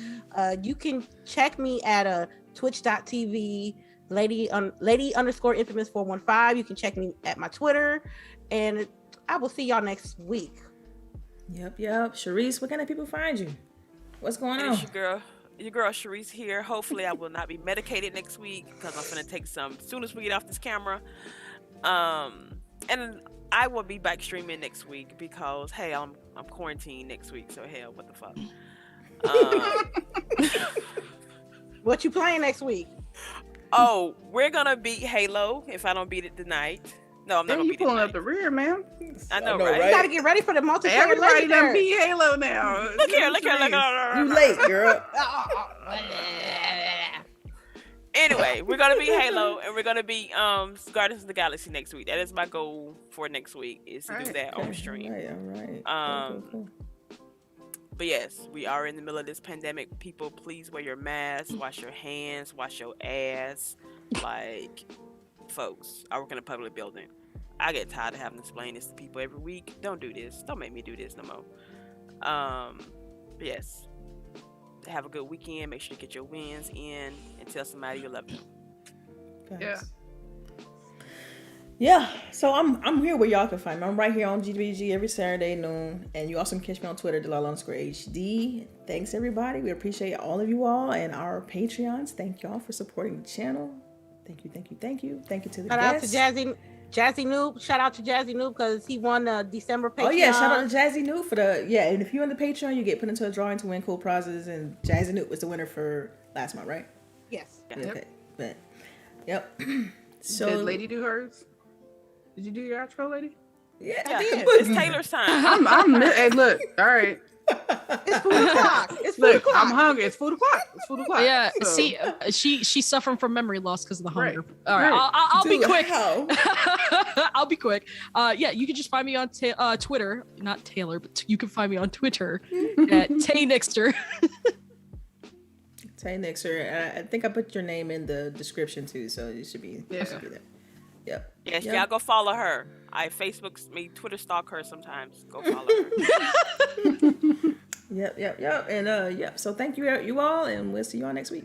You can check me at twitch.tv lady_infamous 415. You can check me at my Twitter, and I will see y'all next week. Yep. CHAREECE, where can the people find you? What's going on? It's your girl CHAREECE here. Hopefully I will not be medicated next week because I'm gonna take some as soon as we get off this camera. And I will be back streaming next week because hey, I'm quarantined next week, so hell, what the fuck. What you playing next week? Oh, we're gonna beat Halo if I don't beat it tonight. No, I'm not Then gonna you beat it pulling tonight. up the rear, man. I know, right? You gotta get ready for the multiplayer. Everybody later. done beat Halo now. Look here. You late, girl. Anyway, we're gonna beat Halo and we're gonna beat Guardians of the Galaxy next week. That is my goal for next week, is to do that on stream. All right. Cool. But yes, we are in the middle of this pandemic. People, please wear your mask, wash your hands, wash your ass. Like, folks, I work in a public building. I get tired of having to explain this to people every week. Don't do this. Don't make me do this no more. But yes, have a good weekend. Make sure to get your wins in and tell somebody you love them. Yeah. Yeah, so I'm here where y'all can find me. I'm right here on GWG every Saturday noon, and you also can catch me on Twitter, DELILAH_HD. Thanks everybody. We appreciate all of you all and our Patreons. Thank y'all for supporting the channel. Thank you to the Shout out to guests. Jazzy Noob. Shout out to Jazzy Noob because he won the December Patreon. Oh yeah, shout out to Jazzy Noob for and if you're in the Patreon, you get put into a drawing to win cool prizes, and Jazzy Noob was the winner for last month, right? Yes. Okay, but yep. So did Lady do hers? Did you do your outro, Lady? Yeah, Yeah, I did. it's Taylor's time. Hey, look. All right. It's food o'clock. Look, I'm hungry. It's food o'clock. Yeah, So- see, she's suffering from memory loss because of the hunger. Right. All right, Right. I'll be Dude, quick. how? I'll be quick. Yeah, you can just find me on Twitter, not Taylor, but you can find me on Twitter at TayNixster. TayNixster. I think I put your name in the description too, so it should be, Yeah. there. Yep. Yes, Yep. y'all go follow her. I Twitter stalk her sometimes. Go follow her. Yep. And so thank you all, and we'll see y'all next week.